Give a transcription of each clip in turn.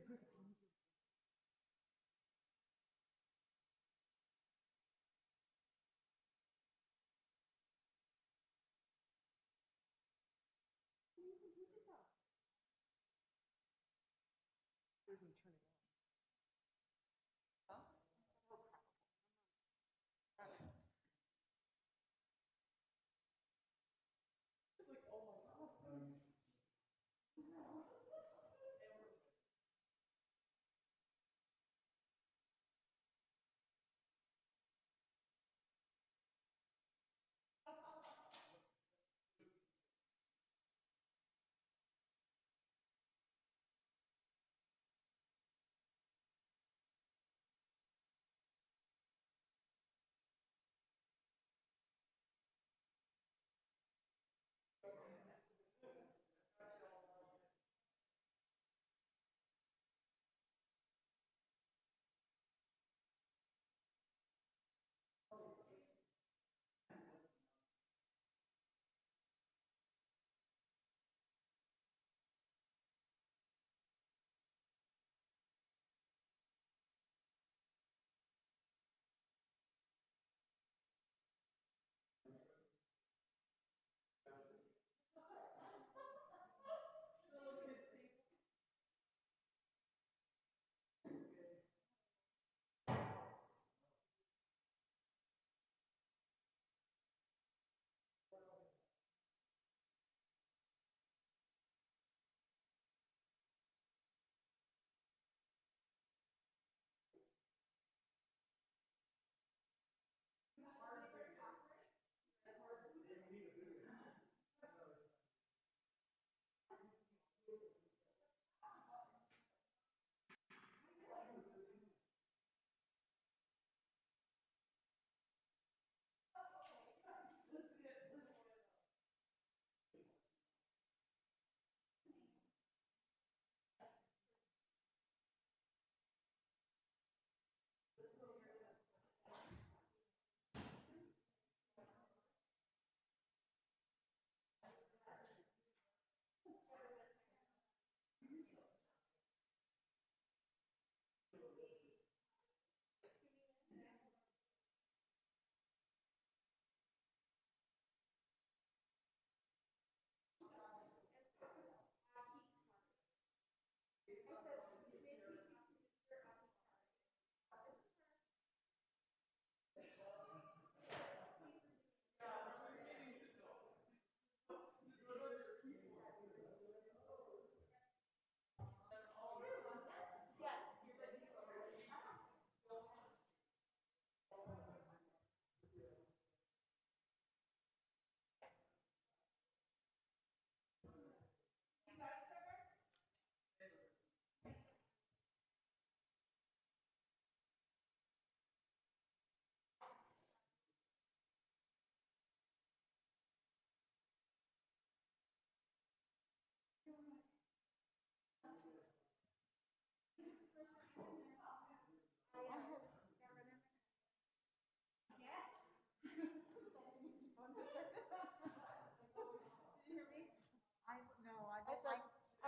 Isn't turning on. It's like, oh my God.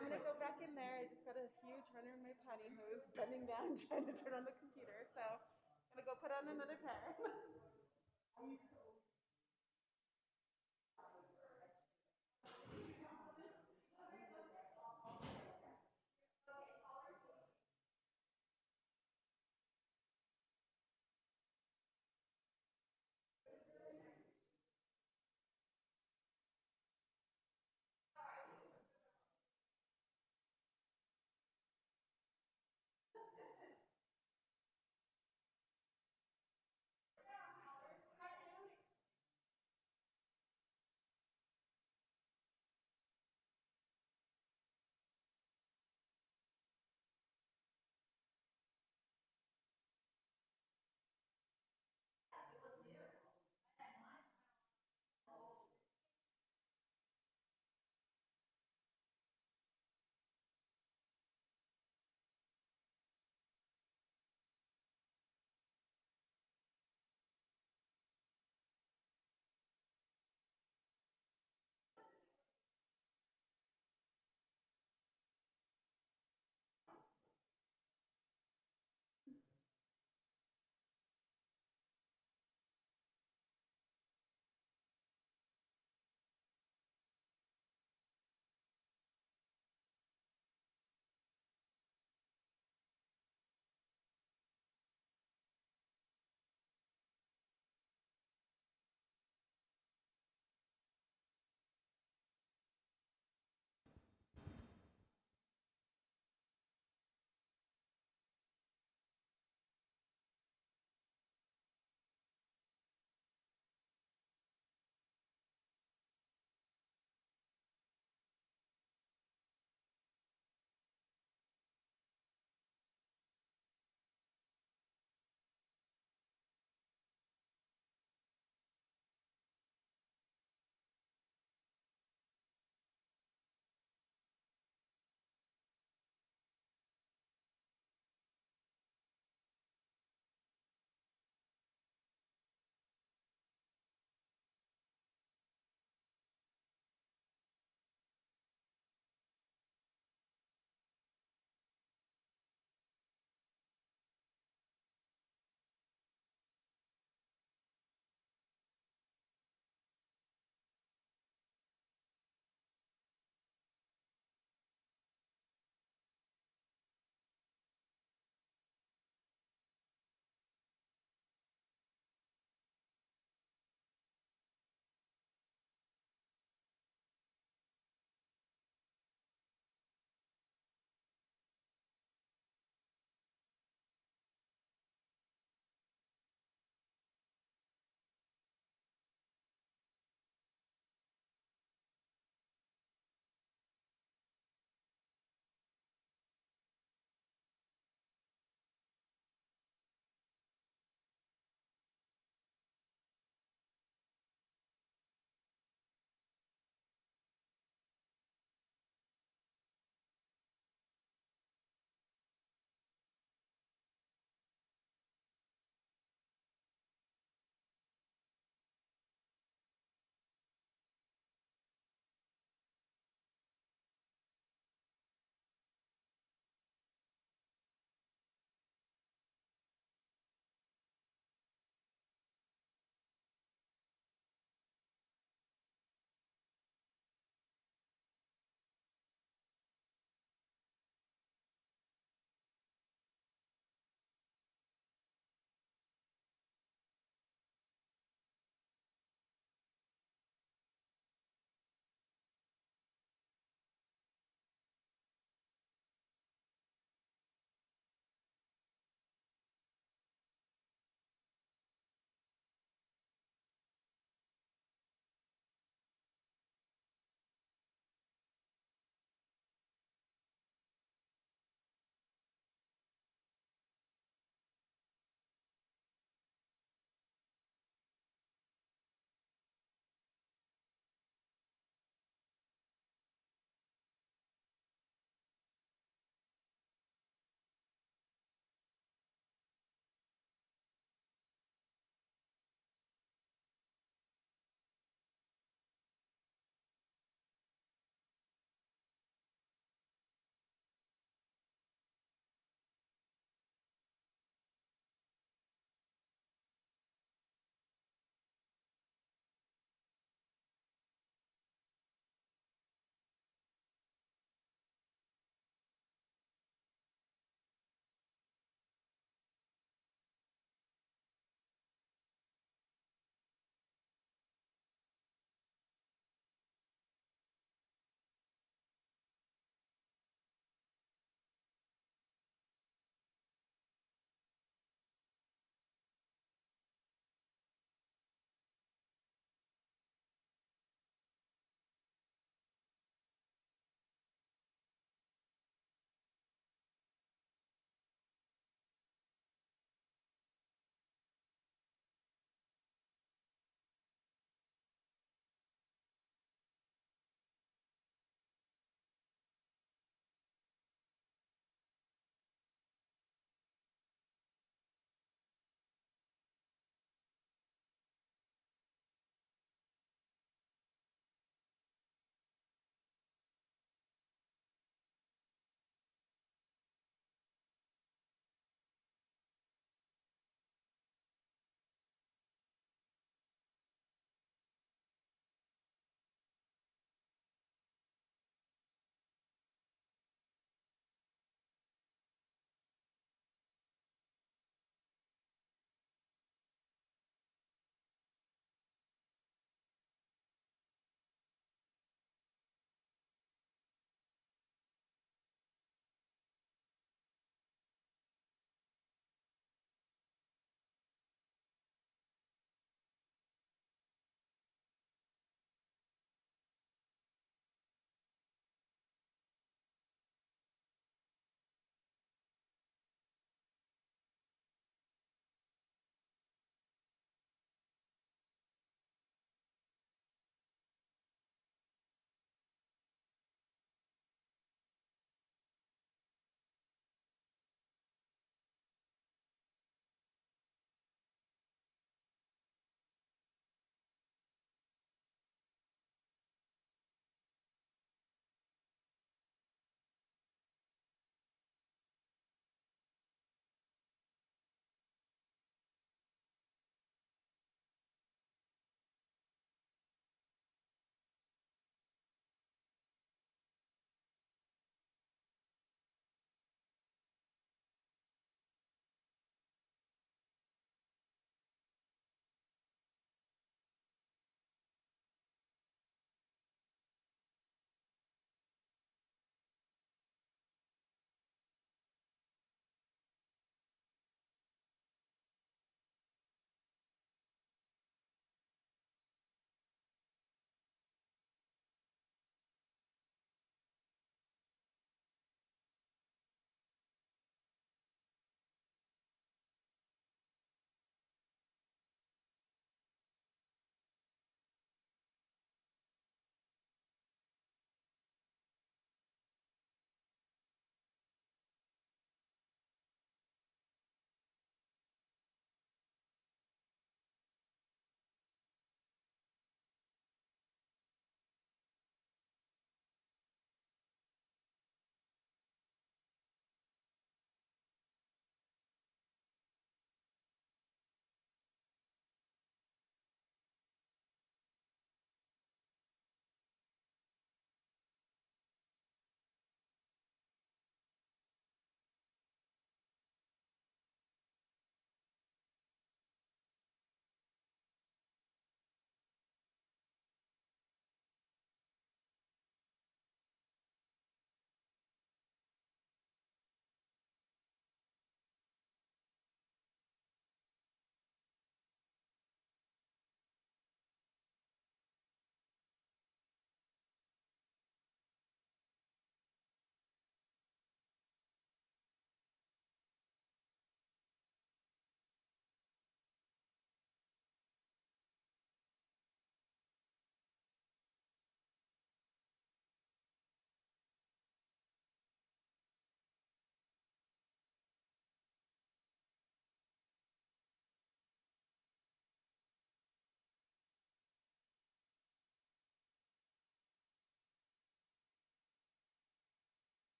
I'm gonna go back in there. I just got a huge runner in my pantyhose, bending down, trying to turn on the computer. So I'm gonna go put on another pair.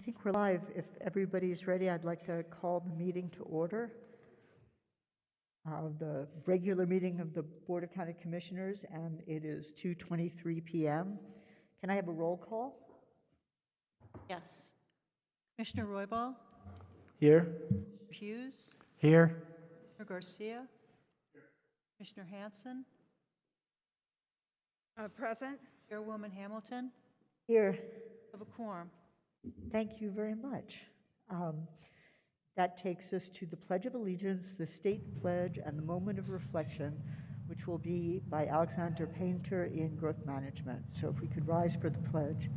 think we're live. If everybody's ready, I'd like to call the meeting to order. The regular meeting of the Board of County Commissioners, and it is 2:23 p.m. Can I have a roll call? Yes. Commissioner Roybal? Here. Hughes? Here. Commissioner Garcia? Commissioner Hanson? Present. Chairwoman Hamilton? Here. Of a quorum. Thank you very much. That takes us to the Pledge of Allegiance, the State Pledge, and the moment of reflection, which will be by Alexander Painter in Growth Management. So if we could rise for the pledge.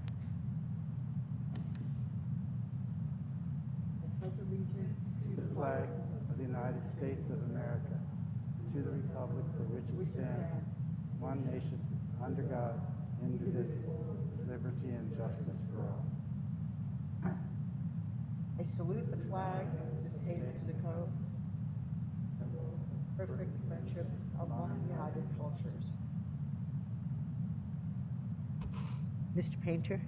I pledge allegiance to The flag of the United States of America, and to the republic for which it stands, one nation, under God, indivisible, with liberty and justice for all. I salute the flag of the state of Mexico, perfect friendship among united cultures. Mr. Painter?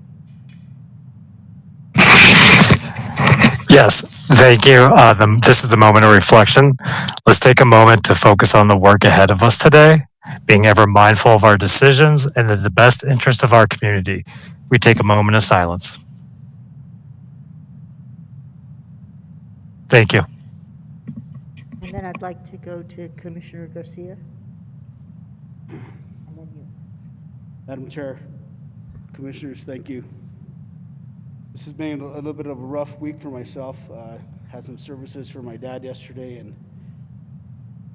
Yes, thank you. This is the moment of reflection. Let's take a moment to focus on the work ahead of us today, being ever mindful of our decisions and in the best interest of our community. We take a moment of silence. Thank you. And then I'd like to go to Commissioner Garcia. And then you. Madam Chair, Commissioners, thank you. This has been a little bit of a rough week for myself. Had some services for my dad yesterday, and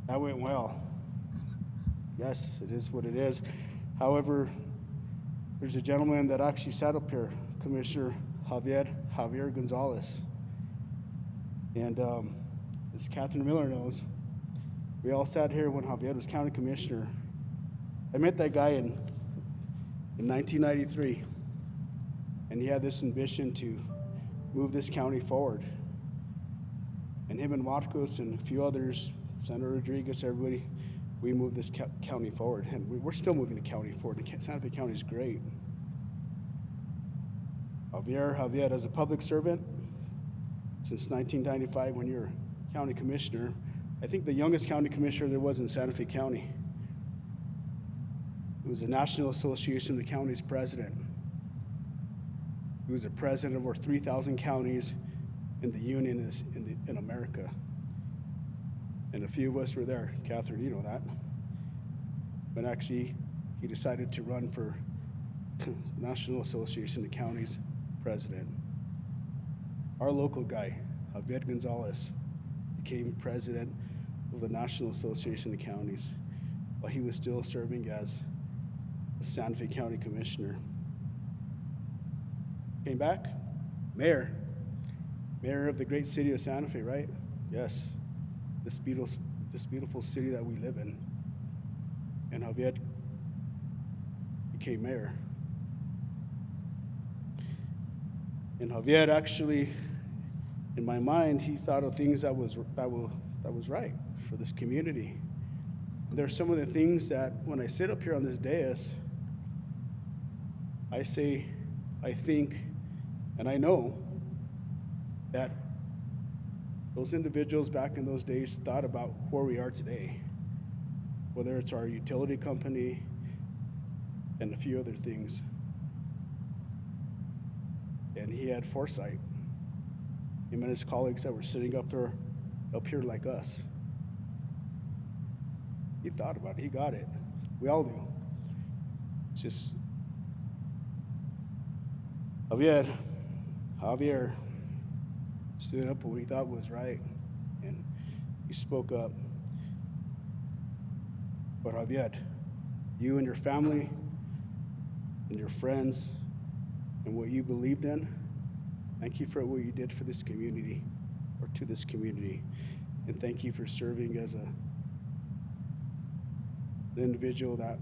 that went well. Yes, it is what it is. However, there's a gentleman that actually sat up here, Commissioner Javier Gonzalez. And as Catherine Miller knows, we all sat here when Javier was county commissioner. I met that guy in 1993, and he had this ambition to move this county forward. And him and Marcos and a few others, Senator Rodriguez, everybody, we moved this county forward. And we're still moving the county forward. Santa Fe County is great. Javier, as a public servant, since 1995 when you're county commissioner, I think the youngest county commissioner there was in Santa Fe County. He was the National Association of the Counties president. He was a president of over 3,000 counties in the union in America. And a few of us were there. Catherine, you know that. But actually, he decided to run for National Association of Counties president. Our local guy, Javier Gonzalez, became president of the National Association of Counties while he was still serving as a Santa Fe County Commissioner. Came back, mayor of the great city of Santa Fe, right? Yes, this beautiful city that we live in. And Javier became mayor. And Javier actually, in my mind, he thought of things that was right for this community. There's some of the things that when I sit up here on this dais, I say, I think, and I know that those individuals back in those days thought about where we are today, whether it's our utility company and a few other things. And he had foresight. Him and his colleagues that were sitting up here like us. He thought about it. He got it. We all do. It's just Javier stood up for what he thought was right, and he spoke up. But Javier, you and your family and your friends and what you believed in, thank you for what you did for this community, or to this community. And thank you for serving as an individual that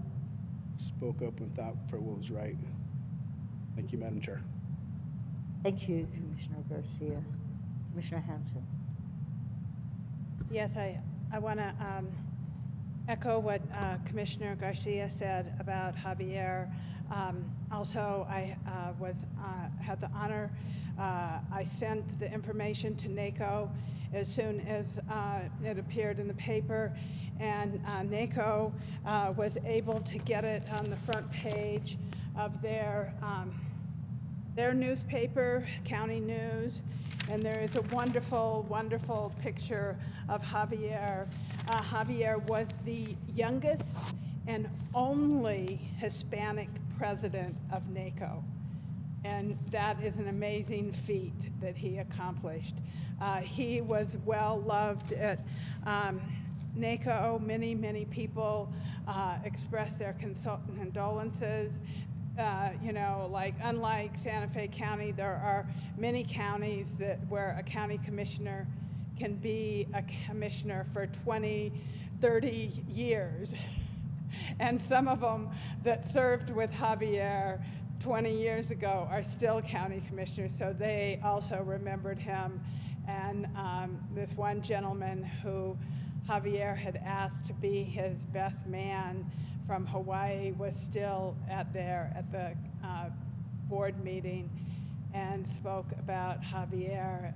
spoke up and thought for what was right. Thank you, Madam Chair. Thank you, Commissioner Garcia. Commissioner Hanson. Yes, I want to echo what Commissioner Garcia said about Javier. Also, I had the honor, I sent the information to NACO as soon as it appeared in the paper, and NACO was able to get it on the front page of their newspaper, County News, and there is a wonderful, wonderful picture of Javier. Javier was the youngest and only Hispanic president of NACO, and that is an amazing feat that he accomplished. He was well loved at NACO. Many, many people expressed their condolences. Like unlike Santa Fe County, there are many counties where a county commissioner can be a commissioner for 20, 30 years. And some of them that served with Javier 20 years ago are still county commissioners, so they also remembered him. And this one gentleman who Javier had asked to be his best man from Hawaii was still at the board meeting and spoke about Javier.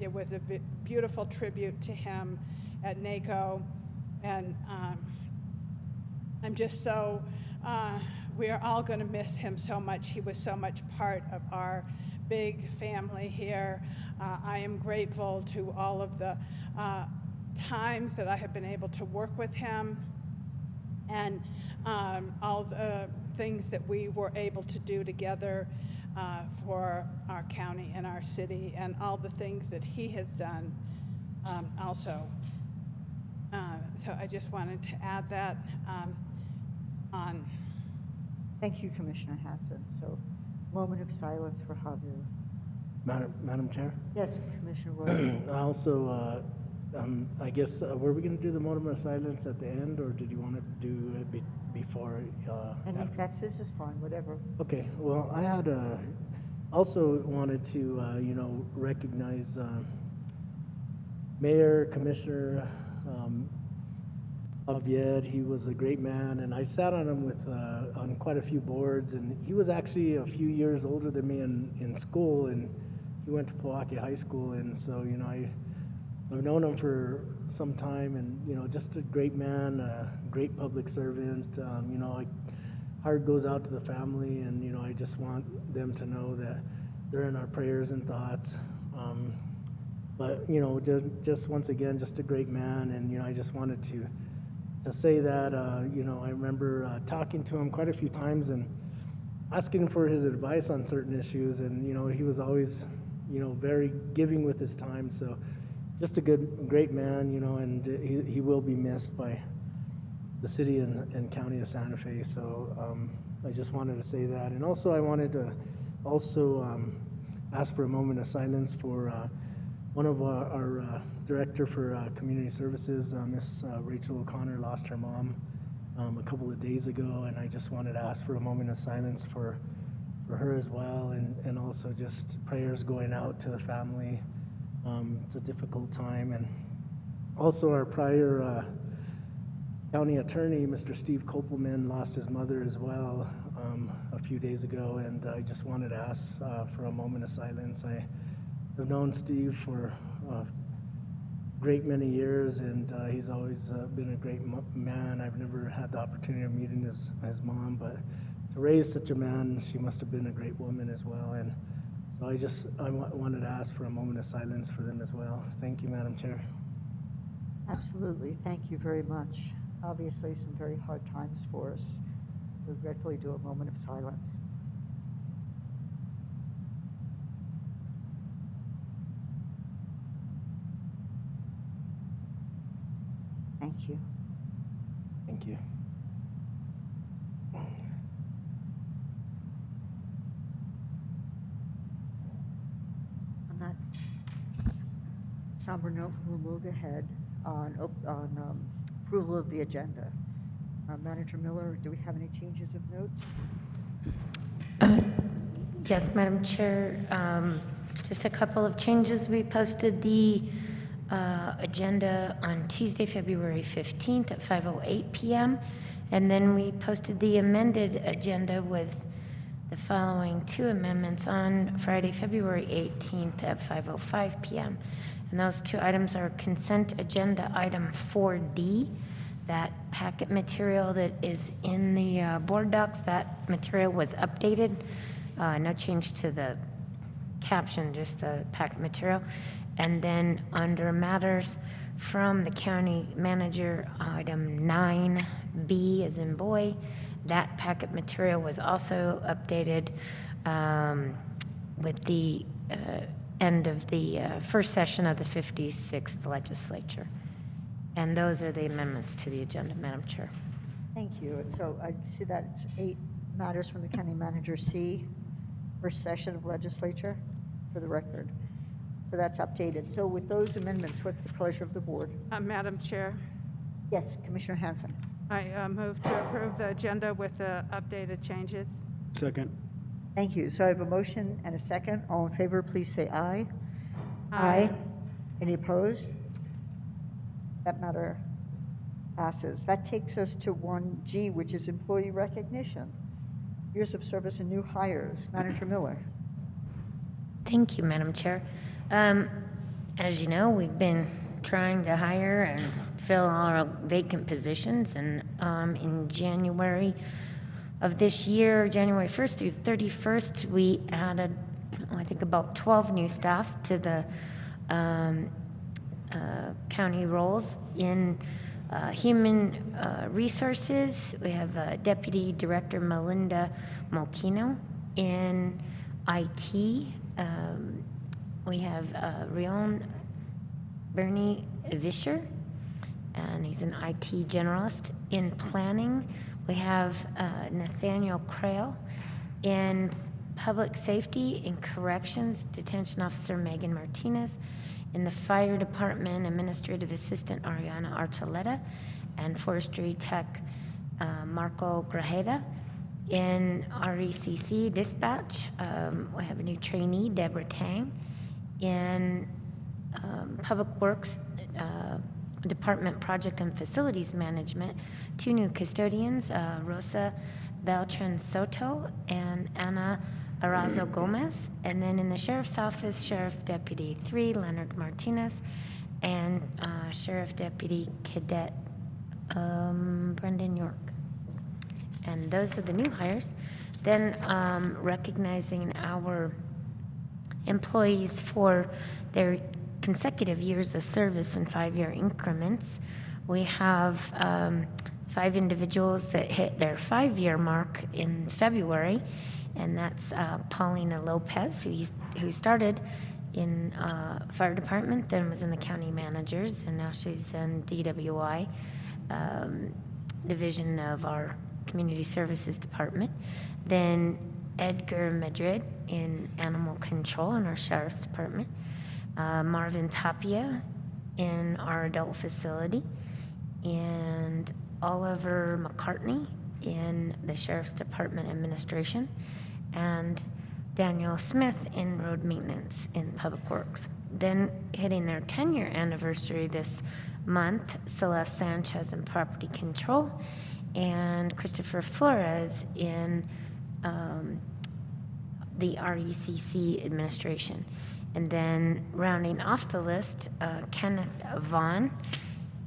It was a beautiful tribute to him at NACO, and I'm just so, we are all going to miss him so much. He was so much part of our big family here. I am grateful to all of the times that I have been able to work with him, and all the things that we were able to do together for our county and our city, and all the things that he has done also. So I just wanted to add that on. Thank you, Commissioner Hanson. So, moment of silence for Javier. Madam Chair? Yes, Commissioner Williams. I also, I guess, were we going to do the moment of silence at the end, or did you want to do it before? And if this is fine, whatever. Okay, well, I had also wanted to, recognize Mayor, Commissioner Javier. He was a great man, and I sat on him on quite a few boards, and he was actually a few years older than me in school, and he went to Milwaukee High School, and so, I've known him for some time, and, just a great man, a great public servant. Heart goes out to the family, and, I just want them to know that they're in our prayers and thoughts. But, just once again, just a great man, and, I just wanted to say that, I remember talking to him quite a few times and asking him for his advice on certain issues, and, he was always, very giving with his time, so just a great man, and he will be missed by the city and county of Santa Fe, so I just wanted to say that. And also I wanted to ask for a moment of silence for one of our director for community services, Miss Rachel O'Connor, lost her mom a couple of days ago, and I just wanted to ask for a moment of silence for her as well, and also just prayers going out to the family. It's a difficult time. And also our prior county attorney, Mr. Steve Kopelman, lost his mother as well a few days ago, and I just wanted to ask for a moment of silence. I have known Steve for a great many years, and he's always been a great man. I've never had the opportunity of meeting his mom, but to raise such a man, she must have been a great woman as well. And so I wanted to ask for a moment of silence for them as well. Thank you, Madam Chair. Absolutely. Thank you very much. Obviously, some very hard times for us. We regretfully do a moment of silence. Thank you. Thank you. On that somber note, we'll move ahead on approval of the agenda. Manager Miller, do we have any changes of note? Yes, Madam Chair. Just a couple of changes. We posted the agenda on Tuesday, February 15th at 5:08 p.m. And then we posted the amended agenda with the following two amendments on Friday, February 18th at 5:05 p.m. And those two items are consent agenda item 4D, that packet material that is in the board docs. That material was updated. No change to the caption, just the packet material. And then under matters from the county manager, item 9B as in boy, that packet material was also updated with the end of the first session of the 56th legislature. And those are the amendments to the agenda, Madam Chair. Thank you. And so I see that it's 8 matters from the county manager C, first session of legislature, for the record. So that's updated. So with those amendments, what's the pleasure of the board? Madam Chair, Yes, Commissioner Hanson. I move to approve the agenda with the updated changes. Second. Thank you. So I have a motion and a second. All in favor, please say aye. Aye. Any opposed? That matter passes. That takes us to 1G, which is employee recognition. Years of service and new hires. Manager Miller. Thank you, Madam Chair. As you know, we've been trying to hire and fill our vacant positions, and in January of this year, January 1st through 31st, we added, I think, about 12 new staff to the county roles. In human resources, we have Deputy Director Melinda Molkino. In IT, we have Rion Bernie Vischer, and he's an IT generalist. In planning, we have Nathaniel Crail. In public safety and corrections, detention officer Megan Martinez. In the fire department, administrative assistant Ariana Archuleta, and forestry tech Marco Grajeda. In RECC dispatch, we have a new trainee, Deborah Tang. In public works department, project and facilities management, 2 new custodians, Rosa Beltran Soto and Ana Arazo Gomez. And then in the sheriff's office, Sheriff Deputy 3, Leonard Martinez, and Sheriff Deputy Cadet Brendan York. And those are the new hires. Then recognizing our employees for their consecutive years of service in 5-year increments. We have 5 individuals that hit their 5-year mark in February, and that's Paulina Lopez, who started in fire department, then was in the county managers, and now she's in DWI division of our community services department. Then Edgar Madrid in animal control in our sheriff's department. Marvin Tapia in our adult facility, and Oliver McCartney in the sheriff's department administration, and Daniel Smith in road maintenance in public works. Then hitting their 10-year anniversary this month, Celeste Sanchez in property control, and Christopher Flores in the RECC administration. And then rounding off the list, Kenneth Vaughn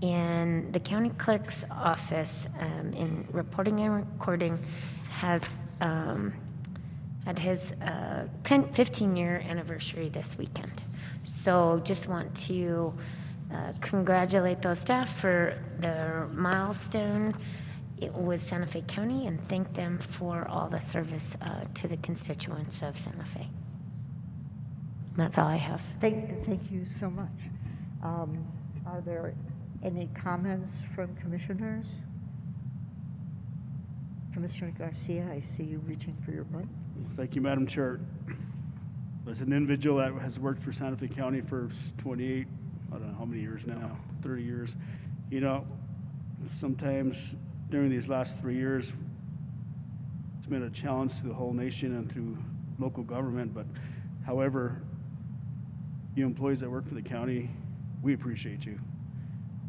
in the county clerk's office in reporting and recording has had his 15-year anniversary this weekend. So just want to congratulate those staff for their milestone with Santa Fe County and thank them for all the service to the constituents of Santa Fe. That's all I have. Thank you so much. Are there any comments from commissioners? Commissioner Garcia, I see you reaching for your button. Thank you, Madam Chair. As an individual that has worked for Santa Fe County for 28, I don't know how many years now, 30 years, you know, sometimes during these last 3 years, it's been a challenge to the whole nation and through local government, but however, the employees that work for the county we appreciate you.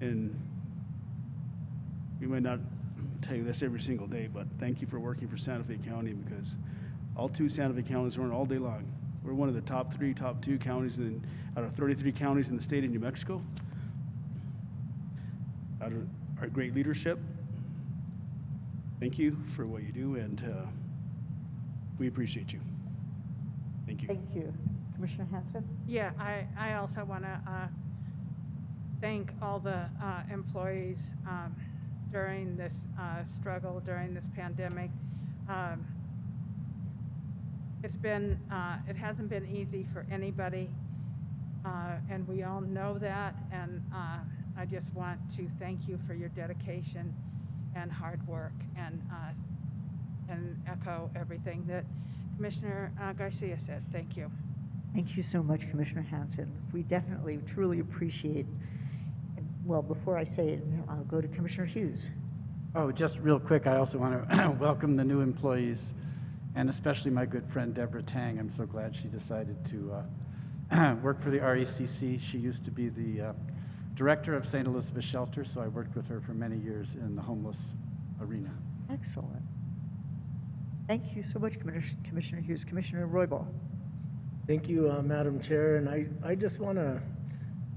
And we might not tell you this every single day, but thank you for working for Santa Fe County, because all 2 Santa Fe counties run all day long. We're one of the top 2 counties out of 33 counties in the state of New Mexico. Out of our great leadership, thank you for what you do, and we appreciate you. Thank you. Thank you. Commissioner Hanson? Yeah, I also want to thank all the employees during this struggle, during this pandemic. It hasn't been easy for anybody, and we all know that, and I just want to thank you for your dedication and hard work, and echo everything that Commissioner Garcia said. Thank you. Thank you so much, Commissioner Hanson. We definitely, truly appreciate, well, before I say it, I'll go to Commissioner Hughes. Oh, just real quick, I also want to welcome the new employees, and especially my good friend Deborah Tang. I'm so glad she decided to work for the RECC. She used to be the director of St. Elizabeth Shelter, so I worked with her for many years in the homeless arena. Excellent. Thank you so much, Commissioner Hughes. Commissioner Roybal. Thank you, Madam Chair, and I just want to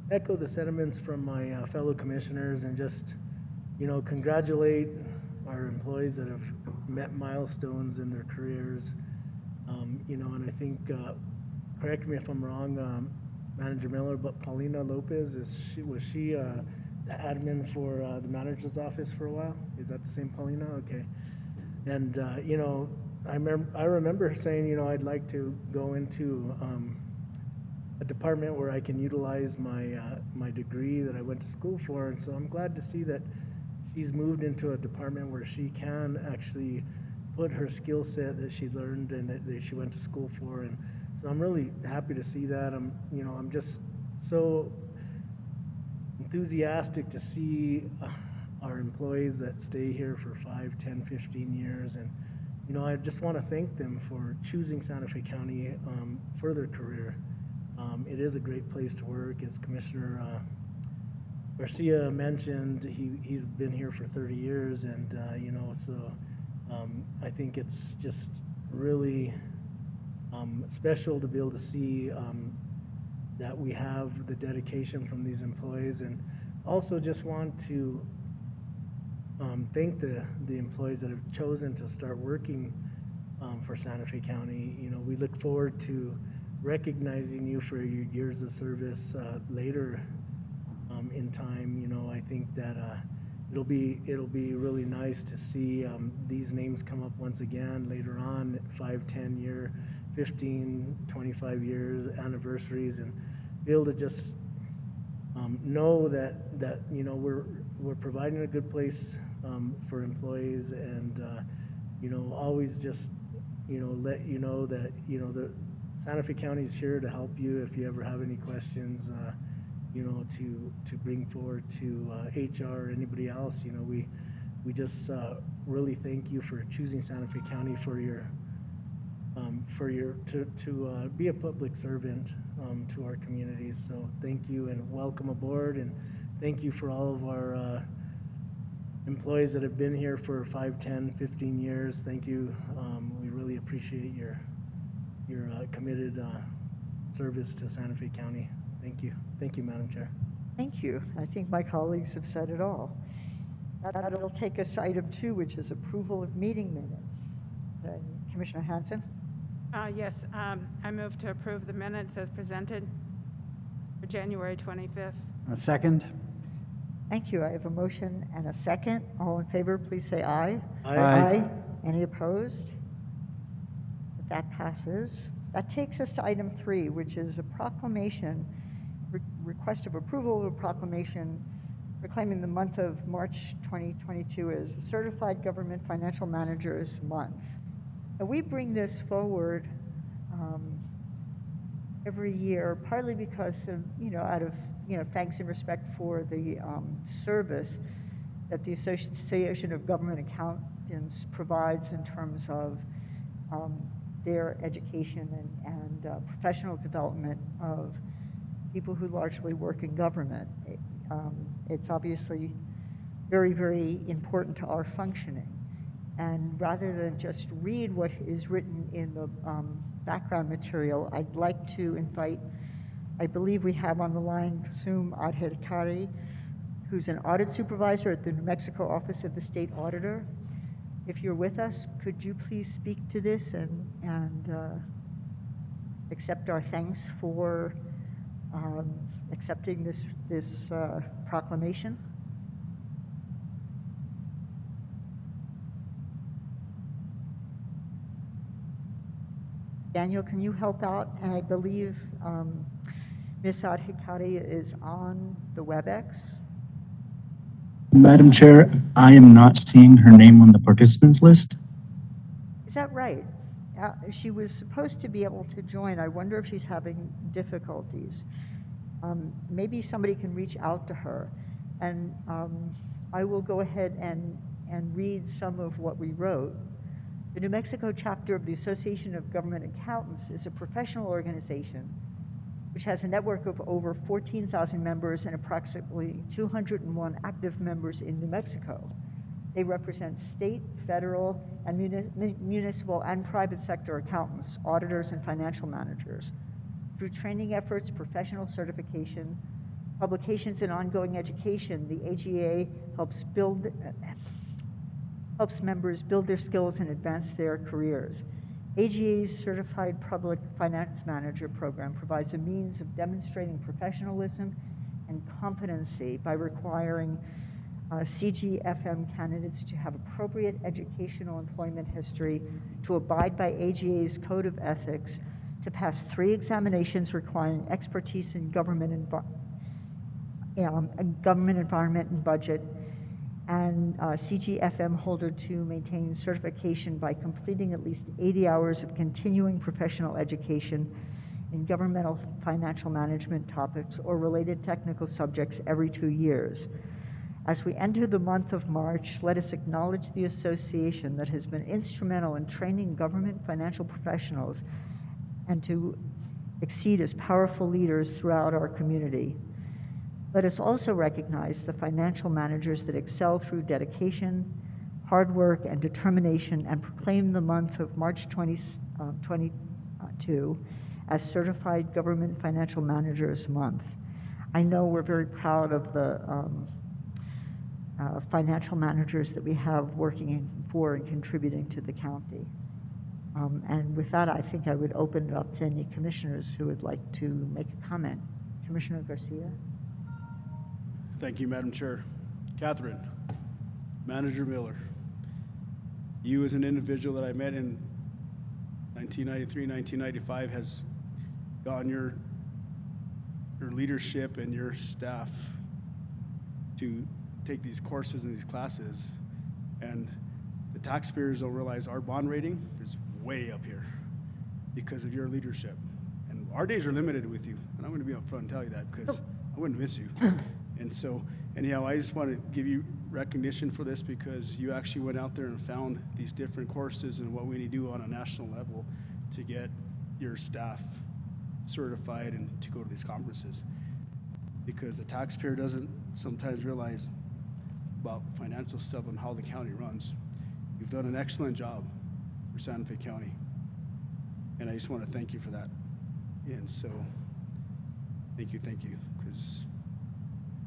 echo the sentiments from my fellow commissioners and just, congratulate our employees that have met milestones in their careers. And I think, correct me if I'm wrong, Manager Miller, but Paulina Lopez, was she the admin for the manager's office for a while? Is that the same Paulina? Okay. And, I remember her saying, I'd like to go into a department where I can utilize my degree that I went to school for. And so I'm glad to see that she's moved into a department where she can actually put her skill set that she learned and that she went to school for. And so I'm really happy to see that. I'm just so enthusiastic to see our employees that stay here for 5, 10, 15 years. And, I just want to thank them for choosing Santa Fe County for their career. It is a great place to work. As Commissioner Garcia mentioned, he's been here for 30 years, and I think it's just really special to be able to see that we have the dedication from these employees, and also just want to thank the employees that have chosen to start working for Santa Fe County. We look forward to recognizing you for your years of service later in time. I think that it'll be really nice to see these names come up once again later on, 5, 10 year, 15, 25 years anniversaries, and be able to just know that we're providing a good place for employees, and always just let you know that the Santa Fe County is here to help you if you ever have any questions, to bring forward to HR or anybody else. We just really thank you for choosing Santa Fe County to be a public servant to our communities. So thank you and welcome aboard, and thank you for all of our employees that have been here for 5, 10, 15 years. Thank you. We really appreciate your committed service to Santa Fe County. Thank you. Thank you, Madam Chair. Thank you. I think my colleagues have said it all. That'll take us to item 2, which is approval of meeting minutes. Commissioner Hanson? Yes, I move to approve the minutes as presented for January 25th. A second? Thank you. I have a motion and a second. All in favor, please say aye. Aye. Any opposed? That passes. That takes us to item 3, which is a proclamation, request of approval of a proclamation proclaiming the month of March 2022 as the Certified Government Financial Managers Month. And we bring this forward every year, partly because of, out of, thanks and respect for the service that the Association of Government Accountants provides in terms of their education and professional development of people who largely work in government. It's obviously very, very important to our functioning. And rather than just read what is written in the background material, I'd like to invite, I believe we have on the line Kasum Adhikari, who's an audit supervisor at the New Mexico Office of the State Auditor. If you're with us, could you please speak to this and accept our thanks for accepting this proclamation? Daniel, can you help out? And I believe Ms. Adhikari is on the WebEx. Madam Chair, I am not seeing her name on the participants list. Is that right? She was supposed to be able to join. I wonder if she's having difficulties. Maybe somebody can reach out to her. And I will go ahead and read some of what we wrote. The New Mexico chapter of the Association of Government Accountants is a professional organization which has a network of over 14,000 members and approximately 201 active members in New Mexico. They represent state, federal, and municipal and private sector accountants, auditors, and financial managers. Through training efforts, professional certification, publications, and ongoing education, the AGA helps members build their skills and advance their careers. AGA's Certified Public Finance Manager program provides a means of demonstrating professionalism and competency by requiring CGFM candidates to have appropriate educational employment history, to abide by AGA's Code of Ethics, to pass 3 examinations requiring expertise in government environment and budget, and CGFM holder to maintain certification by completing at least 80 hours of continuing professional education in governmental financial management topics or related technical subjects every 2 years. As we enter the month of March, let us acknowledge the association that has been instrumental in training government financial professionals and to exceed as powerful leaders throughout our community. Let us also recognize the financial managers that excel through dedication, hard work, and determination, and proclaim the month of March 2022 as Certified Government Financial Managers Month. I know we're very proud of the financial managers that we have working for and contributing to the county. And with that, I think I would open it up to any commissioners who would like to make a comment. Commissioner Garcia? Thank you, Madam Chair. Catherine, Manager Miller, you as an individual that I met in 1993, 1995 has gotten your leadership and your staff to take these courses and these classes, and the taxpayers don't realize our bond rating is way up here because of your leadership. And our days are limited with you, and I'm going to be up front and tell you that because I wouldn't miss you. And so, anyhow, I just want to give you recognition for this because you actually went out there and found these different courses and what we need to do on a national level to get your staff certified and to go to these conferences. Because the taxpayer doesn't sometimes realize about financial stuff and how the county runs. You've done an excellent job for Santa Fe County. And I just want to thank you for that. And so, thank you, because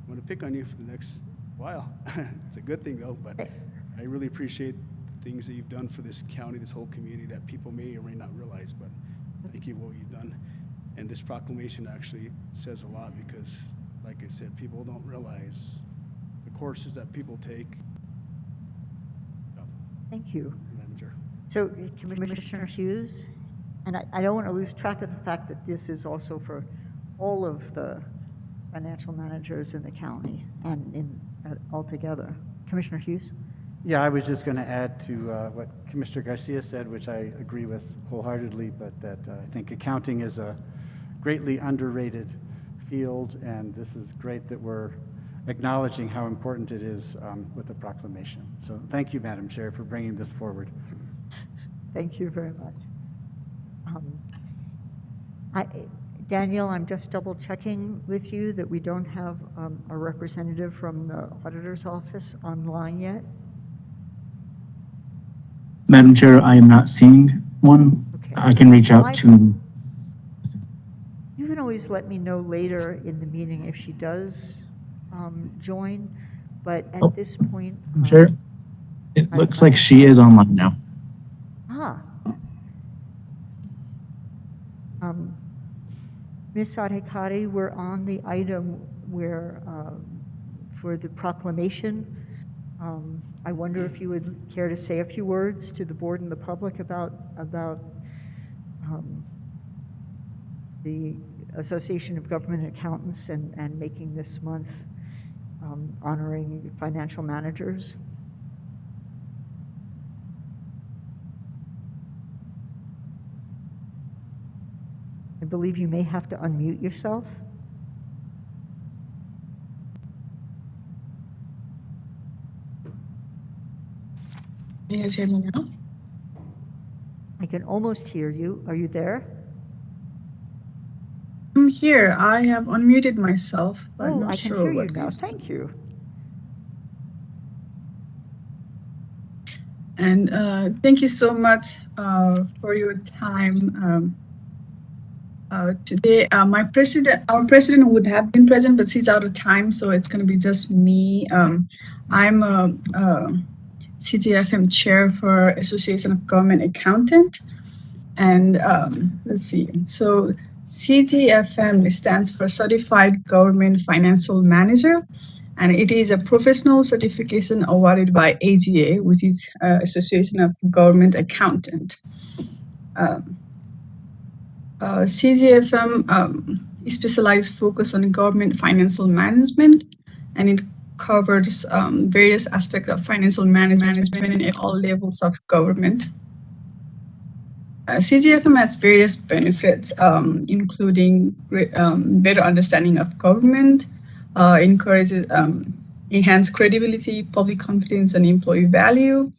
I'm going to pick on you for the next while. It's a good thing, though, but I really appreciate the things that you've done for this county, this whole community that people may or may not realize, but thank you for what you've done. And this proclamation actually says a lot because, like I said, people don't realize the courses that people take. Thank you. Madam Chair. So, Commissioner Hughes, and I don't want to lose track of the fact that this is also for all of the financial managers in the county and altogether. Commissioner Hughes? Yeah, I was just going to add to what Commissioner Garcia said, which I agree with wholeheartedly, but that I think accounting is a greatly underrated field, and this is great that we're acknowledging how important it is with the proclamation. So thank you, Madam Chair, for bringing this forward. Thank you very much. Daniel, I'm just double checking with you that we don't have a representative from the auditor's office online yet. Madam Chair, I am not seeing one. Okay. I can reach out to. You can always let me know later in the meeting if she does join, but at Oh, this point. Madam Chair, it looks like she is online now. Ms. Adhikari, we're on the item where, for the proclamation. I wonder if you would care to say a few words to the board and the public about the Association of Government Accountants and making this month honoring financial managers. I believe you may have to unmute yourself. Can you guys hear me now? I can almost hear you. Are you there? I'm here. I have unmuted myself, but Oh, not I can sure hear you what now. is. Thank you. And thank you so much for your time today. Our president would have been present, but she's out of time, so it's going to be just me. I'm a CGFM chair for Association of Government Accountant, and let's see. So CGFM stands for Certified Government Financial Manager, and it is a professional certification awarded by AGA, which is Association of Government Accountant. CGFM specialized focus on government financial management, and it covers various aspects of financial management at all levels of government. CGFM has various benefits, including better understanding of government, encourages enhanced credibility, public confidence, and employee value.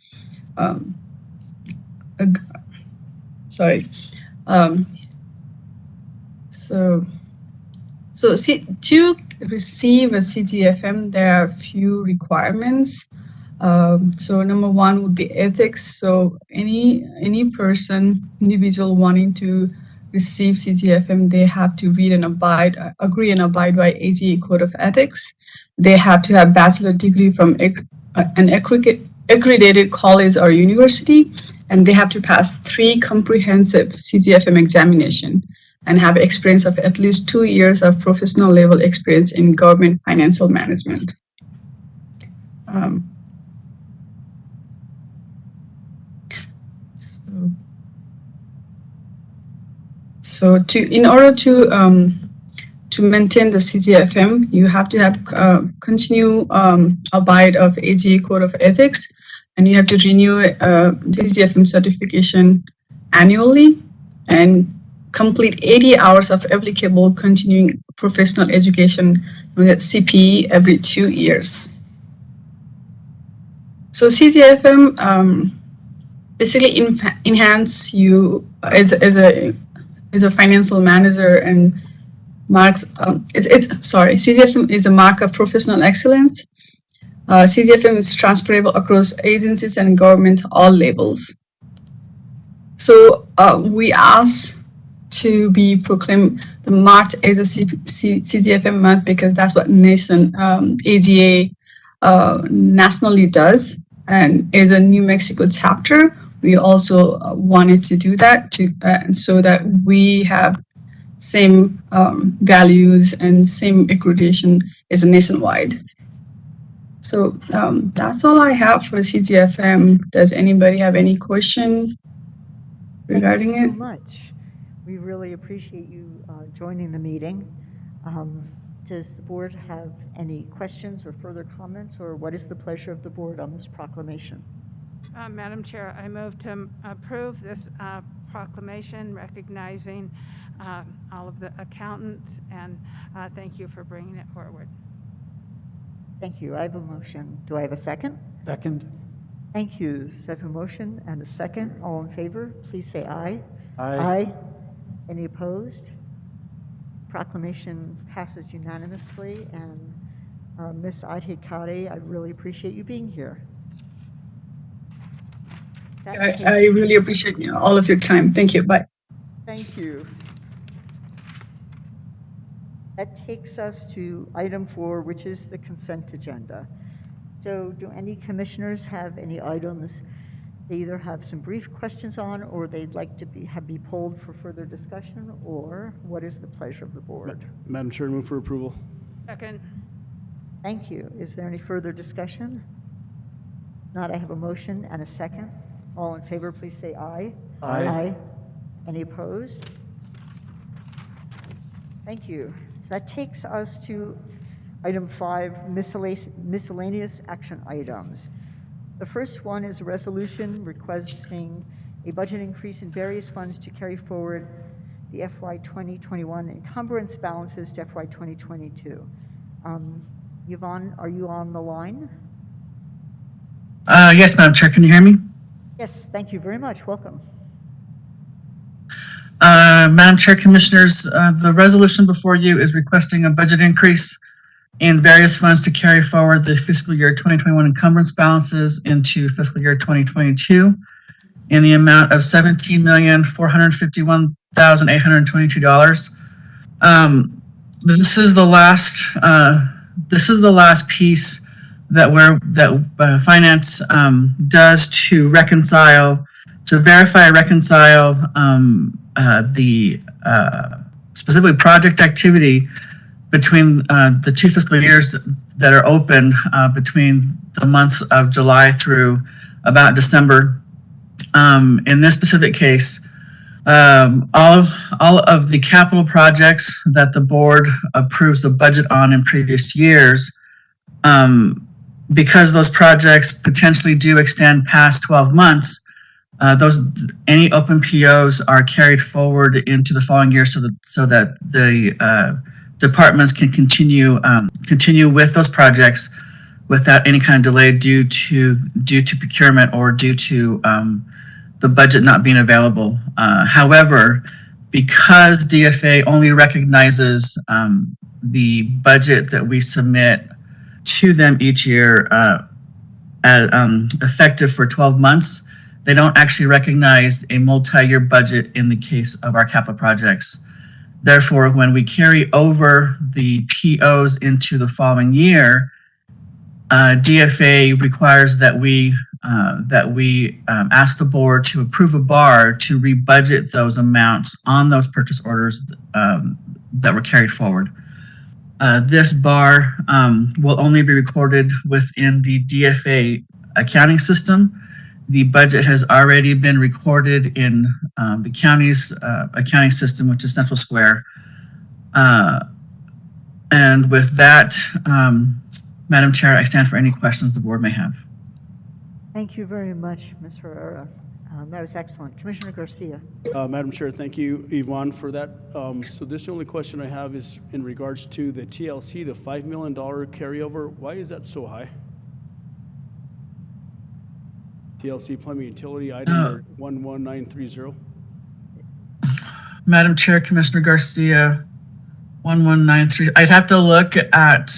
To receive a CGFM, there are a few requirements. So number one would be ethics. So any individual wanting to receive CGFM, they have to read and agree and abide by AGA Code of Ethics. They have to have bachelor degree from an accredited college or university, and they have to pass 3 comprehensive CGFM examination and have experience of at least 2 years of professional level experience in government financial management. In order to maintain the CGFM, you have to have continue abide of AGA Code of Ethics, and you have to renew CGFM certification annually and complete 80 hours of applicable continuing professional education with CPE every 2 years. So CGFM basically enhance you as a financial manager and marks. CGFM is a mark of professional excellence. CGFM is transferable across agencies and government all levels. So we ask to be proclaimed the marked as a CGFM month because that's what AGA nationally does, and as a New Mexico chapter, we also wanted to do that so that we have same values and same accreditation as a nationwide. So that's all I have for CGFM. Does anybody have any question regarding it? Thank you so much. We really appreciate you joining the meeting. Does the board have any questions or further comments, or what is the pleasure of the board on this proclamation? Madam Chair, I move to approve this proclamation recognizing all of the accountants, and thank you for bringing it forward. Thank you. I have a motion. Do I have a second? Second. Thank you. So I have a motion and a second. All in favor, please say aye. Aye. Any opposed? proclamation passes unanimously, and Ms. Adhikari, I really appreciate you being here. I really appreciate all of your time. Thank you. Bye. Thank you. That takes us to item 4, which is the consent agenda. So do any commissioners have any items they either have some brief questions on, or they'd like to be pulled for further discussion, or what is the pleasure of the board? Madam Chair, move for approval. Second. Thank you. Is there any further discussion? Not, I have a motion and a second. All in favor, please say aye. Aye. Any opposed? Thank you. So that takes us to item 5, miscellaneous action items. The first one is a resolution requesting a budget increase in various funds to carry forward the FY 2021 encumbrance balances to FY 2022. Yvonne, are you on the line? Yes, Madam Chair, can you hear me? Yes, thank you very much. Welcome. Madam Chair, Commissioners, the resolution before you is requesting a budget increase in various funds to carry forward the fiscal year 2021 encumbrance balances into fiscal year 2022 in the amount of $17,451,822. This is the last piece that finance does to verify and reconcile the specifically project activity between the 2 fiscal years that are open between the months of July through about December. In this specific case, all of the capital projects that the board approves the budget on in previous years, because those projects potentially do extend past 12 months, any open POs are carried forward into the following year so that the departments can continue with those projects without any kind of delay due to procurement or due to the budget not being available. However, because DFA only recognizes the budget that we submit to them each year effective for 12 months, they don't actually recognize a multi-year budget in the case of our capital projects. Therefore, when we carry over the POs into the following year, DFA requires that we ask the board to approve a bar to rebudget those amounts on those purchase orders that were carried forward. This bar will only be recorded within the DFA accounting system. The budget has already been recorded in the county's accounting system, which is Central Square. And with that, Madam Chair, I stand for any questions the board may have. Thank you very much, Ms. Herrera. That was excellent. Commissioner Garcia. Madam Chair, thank you, Yvonne, for that. So this only question I have is in regards to the TLC, the $5 million carryover. Why is that so high? TLC plumbing utility item 11930. Madam Chair, Commissioner Garcia, 1193. I'd have to look at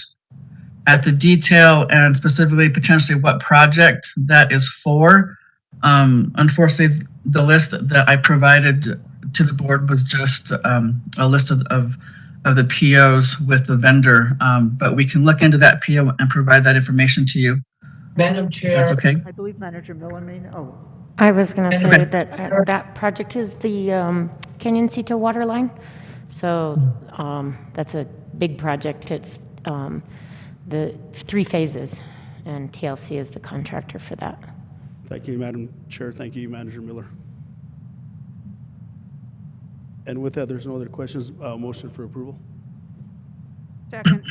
the detail and specifically potentially what project that is for. Unfortunately, the list that I provided to the board was just a list of the POs with the vendor, but we can look into that PO and provide that information to you. Madam Chair. That's okay. I believe Manager Miller may know. I was going to say that that project is the Canyon Cito water line. So that's a big project. It's the 3 phases, and TLC is the contractor for that. Thank you, Madam Chair. Thank you, Manager Miller. And with that, there's no other questions. Motion for approval. Second.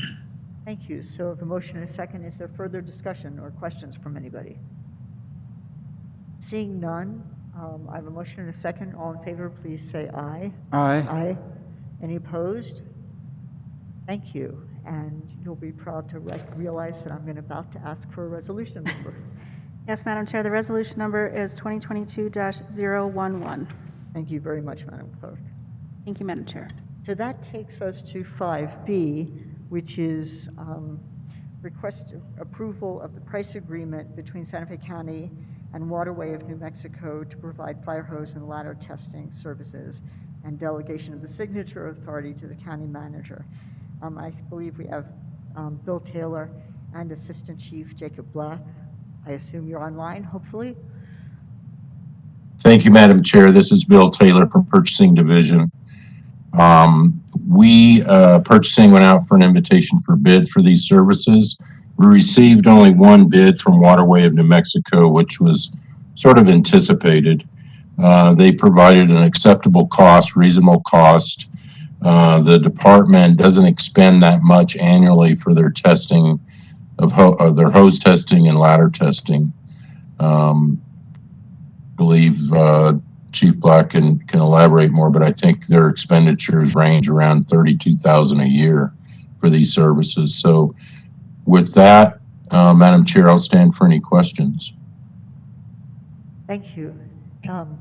Thank you. So if a motion is second, is there further discussion or questions from anybody? Seeing none, I have a motion and a second. All in favor, please say aye. Aye. Aye. Any opposed? Thank you. And you'll be proud to realize that I'm about to ask for a resolution number. Yes, Madam Chair, the resolution number is 2022-011. Thank you very much, Madam Clerk. Thank you, Madam Chair. So that takes us to 5B, which is request approval of the price agreement between Santa Fe County and Waterway of New Mexico to provide fire hose and ladder testing services and delegation of the signature authority to the county manager. I believe we have Bill Taylor and Assistant Chief Jacob Black. I assume you're online, hopefully. Thank you, Madam Chair. This is Bill Taylor from Purchasing Division. Purchasing went out for an invitation for bid for these services. We received only one bid from Waterway of New Mexico, which was sort of anticipated. They provided an acceptable cost, reasonable cost. The department doesn't expend that much annually for their testing of their hose testing and ladder testing. Believe Chief Black can elaborate more, but I think their expenditures range around $32,000 a year for these services. So with that, Madam Chair, I'll stand for any questions. Thank you.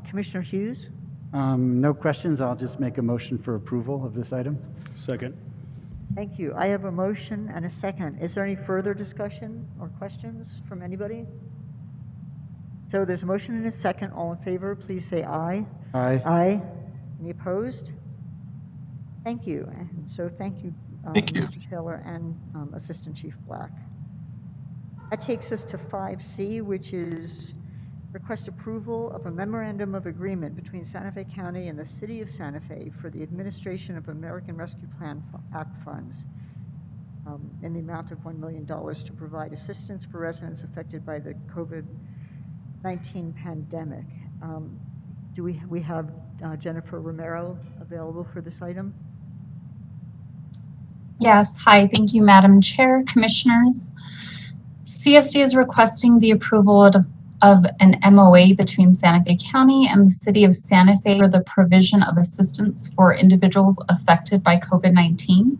Commissioner Hughes? No questions. I'll just make a motion for approval of this item. Second. Thank you. I have a motion and a second. Is there any further discussion or questions from anybody? So there's a motion and a second. All in favor, please say aye. Aye. Aye. Any opposed? Thank you. And so thank you, Mr. Taylor and Assistant Chief Black. That takes us to 5C, which is request approval of a memorandum of agreement between Santa Fe County and the City of Santa Fe for the administration of American Rescue Plan Act funds in the amount of $1 million to provide assistance for residents affected by the COVID-19 pandemic. Do we have Jennifer Romero available for this item? Yes. Hi. Thank you, Madam Chair, Commissioners. CSD is requesting the approval of an MOA between Santa Fe County and the City of Santa Fe for the provision of assistance for individuals affected by COVID-19.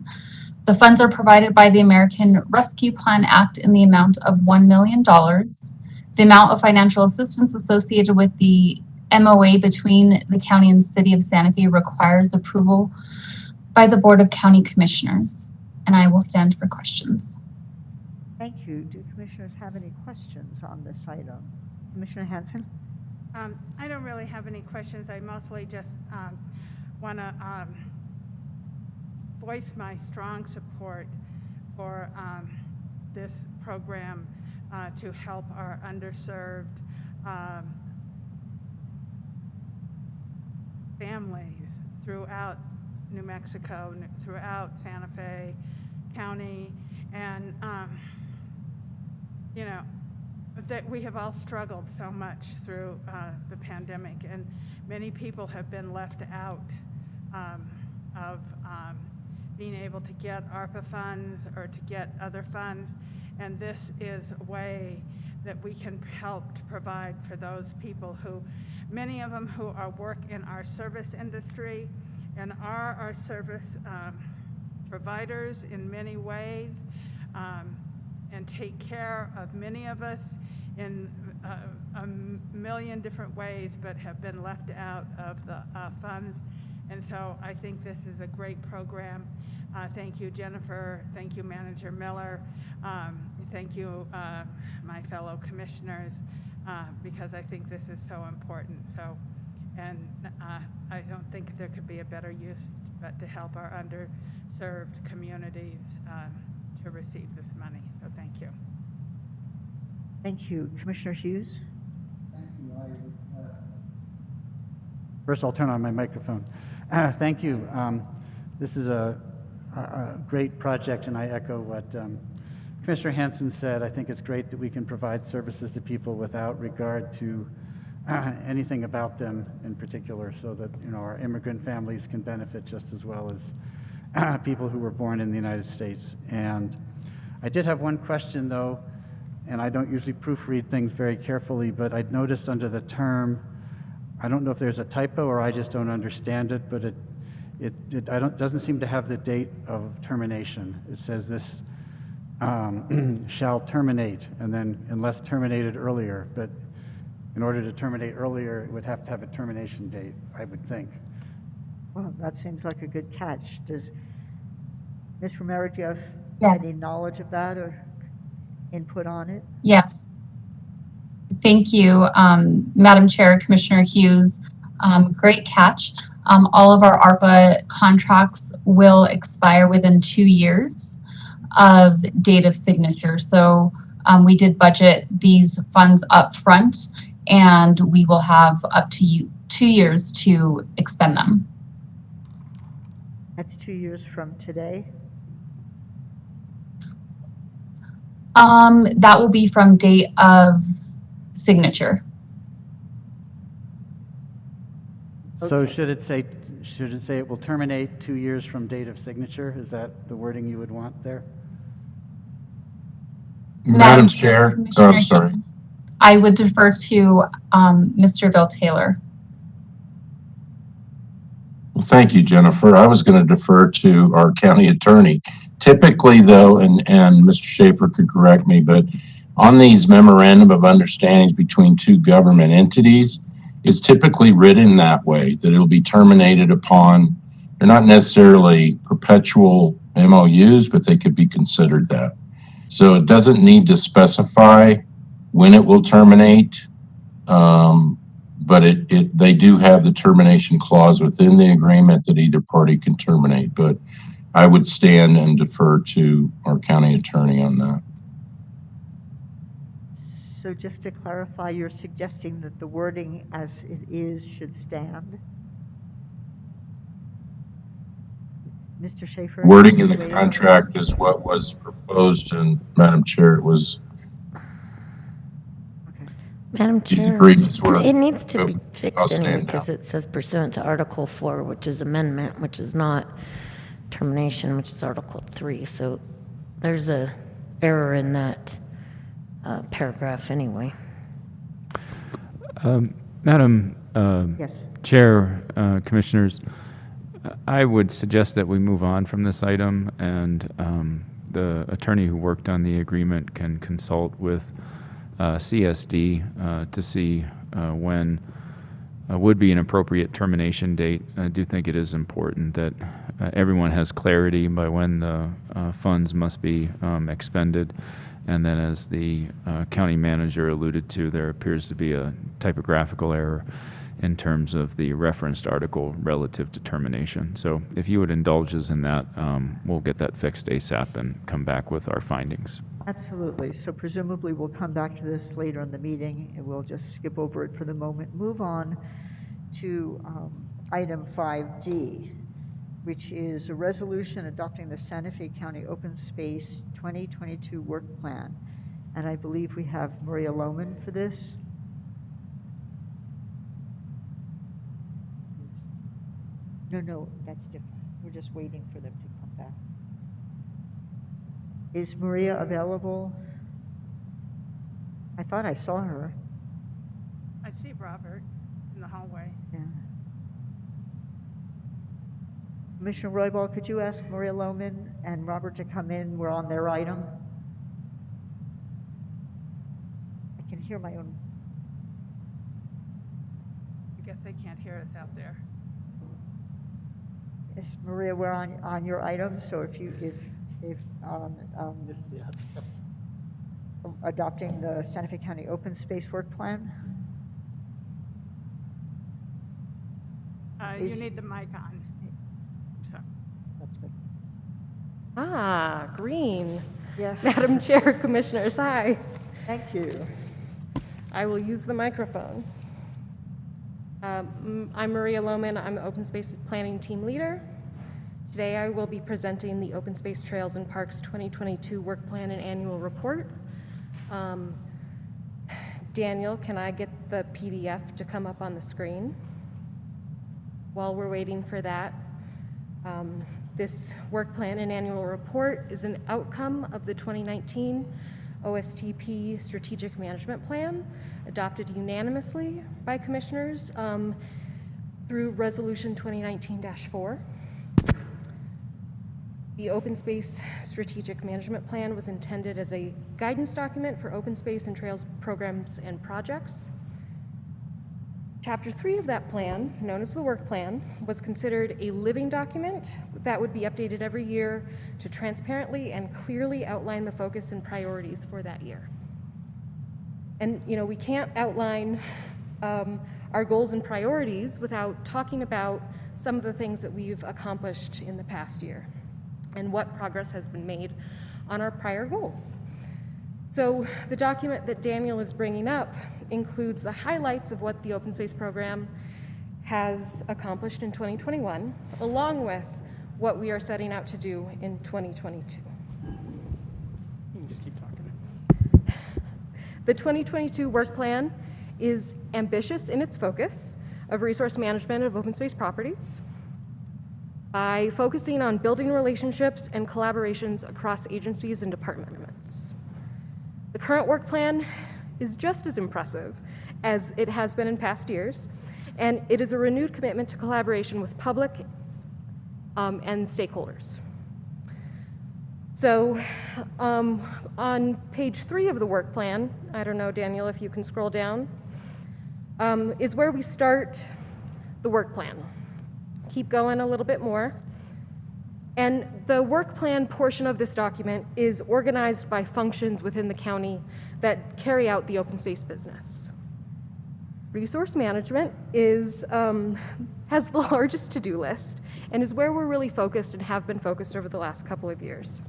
The funds are provided by the American Rescue Plan Act in the amount of $1 million. The amount of financial assistance associated with the MOA between the county and the City of Santa Fe requires approval by the Board of County Commissioners, and I will stand for questions. Thank you. Do commissioners have any questions on this item? Commissioner Hanson? I don't really have any questions. I mostly just want to voice my strong support for this program to help our underserved families throughout New Mexico, throughout Santa Fe County, and you know, that we have all struggled so much through the pandemic, and many people have been left out of being able to get ARPA funds or to get other funds, and this is a way that we can help to provide for those people who, many of them who work in our service industry and are our service providers in many ways, and take care of many of us in a million different ways, but have been left out of the funds. And so I think this is a great program. Thank you, Jennifer. Thank you, Manager Miller. Thank you, my fellow commissioners, because I think this is so important. So, and I don't think there could be a better use but to help our underserved communities to receive this money. So thank you. Thank you. Commissioner Hughes? Thank you. First, I'll turn on my microphone. Thank you. This is a great project, and I echo what Commissioner Hanson said. I think it's great that we can provide services to people without regard to anything about them in particular, so that our immigrant families can benefit just as well as people who were born in the United States. And I did have one question, though, and I don't usually proofread things very carefully, but I'd noticed under the term, I don't know if there's a typo or I just don't understand it, but it doesn't seem to have the date of termination. It says this shall terminate, and then unless terminated earlier, but in order to terminate earlier, it would have to have a termination date, I would think. Well, that seems like a good catch. Does Ms. Romero, do you have Yes. any knowledge of that or input on it? Yes. Thank you, Madam Chair, Commissioner Hughes. Great catch. All of our ARPA contracts will expire within 2 years of date of signature. So we did budget these funds up front, and we will have up to 2 years to expend them. That's 2 years from today. That will be from date of signature. So should it say it will terminate 2 years from date of signature? Is that the wording you would want there? Madam Chair, Commissioner I'm sorry. Hughes, I would defer to Mr. Bill Taylor. Well, thank you, Jennifer. I was going to defer to our county attorney. Typically, though, and Mr. Schaefer could correct me, but on these memorandum of understandings between two government entities, it's typically written that way, that it'll be terminated upon, they're not necessarily perpetual MOUs, but they could be considered that. So it doesn't need to specify when it will terminate, but they do have the termination clause within the agreement that either party can terminate. But I would stand and defer to our county attorney on that. So just to clarify, you're suggesting that the wording as it is should stand? Mr. Schaefer? Wording in the contract is what was proposed, and Madam Chair, it was. Madam Chair, agreements were- it needs to be I'll fixed anyway stand because now. it says pursuant to Article 4, which is amendment, which is not termination, which is Article 3. So there's a error in that paragraph anyway. Madam Yes. Chair, Commissioners, I would suggest that we move on from this item, and the attorney who worked on the agreement can consult with CSD to see when would be an appropriate termination date. I do think it is important that everyone has clarity by when the funds must be expended. And then, as the county manager alluded to, there appears to be a typographical error in terms of the referenced article relative to termination. So if you would indulge us in that, we'll get that fixed ASAP and come back with our findings. Absolutely. So presumably we'll come back to this later in the meeting, and we'll just skip over it for the moment. Move on to item 5D, which is a resolution adopting the Santa Fe County Open Space 2022 Work Plan. And I believe we have Maria Lohman for this. No, that's different. We're just waiting for them to come back. Is Maria available? I thought I saw her. I see Robert in the hallway. Yeah. Commissioner Roybal, could you ask Maria Lohman and Robert to come in? We're on their item. I can hear my own. I guess they can't hear us out there. Yes, Maria, we're on your item, so if adopting the Santa Fe County Open Space Work Plan. You need the mic on. So. That's good. Ah, green. Yes. Madam Chair, Commissioners, hi. Thank you. I will use the microphone. I'm Maria Lohman. I'm the Open Space Planning Team Leader. Today I will be presenting the Open Space Trails and Parks 2022 Work Plan and Annual Report. Daniel, can I get the PDF to come up on the screen? While we're waiting for that, this Work Plan and Annual Report is an outcome of the 2019 OSTP Strategic Management Plan, adopted unanimously by commissioners through Resolution 2019-4. The Open Space Strategic Management Plan was intended as a guidance document for open space and trails programs and projects Chapter 3 of that plan, known as the work plan, was considered a living document that would be updated every year to transparently and clearly outline the focus and priorities for that year. And, we can't outline our goals and priorities without talking about some of the things that we've accomplished in the past year and what progress has been made on our prior goals. So the document that Daniel is bringing up includes the highlights of what the open space program has accomplished in 2021, along with what we are setting out to do in 2022. You can just keep talking. The 2022 work plan is ambitious in its focus of resource management of open space properties by focusing on building relationships and collaborations across agencies and departments. The current work plan is just as impressive as it has been in past years, and it is a renewed commitment to collaboration with public and stakeholders. So on page 3 of the work plan, I don't know, Daniel, if you can scroll down, is where we start the work plan. Keep going a little bit more. And the work plan portion of this document is organized by functions within the county that carry out the open space business. Resource management has the largest to-do list and is where we're really focused and have been focused over the last couple of years.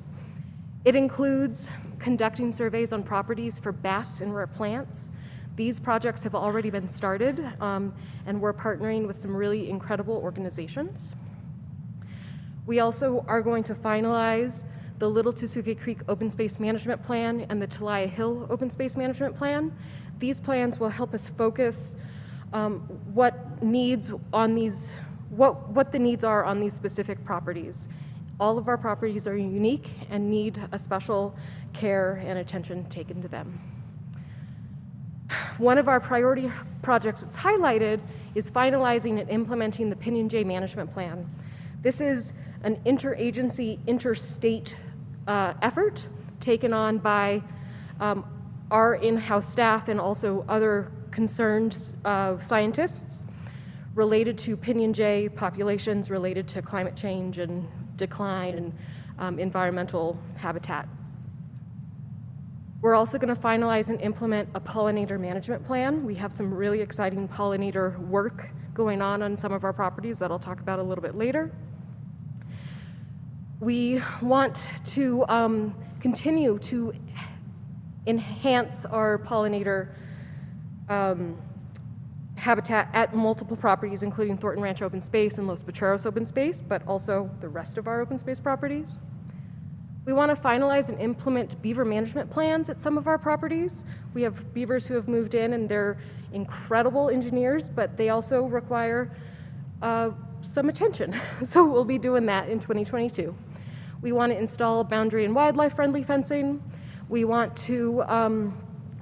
It includes conducting surveys on properties for bats and rare plants. These projects have already been started, and we're partnering with some really incredible organizations. We also are going to finalize the Little Suzuki Creek Open Space Management Plan and the Talia Hill Open Space Management Plan. These plans will help us focus what the needs are on these specific properties. All of our properties are unique and need a special care and attention taken to them. One of our priority projects that's highlighted is finalizing and implementing the Pinyon J Management Plan. This is an interagency, interstate effort taken on by our in-house staff and also other concerned scientists related to Pinyon Jay populations, related to climate change and decline and environmental habitat. We're also going to finalize and implement a pollinator management plan. We have some really exciting pollinator work going on some of our properties that I'll talk about a little bit later. We want to continue to enhance our pollinator habitat at multiple properties, including Thornton Ranch Open Space and Los Potreros Open Space, but also the rest of our open space properties. We want to finalize and implement beaver management plans at some of our properties. We have beavers who have moved in and they're incredible engineers, but they also require some attention. So we'll be doing that in 2022. We want to install boundary and wildlife friendly fencing. We want to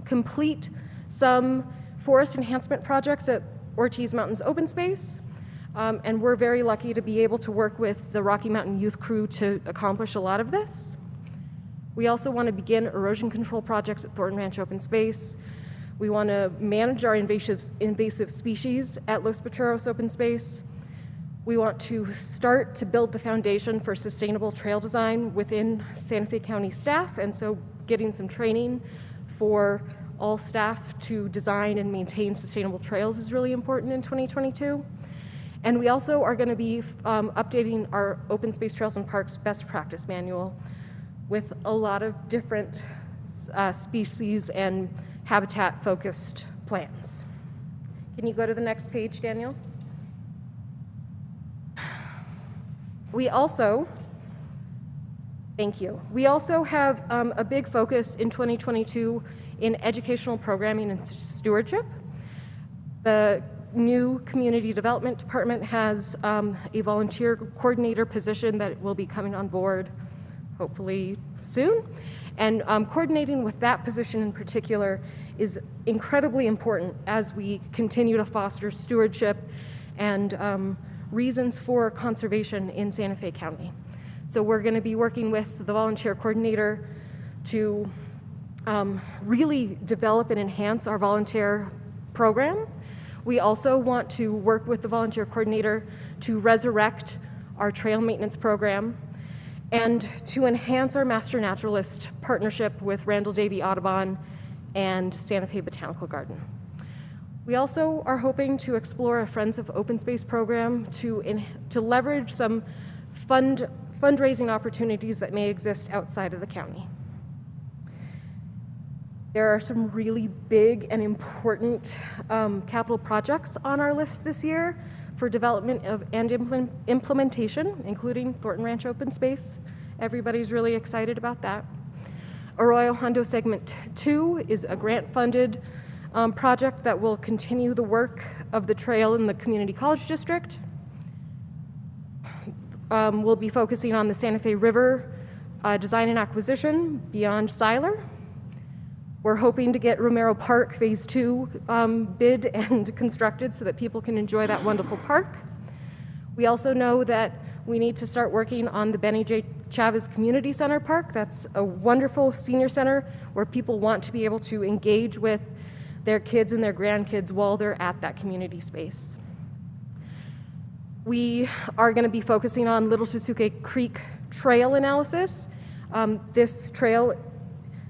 complete some forest enhancement projects at Ortiz Mountains Open Space. And we're very lucky to be able to work with the Rocky Mountain Youth Crew to accomplish a lot of this. We also want to begin erosion control projects at Thornton Ranch Open Space. We want to manage our invasive species at Los Potreros Open Space. We want to start to build the foundation for sustainable trail design within Santa Fe County staff, and so getting some training for all staff to design and maintain sustainable trails is really important in 2022. And we also are going to be updating our Open Space Trails and Parks Best Practice Manual with a lot of different species and habitat-focused plans. Can you go to the next page, Daniel? We also, thank you. We also have a big focus in 2022 in educational programming and stewardship. The new community development department has a volunteer coordinator position that will be coming on board hopefully soon. And coordinating with that position in particular is incredibly important as we continue to foster stewardship and reasons for conservation in Santa Fe County. So we're going to be working with the volunteer coordinator to really develop and enhance our volunteer program. We also want to work with the volunteer coordinator to resurrect our trail maintenance program and to enhance our master naturalist partnership with Randall Davey Audubon and Santa Fe Botanical Garden. We also are hoping to explore a Friends of Open Space program to leverage some fundraising opportunities that may exist outside of the county. There are some really big and important capital projects on our list this year for development and implementation, including Thornton Ranch Open Space. Everybody's really excited about that. Arroyo Hondo Segment 2 is a grant-funded project that will continue the work of the trail in the Community College District. We'll be focusing on the Santa Fe River design and acquisition beyond Seiler. We're hoping to get Romero Park Phase 2 bid and constructed so that people can enjoy that wonderful park. We also know that we need to start working on the Benny J. Chavez Community Center Park. That's a wonderful senior center where people want to be able to engage with their kids and their grandkids while they're at that community space. We are going to be focusing on Little Suzuki Creek trail analysis. This trail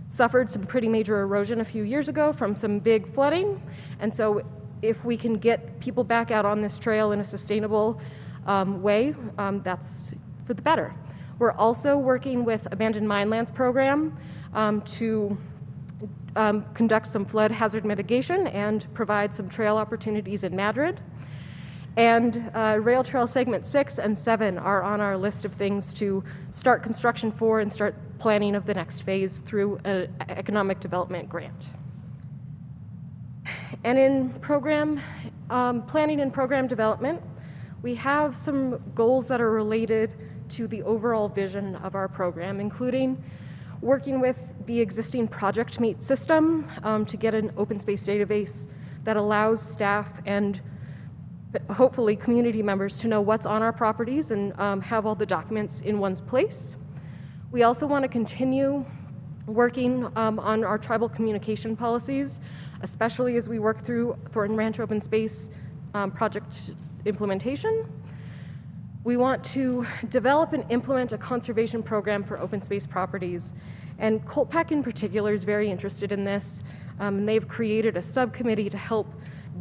suffered some pretty major erosion a few years ago from some big flooding, and so if we can get people back out on this trail in a sustainable way, that's for the better. We're also working with Abandoned Minelands program to conduct some flood hazard mitigation and provide some trail opportunities in Madrid. And Rail Trail Segment 6 and 7 are on our list of things to start construction for and start planning of the next phase through an economic development grant. And in program planning and program development, we have some goals that are related to the overall vision of our program, including working with the existing Project Mate system to get an open space database that allows staff and hopefully community members to know what's on our properties and have all the documents in one's place. We also want to continue working on our tribal communication policies, especially as we work through Thornton Ranch Open Space project implementation. We want to develop and implement a conservation program for open space properties. And Coltpack in particular is very interested in this. And they've created a subcommittee to help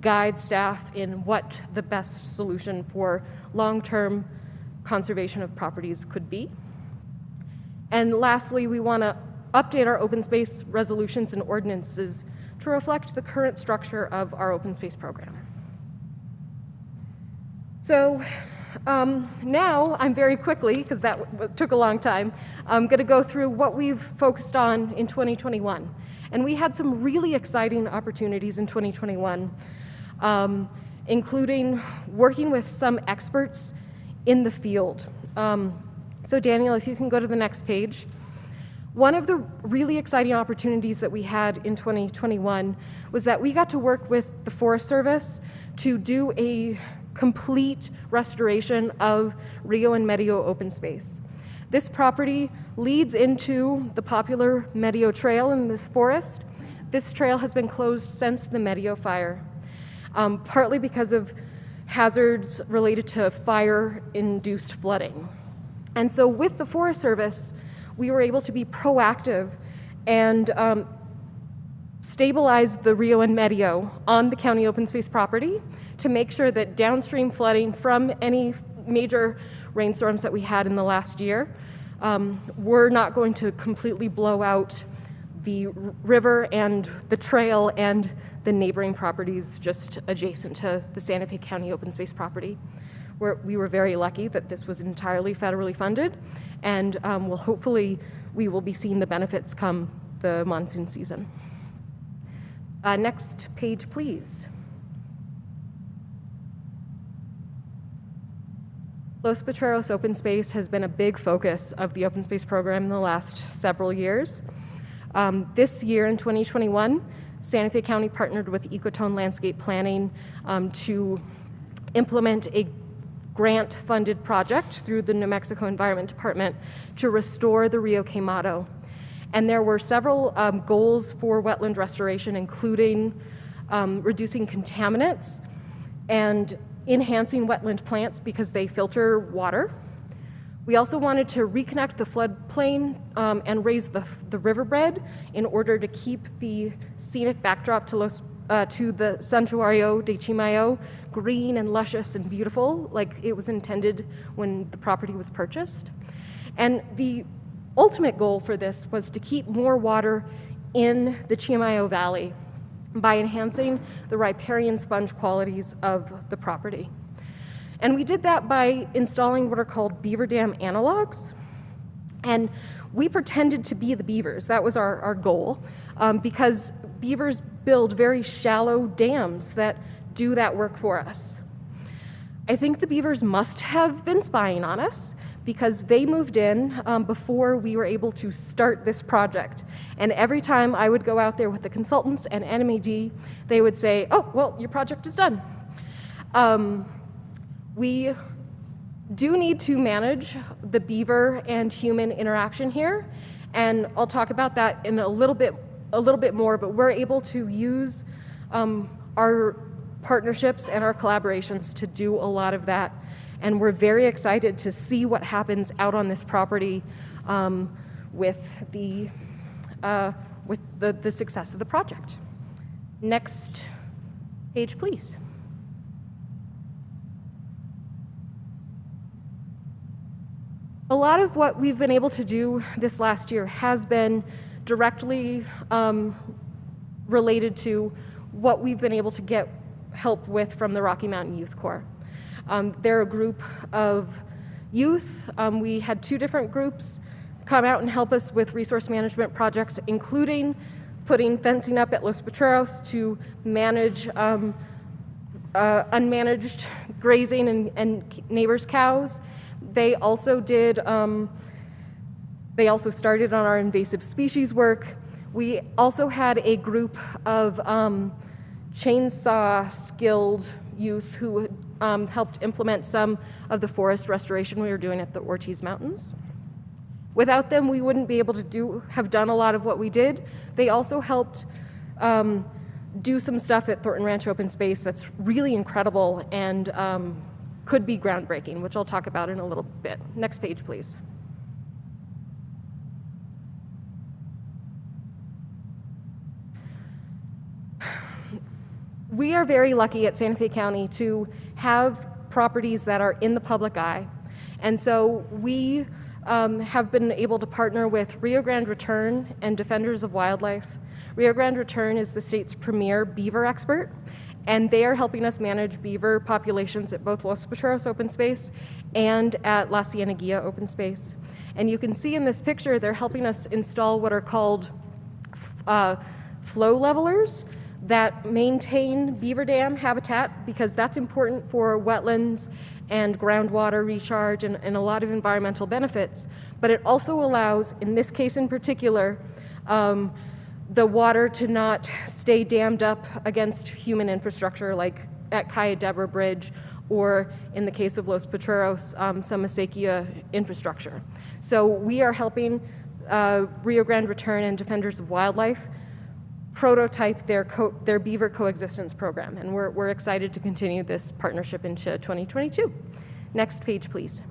guide staff in what the best solution for long-term conservation of properties could be. And lastly, we want to update our open space resolutions and ordinances to reflect the current structure of our open space program. So now I'm very quickly, because that took a long time, I'm going to go through what we've focused on in 2021. And we had some really exciting opportunities in 2021, including working with some experts in the field. So Daniel, if you can go to the next page. One of the really exciting opportunities that we had in 2021 was that we got to work with the Forest Service to do a complete restoration of Rio and Medio open space. This property leads into the popular Medio Trail in this forest. This trail has been closed since the Medio fire, partly because of hazards related to fire-induced flooding. And so with the Forest Service, we were able to be proactive and stabilize the Rio and Medio on the county open space property to make sure that downstream flooding from any major rainstorms that we had in the last year were not going to completely blow out the river and the trail and the neighboring properties just adjacent to the Santa Fe County open space property. We were very lucky that this was entirely federally funded, and hopefully we will be seeing the benefits come the monsoon season. Next page, please. Los Potreros Open Space has been a big focus of the open space program in the last several years. This year in 2021, Santa Fe County partnered with Ecotone Landscape Planning to implement a grant-funded project through the New Mexico Environment Department to restore the Rio Quemado. And there were several goals for wetland restoration, including reducing contaminants and enhancing wetland plants because they filter water. We also wanted to reconnect the floodplain and raise the riverbed in order to keep the scenic backdrop to the Santuario de Chimayo green and luscious and beautiful, like it was intended when the property was purchased. And the ultimate goal for this was to keep more water in the Chimayo Valley by enhancing the riparian sponge qualities of the property. And we did that by installing what are called beaver dam analogs. And we pretended to be the beavers. That was our goal, because beavers build very shallow dams that do that work for us. I think the beavers must have been spying on us because they moved in before we were able to start this project. And every time I would go out there with the consultants and NMAD, they would say, oh, well, your project is done. We do need to manage the beaver and human interaction here, and I'll talk about that in a little bit more, but we're able to use our partnerships and our collaborations to do a lot of that, and we're very excited to see what happens out on this property with the success of the project. Next page, please. A lot of what we've been able to do this last year has been directly related to what we've been able to get help with from the Rocky Mountain Youth Corps. They're a group of youth. We had 2 different groups come out and help us with resource management projects, including putting fencing up at Los Potreros to manage unmanaged grazing and neighbors' cows. They also started on our invasive species work. We also had a group of chainsaw skilled youth who helped implement some of the forest restoration we were doing at the Ortiz Mountains. Without them, we wouldn't be able to have done a lot of what we did. They also helped do some stuff at Thornton Ranch Open Space that's really incredible and could be groundbreaking, which I'll talk about in a little bit. Next page, please. We are very lucky at Santa Fe County to have properties that are in the public eye. And so we have been able to partner with Rio Grande Return and Defenders of Wildlife. Rio Grande Return is the state's premier beaver expert, and they are helping us manage beaver populations at both Los Potreros Open Space and at La Cieneguilla Open Space. And you can see in this picture, they're helping us install what are called flow levelers that maintain beaver dam habitat, because that's important for wetlands and groundwater recharge and a lot of environmental benefits. But it also allows, in this case in particular, the water to not stay dammed up against human infrastructure like at Calle Debra Bridge, or in the case of Los Potreros, some Acequia infrastructure. So we are helping Rio Grande Return and Defenders of Wildlife prototype their beaver coexistence program, and we're excited to continue this partnership into 2022. Next page, please.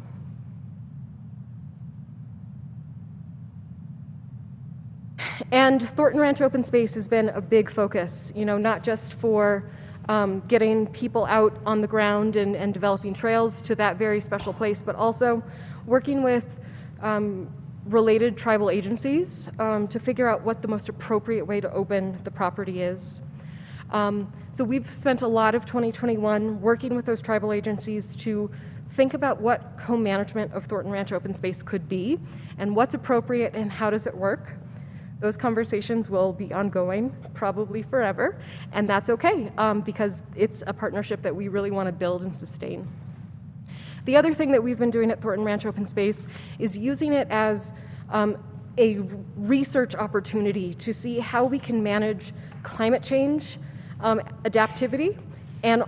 And Thornton Ranch Open Space has been a big focus, not just for getting people out on the ground and developing trails to that very special place, but also working with related tribal agencies to figure out what the most appropriate way to open the property is. So we've spent a lot of 2021 working with those tribal agencies to think about what co-management of Thornton Ranch Open Space could be and what's appropriate and how does it work. Those conversations will be ongoing, probably forever, and that's okay because it's a partnership that we really want to build and sustain. The other thing that we've been doing at Thornton Ranch Open Space is using it as a research opportunity to see how we can manage climate change adaptivity. And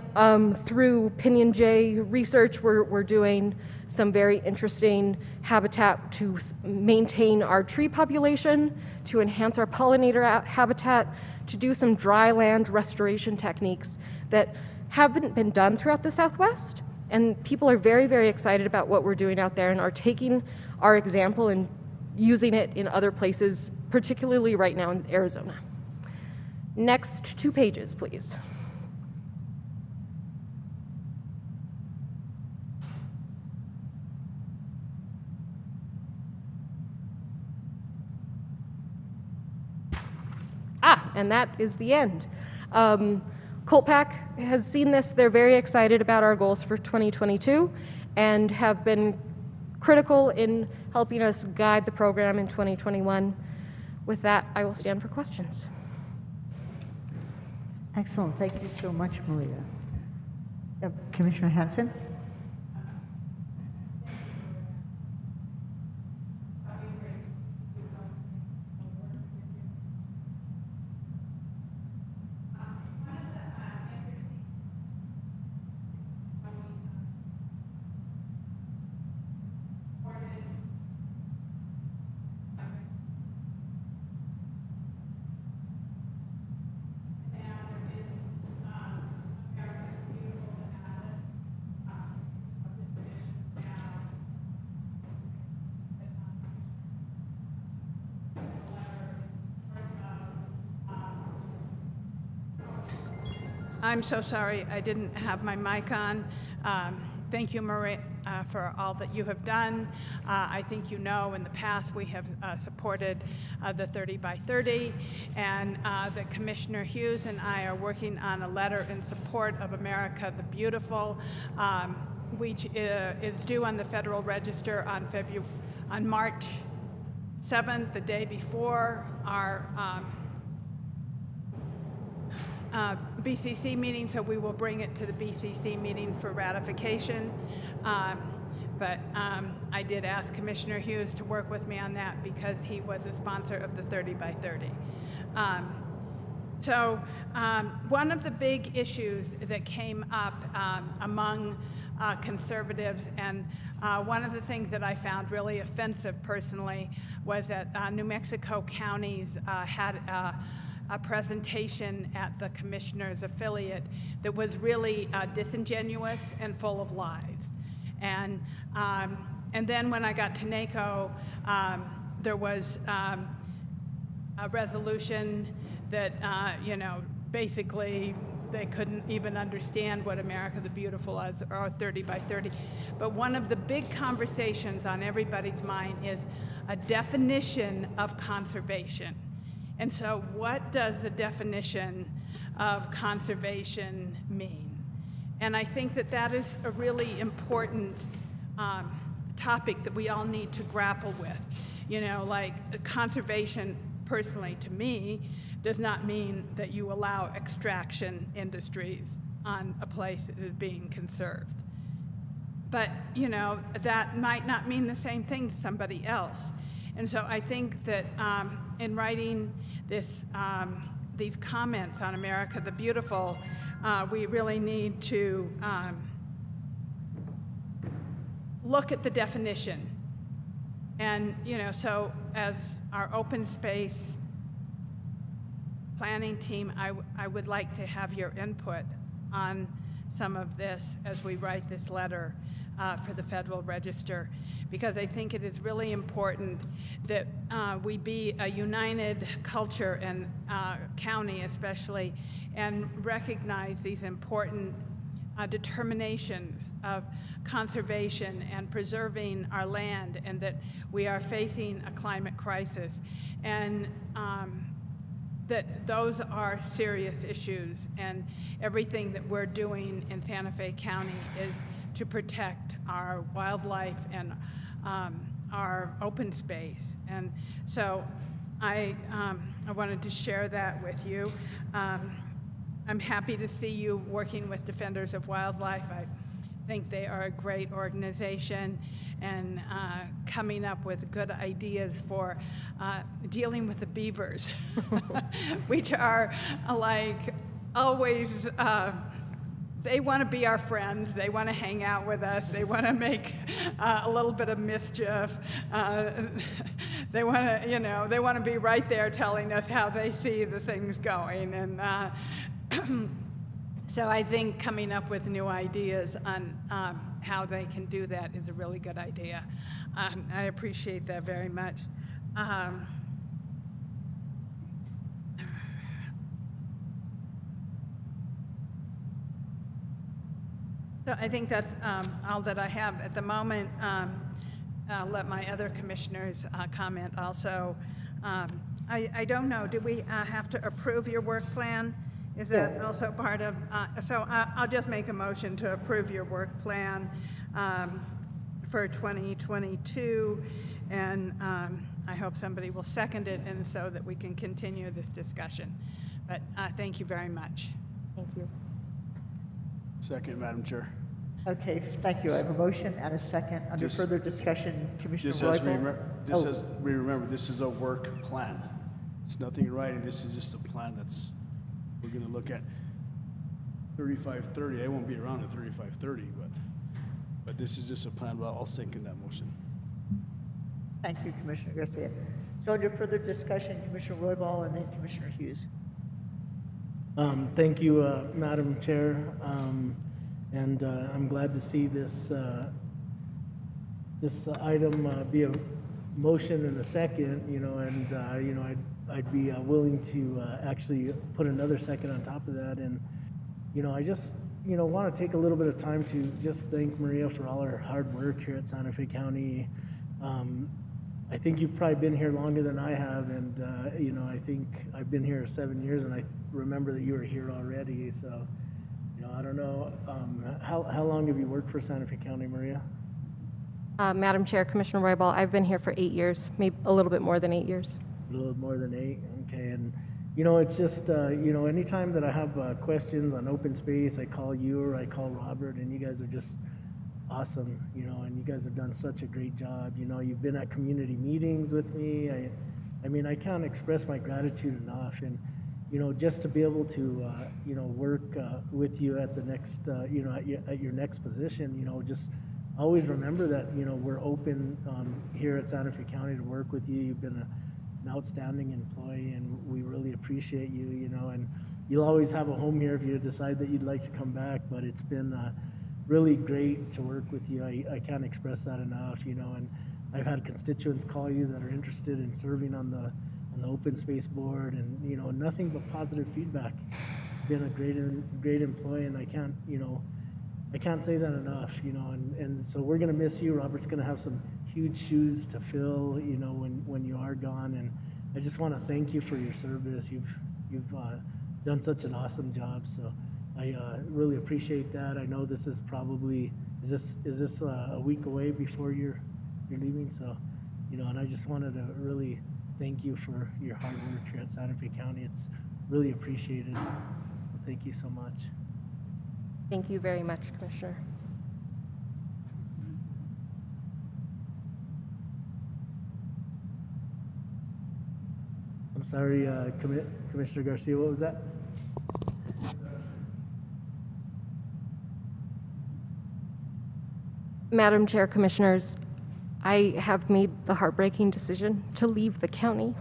through Pinion Jay research, we're doing some very interesting habitat to maintain our tree population, to enhance our pollinator habitat, to do some dry land restoration techniques that haven't been done throughout the Southwest. And people are very, very excited about what we're doing out there and are taking our example and using it in other places, particularly right now in Arizona. Next 2 pages, please. And that is the end. Colpack has seen this. They're very excited about our goals for 2022 and have been critical in helping us guide the program in 2021. With that, I will stand for questions. Excellent. Thank you so much, Maria. Commissioner Hanson? I'm so sorry I didn't have my mic on. Thank you, Maria, for all that you have done. I think you know in the past we have supported the 30 by 30, and that Commissioner Hughes and I are working on a letter in support of America the Beautiful, which is due on the Federal Register on March 7th, the day before our BCC meeting, so we will bring it to the BCC meeting for ratification. But I did ask Commissioner Hughes to work with me on that because he was a sponsor of the 30 by 30. So one of the big issues that came up among conservatives, and one of the things that I found really offensive personally was that New Mexico counties had a presentation at the commissioner's affiliate that was really disingenuous and full of lies. And then when I got to NACO, there was a resolution that, basically they couldn't even understand what America the Beautiful is, or 30 by 30. But one of the big conversations on everybody's mind is a definition of conservation. And so what does the definition of conservation mean? And I think that that is a really important topic that we all need to grapple with. Conservation, personally to me, does not mean that you allow extraction industries on a place that is being conserved. But, that might not mean the same thing to somebody else. And so I think that in writing these comments on America the Beautiful, we really need to look at the definition. And, so as our open space planning team, I would like to have your input on some of this as we write this letter for the Federal Register, because I think it is really important that we be a united culture and county especially, and recognize these important determinations of conservation and preserving our land, and that we are facing a climate crisis, and that those are serious issues, and everything that we're doing in Santa Fe County is to protect our wildlife and our open space. And so I wanted to share that with you. I'm happy to see you working with Defenders of Wildlife. I think they are a great organization, and coming up with good ideas for dealing with the beavers, which are like always, they want to be our friends. They want to hang out with us. They want to make a little bit of mischief. They want to, they want to be right there telling us how they see the things going. And So I think coming up with new ideas on how they can do that is a really good idea. I appreciate that very much. So I think that's all that I have at the moment. I'll let my other commissioners comment also. I don't know, do we have to approve your work plan? Is that also part of, so I'll just make a motion to approve your work plan for 2022, and I hope somebody will second it, and so that we can continue this discussion. But thank you very much. Thank you. Second, Madam Chair. Okay, thank you. I have a motion and a second. Under Just- further discussion, Commissioner Just as Roybal. we remember, this is a work plan. It's nothing in writing. This is just a plan that's, we're gonna look at 3530. I won't be around at 3530, but this is just a plan. Well, I'll second that motion. Thank you, Commissioner Garcia. So under further discussion, Commissioner Roybal and then Commissioner Hughes. Thank you, Madam Chair. And I'm glad to see this this item be a motion and a second, and I'd be willing to actually put another second on top of that. And I just want to take a little bit of time to just thank Maria for all her hard work here at Santa Fe County. I think you've probably been here longer than I have, and I think I've been here 7 years, and I remember that you were here already. So I don't know, how long have you worked for Santa Fe County, Maria? Madam Chair, Commissioner Roybal, I've been here for 8 years, maybe a little bit more than 8 years. A little more than 8, okay. And it's just anytime that I have questions on open space, I call you or I call Robert, and you guys are just awesome, and you guys have done such a great job. You've been at community meetings with me. I mean, I can't express my gratitude enough. And just to be able to work with you at the next at your next position, just always remember that we're open here at Santa Fe County to work with you. You've been an outstanding employee, and we really appreciate you. And you'll always have a home here if you decide that you'd like to come back. But it's been really great to work with you. I can't express that enough. And I've had constituents call you that are interested in serving on the open space board, and nothing but positive feedback. Been a great employee, and I can't say that enough. And so we're gonna miss you. Robert's gonna have some huge shoes to fill, when you are gone. And I just want to thank you for your service. You've done such an awesome job. So I really appreciate that. I know this is probably is this a week away before you're leaving. So and I just wanted to really thank you for your hard work here at Santa Fe County. It's really appreciated. So thank you so much. Thank you very much, Commissioner. I'm sorry, Commissioner Garcia, what was that? Madam Chair, Commissioners, I have made the heartbreaking decision to leave the county.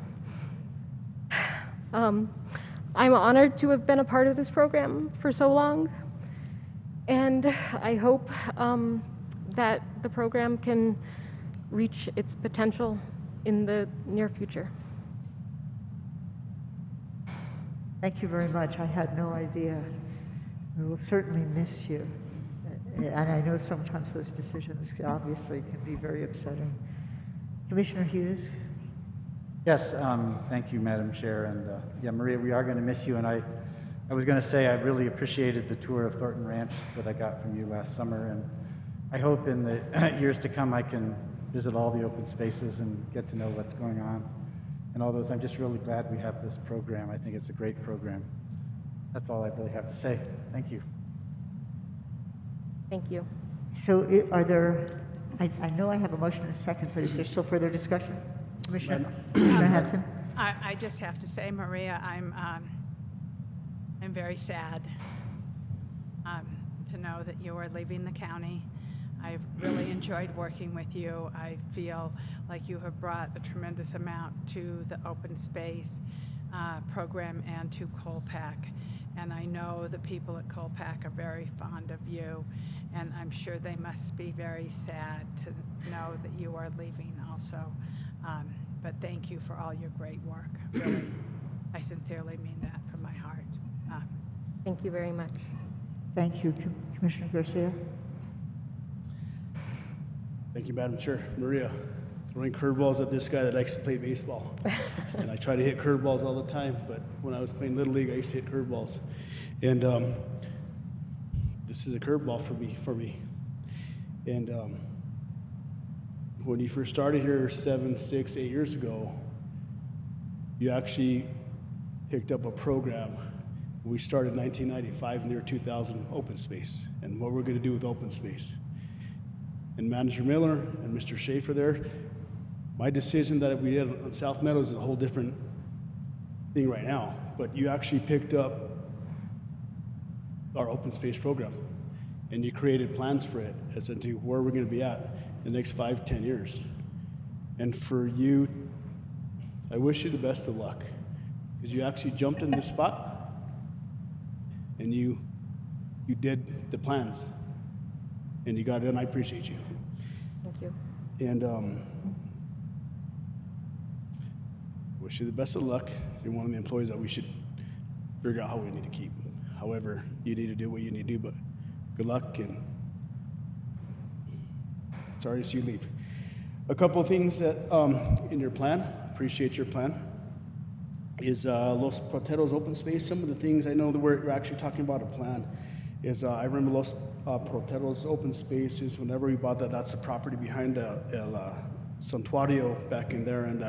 I'm honored to have been a part of this program for so long, and I hope that the program can reach its potential in the near future. Thank you very much. I had no idea. We will certainly miss you. And I know sometimes those decisions obviously can be very upsetting. Commissioner Hughes? Yes, thank you, Madam Chair. And yeah, Maria, we are going to miss you. And I was going to say I really appreciated the tour of Thornton Ranch that I got from you last summer. And I hope in the years to come I can visit all the open spaces and get to know what's going on and all those. I'm just really glad we have this program. I think it's a great program. That's all I really have to say. Thank you. Thank you. So are there, I know I have a motion and a second, but is there still further discussion? Commissioner Hanson? I just have to say, Maria, I'm very sad to know that you are leaving the county. I've really enjoyed working with you. I feel like you have brought a tremendous amount to the open space program and to Colpack. and I know the people at Colpack are very fond of you, and I'm sure they must be very sad to know that you are leaving also. But thank you for all your great work. Really, I sincerely mean that from my heart. Thank you very much. Thank you, Commissioner Garcia. Thank you, Madam Chair. Maria, throwing curveballs at this guy that likes to play baseball. And I try to hit curveballs all the time, but when I was playing Little League, I used to hit curveballs. And this is a curveball for me. And when you first started here 7, 6, 8 years ago, you actually picked up a program. We started in 1995 in the year 2000, open space, and what we're going to do with open space. And Manager Miller and Mr. Schaefer there, my decision that we did on South Meadows is a whole different thing right now, but you actually picked up our open space program, and you created plans for it as to where we're going to be at in the next 5, 10 years. And for you, I wish you the best of luck, because you actually jumped in this spot and you did the plans and you got it, and I appreciate you. Thank you. And wish you the best of luck. You're one of the employees that we should figure out how we need to keep. However, you need to do what you need to do, but good luck, and sorry to see you leave. A couple of things that in your plan, appreciate your plan, is Los Proteros open space. Some of the things I know that we're actually talking about a plan is I remember Los Proteros open space is whenever we bought that, that's the property behind El Santuario back in there. And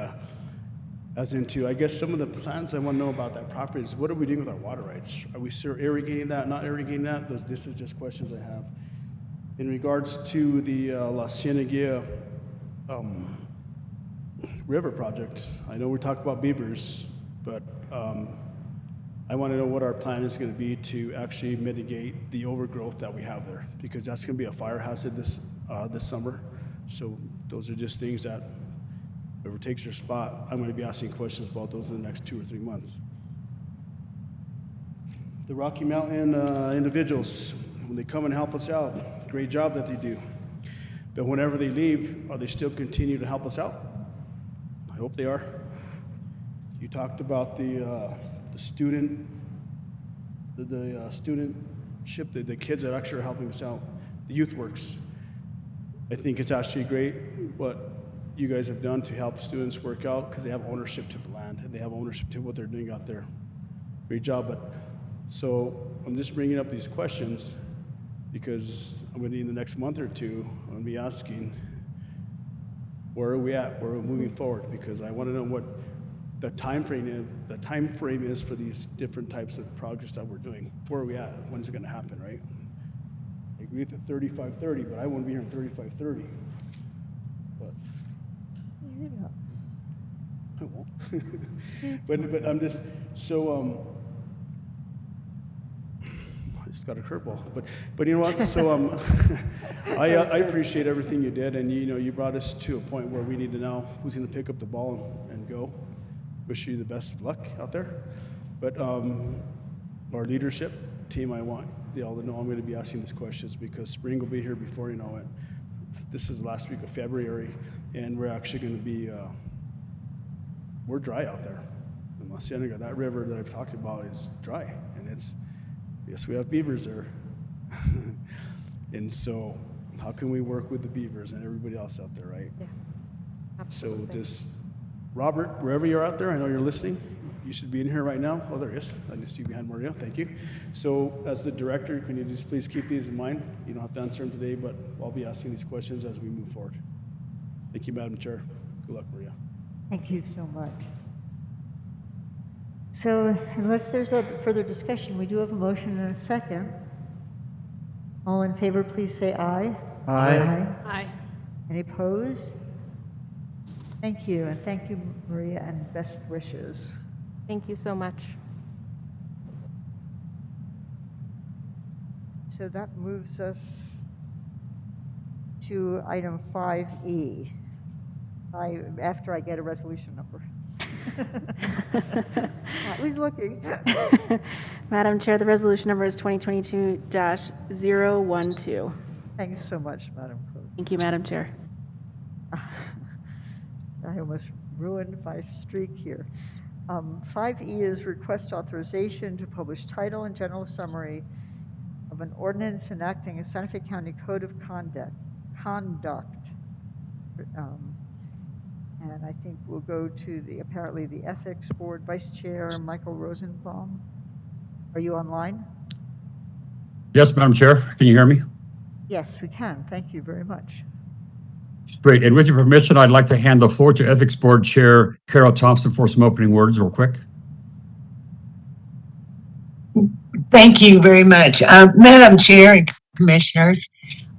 as into, I guess some of the plans I want to know about that property is what are we doing with our water rights? Are we still irrigating that, not irrigating that? This is just questions I have. In regards to the La Cienega River project, I know we talked about beavers, but I want to know what our plan is going to be to actually mitigate the overgrowth that we have there, because that's going to be a fire hazard this summer. So those are just things that whoever takes your spot, I'm going to be asking questions about those in the next 2 or 3 months. The Rocky Mountain individuals, when they come and help us out, great job that they do. But whenever they leave, are they still continue to help us out? I hope they are. You talked about the studentship, the kids that actually are helping us out, the Youth Works. I think it's actually great what you guys have done to help students work out, because they have ownership to the land and they have ownership to what they're doing out there. Great job. But so I'm just bringing up these questions because I'm going to, in the next month or two, I'm going to be asking, where are we at? Where are we moving forward? Because I want to know what the time frame is for these different types of projects that we're doing. Where are we at? When is it going to happen, right? I agree with the 35-30, but I won't be here in 35-30. But I won't. but I'm just so I just got a curveball. But you know what? So I appreciate everything you did, and you brought us to a point where we need to know who's going to pick up the ball and go. Wish you the best of luck out there. But our leadership team, I want they all to know I'm going to be asking these questions, because spring will be here before you know it. This is the last week of February, and we're actually going to be we're dry out there in La Cienega. That river that I've talked about is dry, and yes, we have beavers there. And so how can we work with the beavers and everybody else out there, right? Yeah, absolutely. So just Robert, wherever you're out there, I know you're listening. You should be in here right now. Oh, there he is. I just see you behind Maria. Thank you. So as the director, can you just please keep these in mind? You don't have to answer them today, but I'll be asking these questions as we move forward. Thank you, Madam Chair. Good luck, Maria. Thank you so much. So unless there's a further discussion, we do have a motion and a second. All in favor, please say aye. Aye. Aye. Any opposed? Thank you, and thank you, Maria, and best wishes. Thank you so much. So that moves us to item 5E, after I get a resolution number. Always looking. Madam Chair, the resolution number is 2022-012. Thanks so much, Madam Clerk. Thank you, Madam Chair. I almost ruined my streak here. 5E is request authorization to publish title and general summary of an ordinance enacting a Santa Fe County Code of Conduct. And I think we'll go to apparently the Ethics Board Vice Chair, Michael Rosenbaum. Are you online? Yes, Madam Chair. Can you hear me? Yes, we can. Thank you very much. Great. And with your permission, I'd like to hand the floor to Ethics Board Chair Carol Thompson for some opening words real quick. Thank you very much. Madam Chair and Commissioners,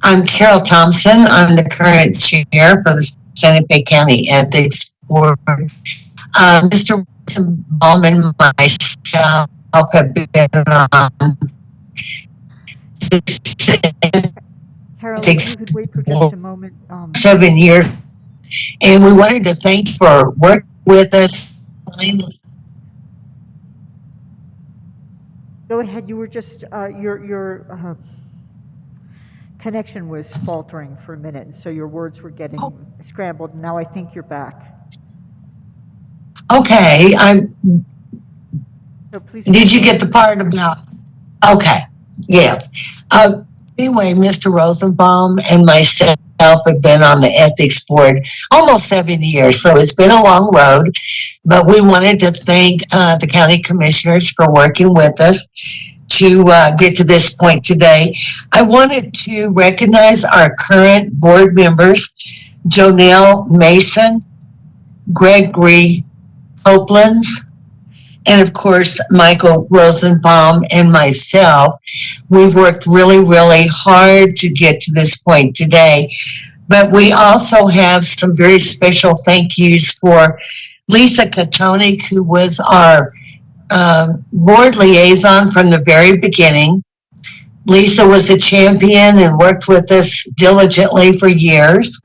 I'm Carol Thompson. I'm the current chair for the Santa Fe County Ethics Board. Mr. Rosenbaum and myself have been on Carol, if you could wait for just a moment. 7 years, and we wanted to thank you for working with us. Go ahead. You were just your connection was faltering for a minute, so your words were getting scrambled. Now I think you're back. Okay, So please. Did you get the part about? Okay, yes. Anyway, Mr. Rosenbaum and myself have been on the ethics board almost 7 years, so it's been a long road. But we wanted to thank the county commissioners for working with us to get to this point today. I wanted to recognize our current board members, Jonelle Mason, Gregory Copeland, and of course, Michael Rosenbaum and myself. We've worked really, really hard to get to this point today. But we also have some very special thank yous for Lisa Katonik, who was our board liaison from the very beginning. Lisa was a champion and worked with us diligently for years.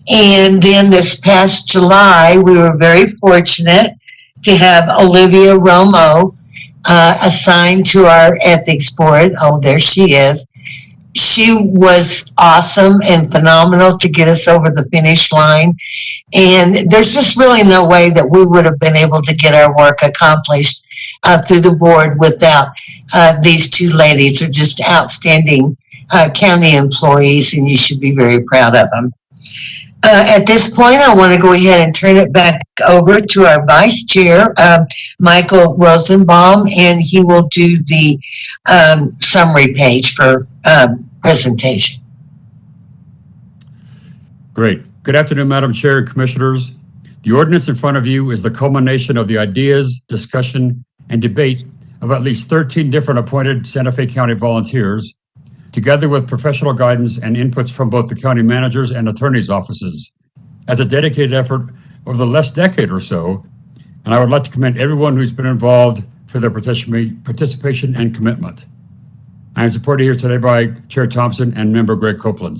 And then this past July, we were very fortunate to have Olivia Romo assigned to our ethics board. Oh, there she is. She was awesome and phenomenal to get us over the finish line. And there's just really no way that we would have been able to get our work accomplished through the board without these two ladies. They're just outstanding county employees, and you should be very proud of them. At this point, I want to go ahead and turn it back over to our vice chair, Michael Rosenbaum, and he will do the summary page for presentation. Great. Good afternoon, Madam Chair and Commissioners. The ordinance in front of you is the culmination of the ideas, discussion, and debate of at least 13 different appointed Santa Fe County volunteers, together with professional guidance and inputs from both the county managers and attorneys' offices, as a dedicated effort over the last decade or so. And I would like to commend everyone who's been involved for their participation and commitment. I am supported here today by Chair Thompson and Member Greg Copeland.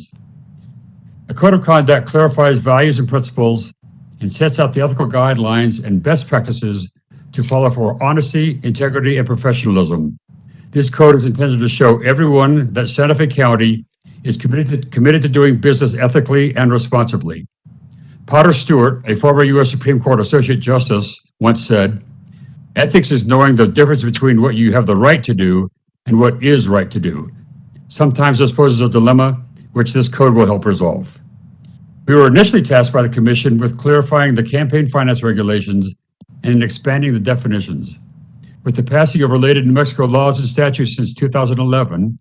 A code of conduct clarifies values and principles and sets out the ethical guidelines and best practices to follow for honesty, integrity, and professionalism. This code is intended to show everyone that Santa Fe County is committed to doing business ethically and responsibly. Potter Stewart, a former U.S. Supreme Court Associate Justice, once said, "Ethics is knowing the difference between what you have the right to do and what is right to do. Sometimes this poses a dilemma, which this code will help resolve." We were initially tasked by the Commission with clarifying the campaign finance regulations and expanding the definitions. With the passing of related New Mexico laws and statutes since 2011,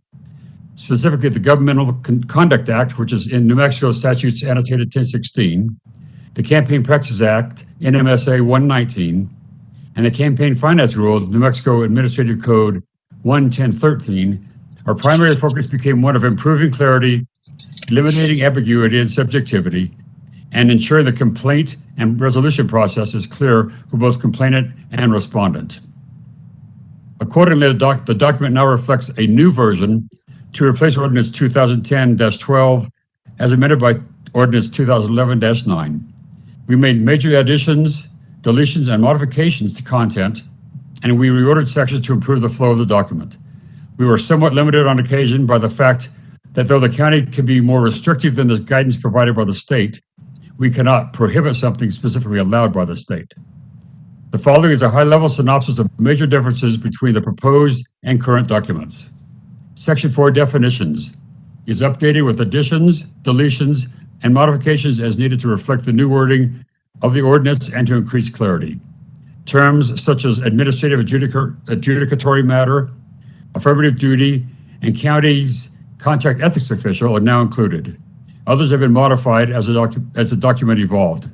specifically the Governmental Conduct Act, which is in New Mexico Statutes Annotated 1016, the Campaign Practices Act, NMSA 119, and the Campaign Finance Rule, New Mexico Administrative Code 11013, our primary focus became one of improving clarity, eliminating ambiguity and subjectivity, and ensuring the complaint and resolution process is clear for both complainant and respondent. Accordingly, the document now reflects a new version to replace Ordinance 2010-12 as amended by Ordinance 2011-9. We made major additions deletions, and modifications to content, and we reordered sections to improve the flow of the document. We were somewhat limited on occasion by the fact that though the county can be more restrictive than the guidance provided by the state, we cannot prohibit something specifically allowed by the state. The following is a high-level synopsis of major differences between the proposed and current documents. Section 4 definitions is updated with additions, deletions, and modifications as needed to reflect the new wording of the ordinance and to increase clarity. Terms such as administrative adjudicatory matter, affirmative duty, and county's contract ethics official are now included. Others have been modified as the document evolved.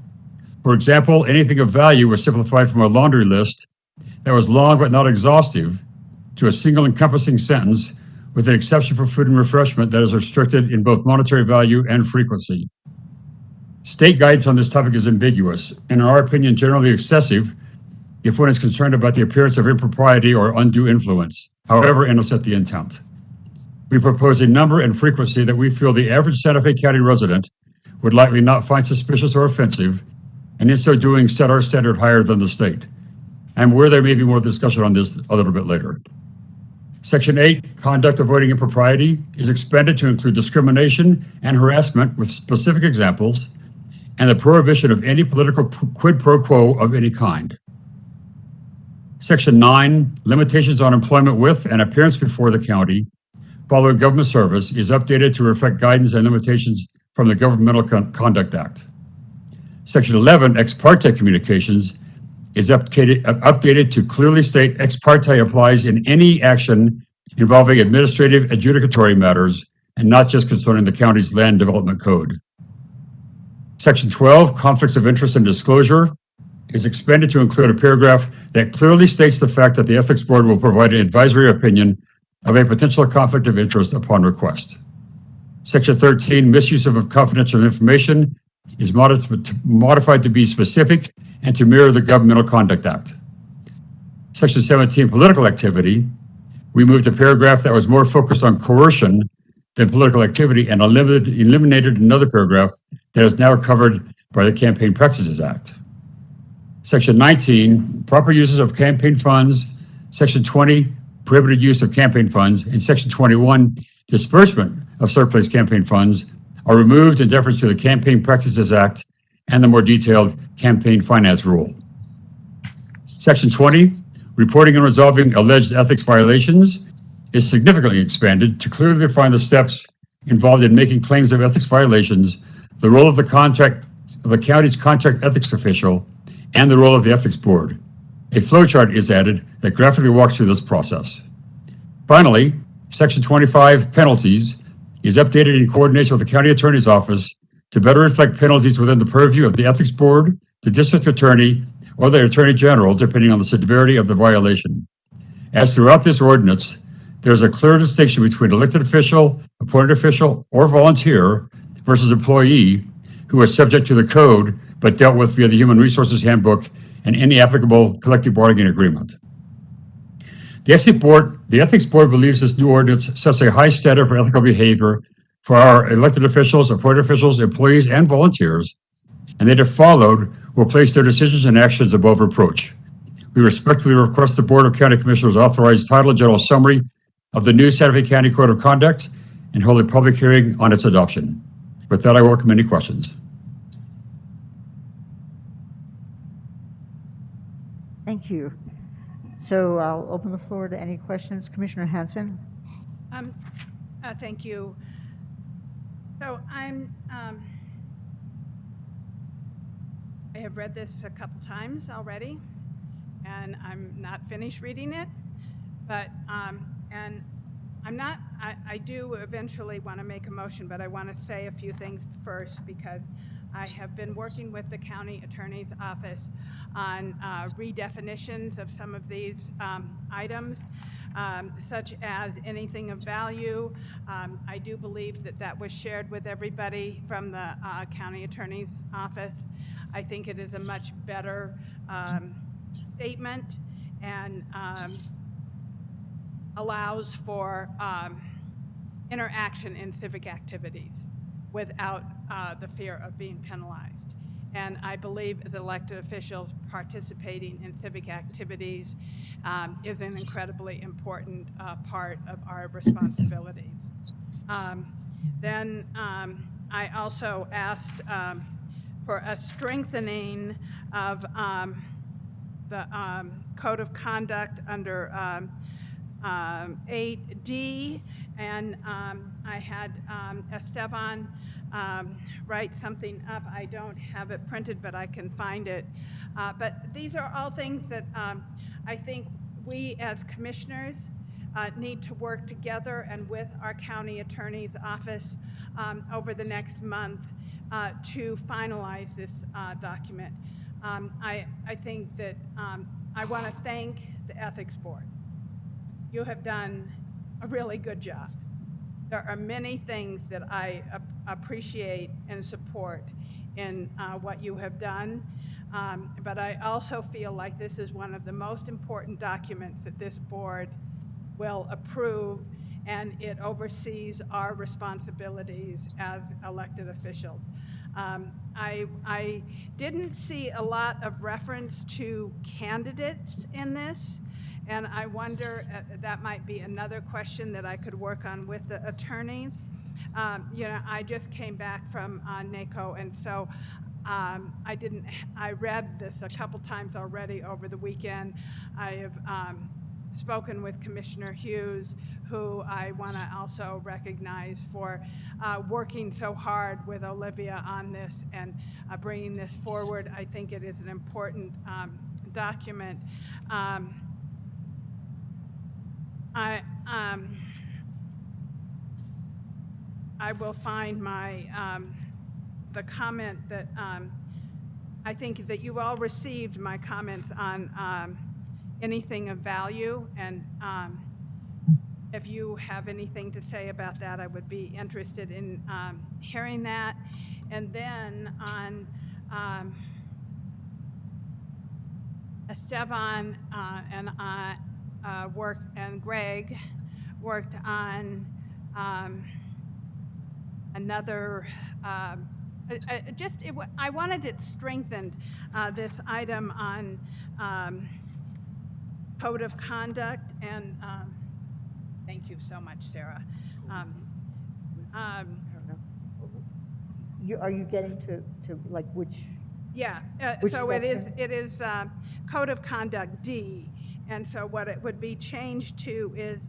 For example, anything of value was simplified from a laundry list that was long but not exhaustive to a single encompassing sentence with an exception for food and refreshment that is restricted in both monetary value and frequency. State guidance on this topic is ambiguous, and in our opinion, generally excessive if one is concerned about the appearance of impropriety or undue influence, however innocent the intent. We propose a number and frequency that we feel the average Santa Fe County resident would likely not find suspicious or offensive, and in so doing set our standard higher than the state. I'm aware there may be more discussion on this a little bit later. Section 8, conduct avoiding impropriety, is expanded to include discrimination and harassment with specific examples, and the prohibition of any political quid pro quo of any kind. Section 9, limitations on employment with and appearance before the county following government service, is updated to reflect guidance and limitations from the Governmental Conduct Act. Section 11, ex parte communications, is updated to clearly state ex parte applies in any action involving administrative adjudicatory matters and not just concerning the county's land development code. Section 12, conflicts of interest and disclosure, is expanded to include a paragraph that clearly states the fact that the Ethics Board will provide an advisory opinion of a potential conflict of interest upon request. Section 13, misuse of confidential information, is modified to be specific and to mirror the Governmental Conduct Act. Section 17, political activity, we moved a paragraph that was more focused on coercion than political activity and eliminated another paragraph that is now covered by the Campaign Practices Act. Section 19, proper uses of campaign funds. Section 20, prohibited use of campaign funds. And Section 21, disbursement of surplus campaign funds, are removed in deference to the Campaign Practices Act and the more detailed campaign finance rule. Section 20, reporting and resolving alleged ethics violations, is significantly expanded to clearly define the steps involved in making claims of ethics violations, the role of the county's contract ethics official, and the role of the Ethics Board. A flowchart is added that graphically walks through this process. Finally, Section 25, penalties, is updated in coordination with the County Attorney's Office to better reflect penalties within the purview of the Ethics Board, the District Attorney, or the Attorney General, depending on the severity of the violation. As throughout this ordinance, there is a clear distinction between elected official, appointed official, or volunteer versus employee who is subject to the code but dealt with via the Human Resources Handbook and any applicable collective bargaining agreement. The Ethics Board believes this new ordinance sets a high standard for ethical behavior for our elected officials, appointed officials, employees, and volunteers, and that if followed, will place their decisions and actions above reproach. We respectfully request the Board of County Commissioners authorize title and general summary of the new Santa Fe County Code of Conduct and hold a public hearing on its adoption. With that, I welcome any questions. Thank you. So I'll open the floor to any questions. Commissioner Hanson? Thank you. So I have read this a couple times already, and I'm not finished reading it, but and I'm not. I do eventually want to make a motion, but I want to say a few things first because I have been working with the County Attorney's Office on redefinitions of some of these items, such as anything of value. I do believe that that was shared with everybody from the County Attorney's Office. I think it is a much better statement and allows for interaction in civic activities without the fear of being penalized. And I believe as elected officials, participating in civic activities is an incredibly important part of our responsibilities. Then I also asked for a strengthening of the code of conduct under 8D, and I had Esteban write something up. I don't have it printed, but I can find it. But these are all things that I think we as commissioners need to work together and with our county attorney's office over the next month to finalize this document. I think that I want to thank the Ethics Board. You have done a really good job. There are many things that I appreciate and support in what you have done, but I also feel like this is one of the most important documents that this board will approve, and it oversees our responsibilities as elected officials. I didn't see a lot of reference to candidates in this, and I wonder, that might be another question that I could work on with the attorneys. You know, I just came back from NACO, and so I read this a couple times already over the weekend. I have spoken with Commissioner Hughes, who I want to also recognize for working so hard with Olivia on this and bringing this forward. I think it is an important document. I will find my the comment that I think that you've all received my comments on anything of value, and if you have anything to say about that, I would be interested in hearing that. And then on Esteban and I worked, and Greg worked on another, I wanted it strengthened, this item on code of conduct, and thank you so much, Sarah. I don't know. Are you getting to like which? Yeah, which so section? it is code of conduct D, and so what it would be changed to is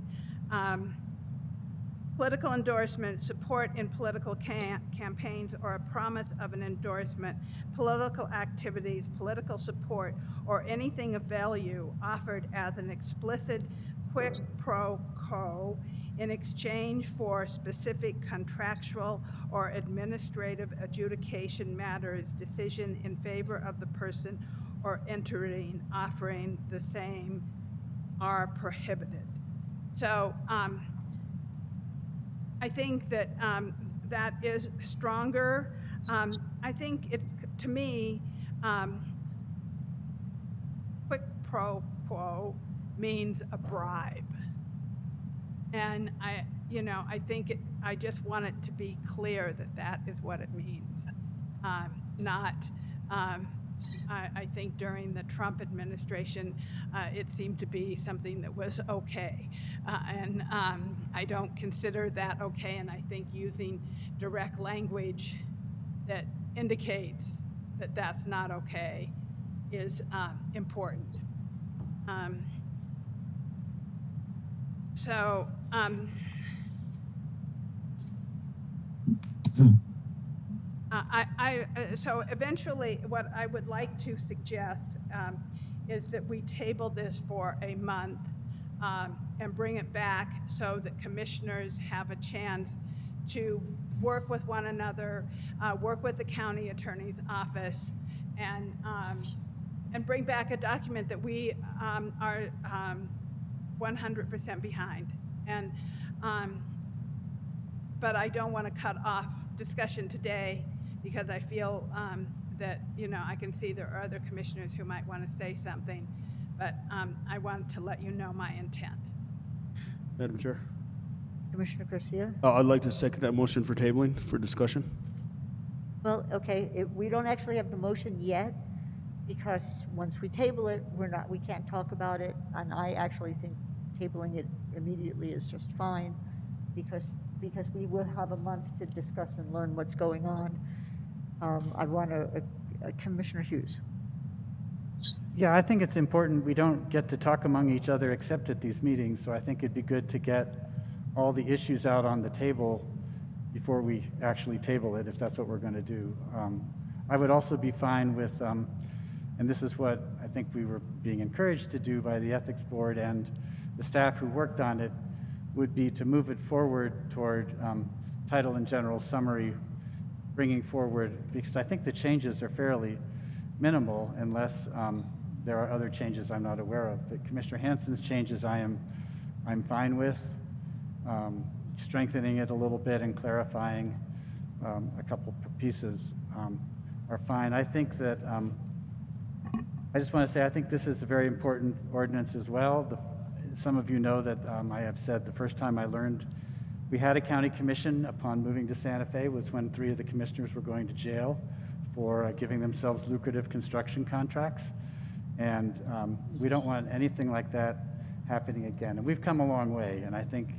political endorsement, support in political campaigns, or a promise of an endorsement, political activities, political support, or anything of value offered as an explicit quid pro quo in exchange for specific contractual or administrative adjudication matters, decision in favor of the person or entity offering the same are prohibited. So I think that that is stronger. I think it, to me, quid pro quo means a bribe. And I think I just want it to be clear that that is what it means. I think during the Trump administration, it seemed to be something that was okay. And I don't consider that okay, and I think using direct language that indicates that that's not okay is important. So so eventually what I would like to suggest is that we table this for a month and bring it back so that commissioners have a chance to work with one another, work with the county attorney's office, and bring back a document that we are 100% behind. And but I don't want to cut off discussion today because I feel that, I can see there are other commissioners who might want to say something, but I want to let you know my intent. Madam Chair, Commissioner Garcia? I'd like to second that motion for tabling for discussion. Well, okay, we don't actually have the motion yet, because once we table it, we can't talk about it, and I actually think tabling it immediately is just fine, because we will have a month to discuss and learn what's going on. I want Commissioner Hughes. Yeah, I think it's important. We don't get to talk among each other except at these meetings, so I think it'd be good to get all the issues out on the table before we actually table it, if that's what we're going to do. I would also be fine with, and this is what I think we were being encouraged to do by the Ethics Board and the staff who worked on it, would be to move it forward toward title and general summary, bringing forward, because I think the changes are fairly minimal unless there are other changes I'm not aware of. But Commissioner Hansen's changes I'm fine with. Strengthening it a little bit and clarifying a couple pieces are fine. I think that, I just want to say, I think this is a very important ordinance as well. Some of you know that I have said the first time I learned we had a county commission upon moving to Santa Fe was when 3 of the commissioners were going to jail for giving themselves lucrative construction contracts. And we don't want anything like that happening again. And we've come a long way. And I think,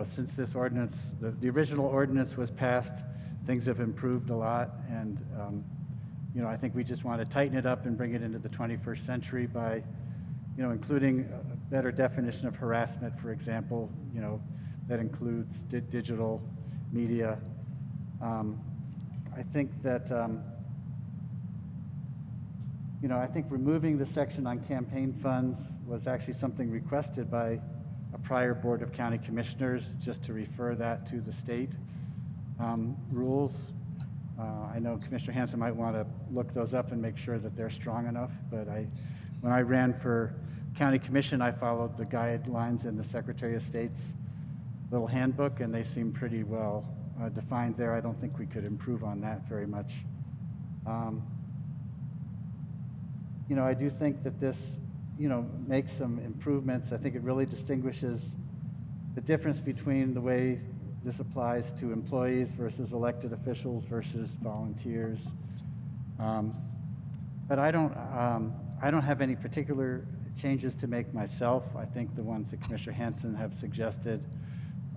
since this ordinance, the original ordinance was passed, things have improved a lot. And, I think we just want to tighten it up and bring it into the 21st century by, including a better definition of harassment, for example, that includes digital media. I think that, I think removing the section on campaign funds was actually something requested by a prior Board of County Commissioners, just to refer that to the state rules. I know Commissioner Hansen might want to look those up and make sure that they're strong enough, but when I ran for County Commission, I followed the guidelines in the Secretary of State's little handbook, and they seem pretty well defined there. I don't think we could improve on that very much. I do think that this, makes some improvements. I think it really distinguishes the difference between the way this applies to employees versus elected officials versus volunteers. But I don't have any particular changes to make myself. I think the ones that Commissioner Hansen have suggested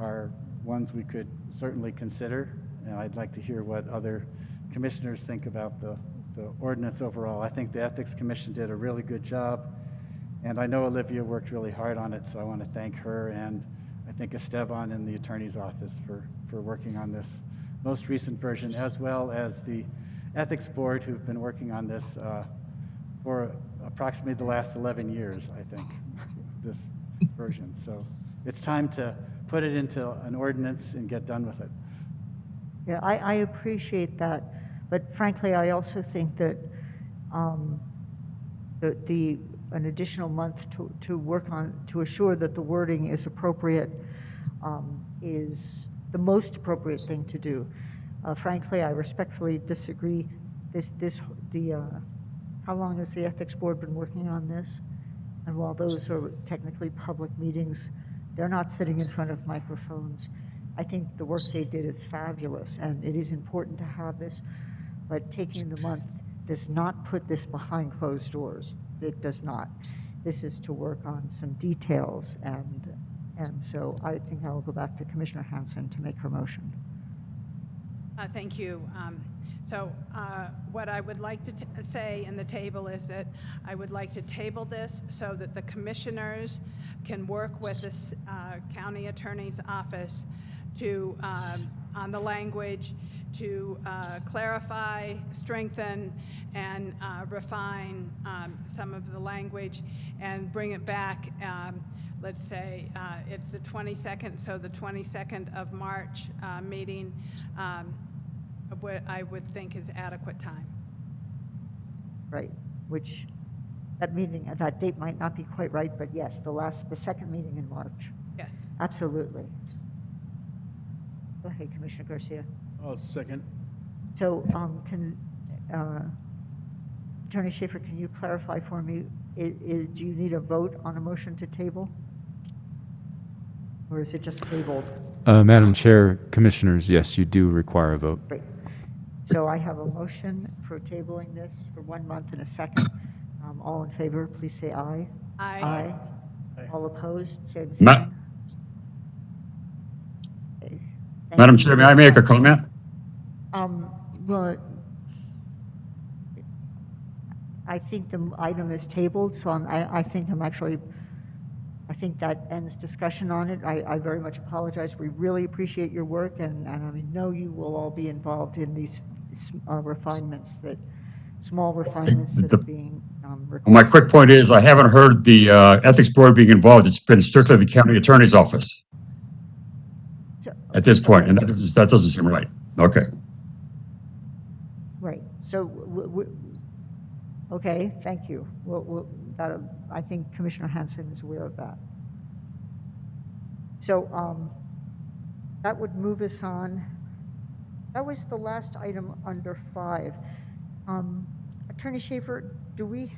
are ones we could certainly consider, and I'd like to hear what other commissioners think about the ordinance overall. I think the Ethics Commission did a really good job, and I know Olivia worked really hard on it, so I want to thank her, and I think Esteban in the Attorney's Office for working on this most recent version, as well as the Ethics Board, who've been working on this for approximately the last 11 years, I think, this version. So it's time to put it into an ordinance and get done with it. Yeah, I appreciate that, but frankly, I also think that an additional month to work on, to assure that the wording is appropriate, is the most appropriate thing to do. Frankly, I respectfully disagree. How long has the Ethics Board been working on this? And while those are technically public meetings, they're not sitting in front of microphones. I think the work they did is fabulous, and it is important to have this, but taking the month does not put this behind closed doors. It does not. This is to work on some details, and so I think I'll go back to Commissioner Hansen to make her motion. Thank you. So what I would like to say in the table is that I would like to table this so that the commissioners can work with the county attorney's office to on the language to clarify, strengthen, and refine some of the language and bring it back. Let's say it's the 22nd, so the 22nd of March meeting, what I would think is adequate time. Right, which that date might not be quite right, but yes, the second meeting in March. Yes. Absolutely. Go ahead, Commissioner Garcia. Oh, second. So Attorney Schaefer, can you clarify for me, do you need a vote on a motion to table? Or is it just tabled? Madam Chair, Commissioners, yes, you do require a vote. Great. So I have a motion for tabling this for 1 month and a second. All in favor, please say aye. Aye. All opposed, same Ma- sign. Okay, thank Madam you Chair, may very I make a much. comment? Well, I think the item is tabled, so I think that ends discussion on it. I very much apologize. We really appreciate your work, and I know you will all be involved in these refinements small refinements that are being requested. Well, my quick point is, I haven't heard the Ethics Board being involved. It's been strictly the County Attorney's Office at this point, and that doesn't seem right. Okay. Right. So, okay, thank you. I think Commissioner Hanson is aware of that. So that would move us on. That was the last item under 5. Attorney Schaefer, do we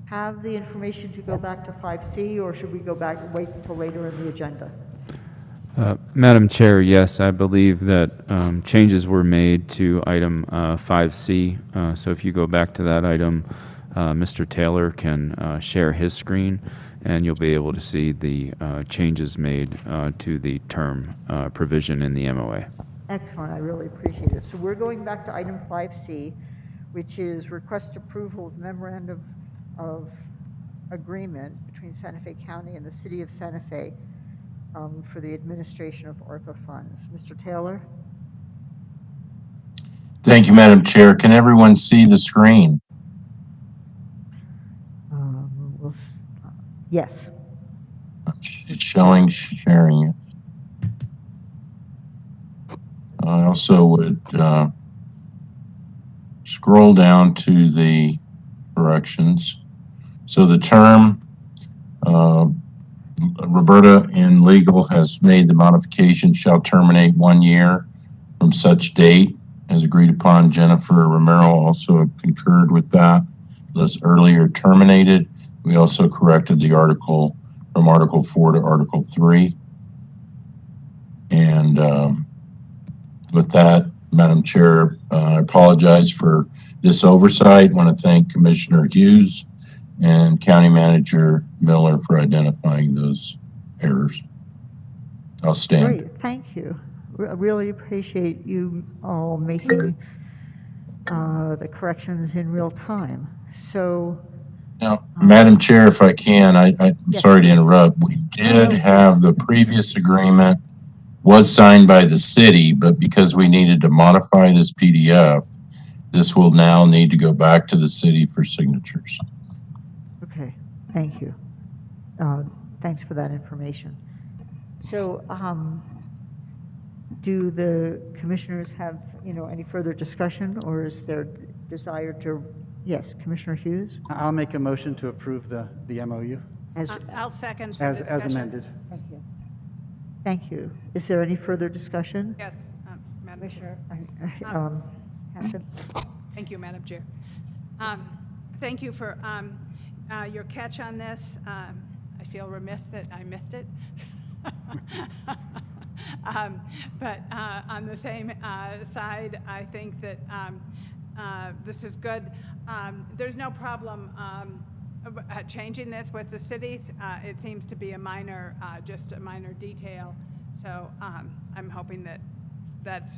have the information to go back to 5C, or should we go back and wait until later in the agenda? Madam Chair, yes, I believe that changes were made to item 5C. So if you go back to that item, Mr. Taylor can share his screen, and you'll be able to see the changes made to the term provision in the MOA. Excellent, I really appreciate it. So we're going back to item 5C, which is request approval of memorandum of agreement between Santa Fe County and the City of Santa Fe for the administration of Orca funds. Mr. Taylor? Thank you, Madam Chair. Can everyone see the screen? Yes. It's showing sharing it. I also would scroll down to the corrections. So the term, Roberta in legal has made the modification shall terminate 1 year from such date as agreed upon. Jennifer Romero also concurred with that, unless earlier terminated. We also corrected the article from Article 4 to Article 3. And with that, Madam Chair, I apologize for this oversight. I want to thank Commissioner Hughes and County Manager Miller for identifying those errors. I'll stand. Great, thank you. I really appreciate you all making the corrections in real time. So, now, Madam Chair, if I can, I'm sorry to interrupt. We did have the previous agreement was signed by the city, but because we needed to modify this PDF, this will now need to go back to the city for signatures. okay, thank you. Thanks for that information. So, do the commissioners have, any further discussion, or is there desire to? Yes, Commissioner Hughes? I'll make a motion to approve the MOU I'll second. as amended. Thank you. Thank you. Is there any further discussion? Yes, Madam Chair. Hanson? Thank you, Madam Chair. Thank you for your catch on this. I feel remiss that I missed it. But on the same side, I think that this is good. There's no problem changing this with the cities. It seems to be a minor, just a minor detail. So I'm hoping that that's,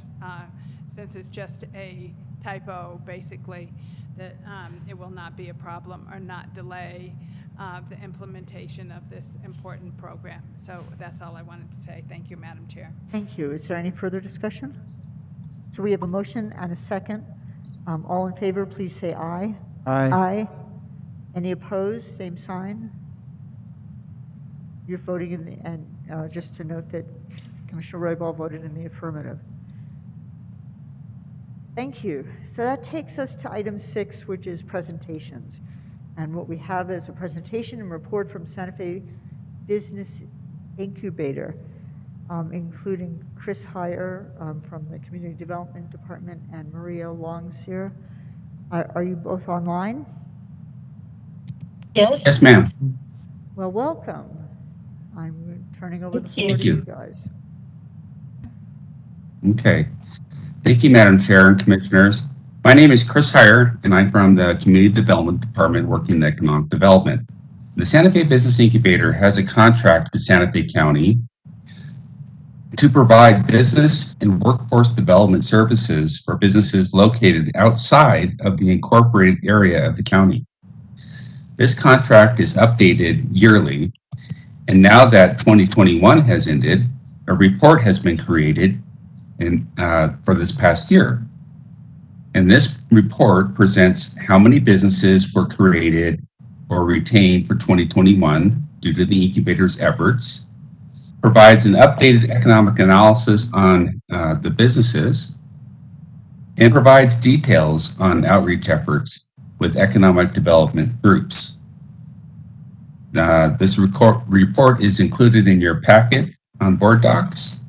since it's just a typo, basically, that it will not be a problem or not delay the implementation of this important program. So that's all I wanted to say. Thank you, Madam Chair. Thank you. Is there any further discussion? So we have a motion and a second. All in favor, please say aye. Aye. Aye. Any opposed? Same sign. You're voting in the, and just to note that Commissioner Roybal voted in the affirmative. Thank you. So that takes us to item 6, which is presentations. And what we have is a presentation and report from Santa Fe Business Incubator, including Chris Heyer from the Community Development Department and Maria Longseer. Are you both online? Yes. Yes, ma'am. Well, welcome. I'm turning over the floor Thank to you. you guys. Okay. Thank you, Madam Chair and Commissioners. My name is Chris Heyer, and I'm from the Community Development Department working in Economic Development. The Santa Fe Business Incubator has a contract with Santa Fe County to provide business and workforce development services for businesses located outside of the incorporated area of the county. This contract is updated yearly, and now that 2021 has ended, a report has been created for this past year. And this report presents how many businesses were created or retained for 2021 due to the incubator's efforts, provides an updated economic analysis on the businesses, and provides details on outreach efforts with economic development groups. This report is included in your packet on board docs,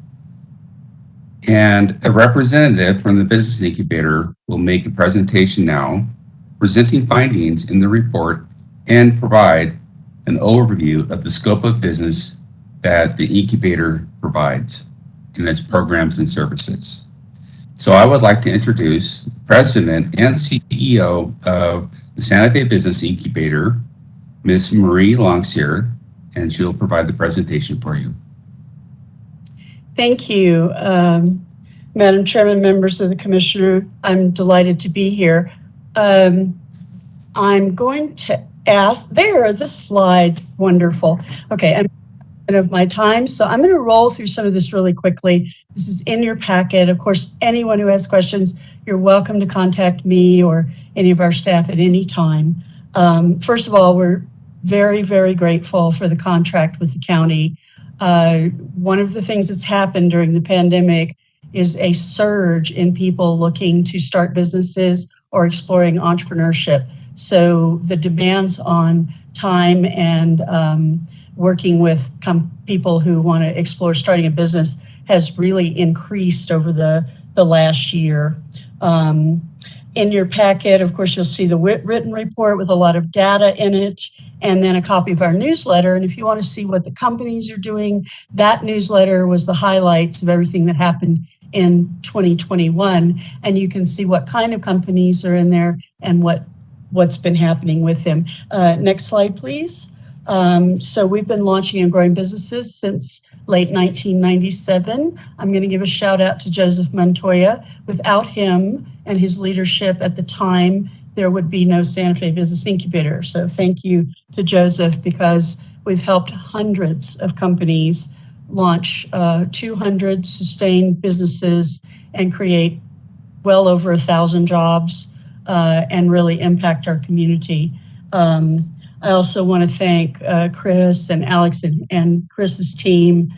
and a representative from the Business Incubator will make a presentation now, presenting findings in the report and provide an overview of the scope of business that the incubator provides in its programs and services. So I would like to introduce the President and CEO of the Santa Fe Business Incubator, Ms. Marie Longseer, and she'll provide the presentation for you. Thank you, Madam Chairman, members of the Commissioner. I'm delighted to be here. I'm going to ask, there, the slides, wonderful. Okay, I'm of my time, so I'm going to roll through some of this really quickly. This is in your packet. Of course, anyone who has questions, you're welcome to contact me or any of our staff at any time. First of all, we're very, very grateful for the contract with the county. One of the things that's happened during the pandemic is a surge in people looking to start businesses or exploring entrepreneurship. So the demands on time and working with people who want to explore starting a business has really increased over the last year. In your packet, of course, you'll see the written report with a lot of data in it, and then a copy of our newsletter. And if you want to see what the companies are doing, that newsletter was the highlights of everything that happened in 2021. And you can see what kind of companies are in there and what's been happening with them. Next slide, please. So we've been launching and growing businesses since late 1997. I'm going to give a shout out to Joseph Montoya. Without him and his leadership at the time, there would be no Santa Fe Business Incubator. So thank you to Joseph, because we've helped hundreds of companies launch 200 sustained businesses and create well over 1,000 jobs and really impact our community. I also want to thank Chris and Alex and Chris's team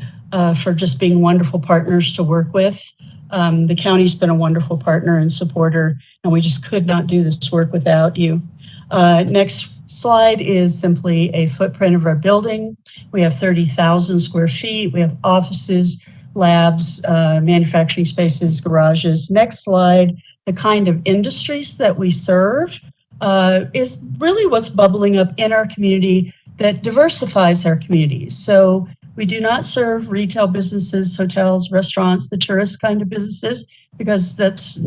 for just being wonderful partners to work with. The county's been a wonderful partner and supporter, and we just could not do this work without you. Next slide is simply a footprint of our building. We have 30,000 square feet. We have offices, labs, manufacturing spaces, garages. Next slide, the kind of industries that we serve is really what's bubbling up in our community that diversifies our communities. So we do not serve retail businesses, hotels, restaurants, the tourist kind of businesses, because that's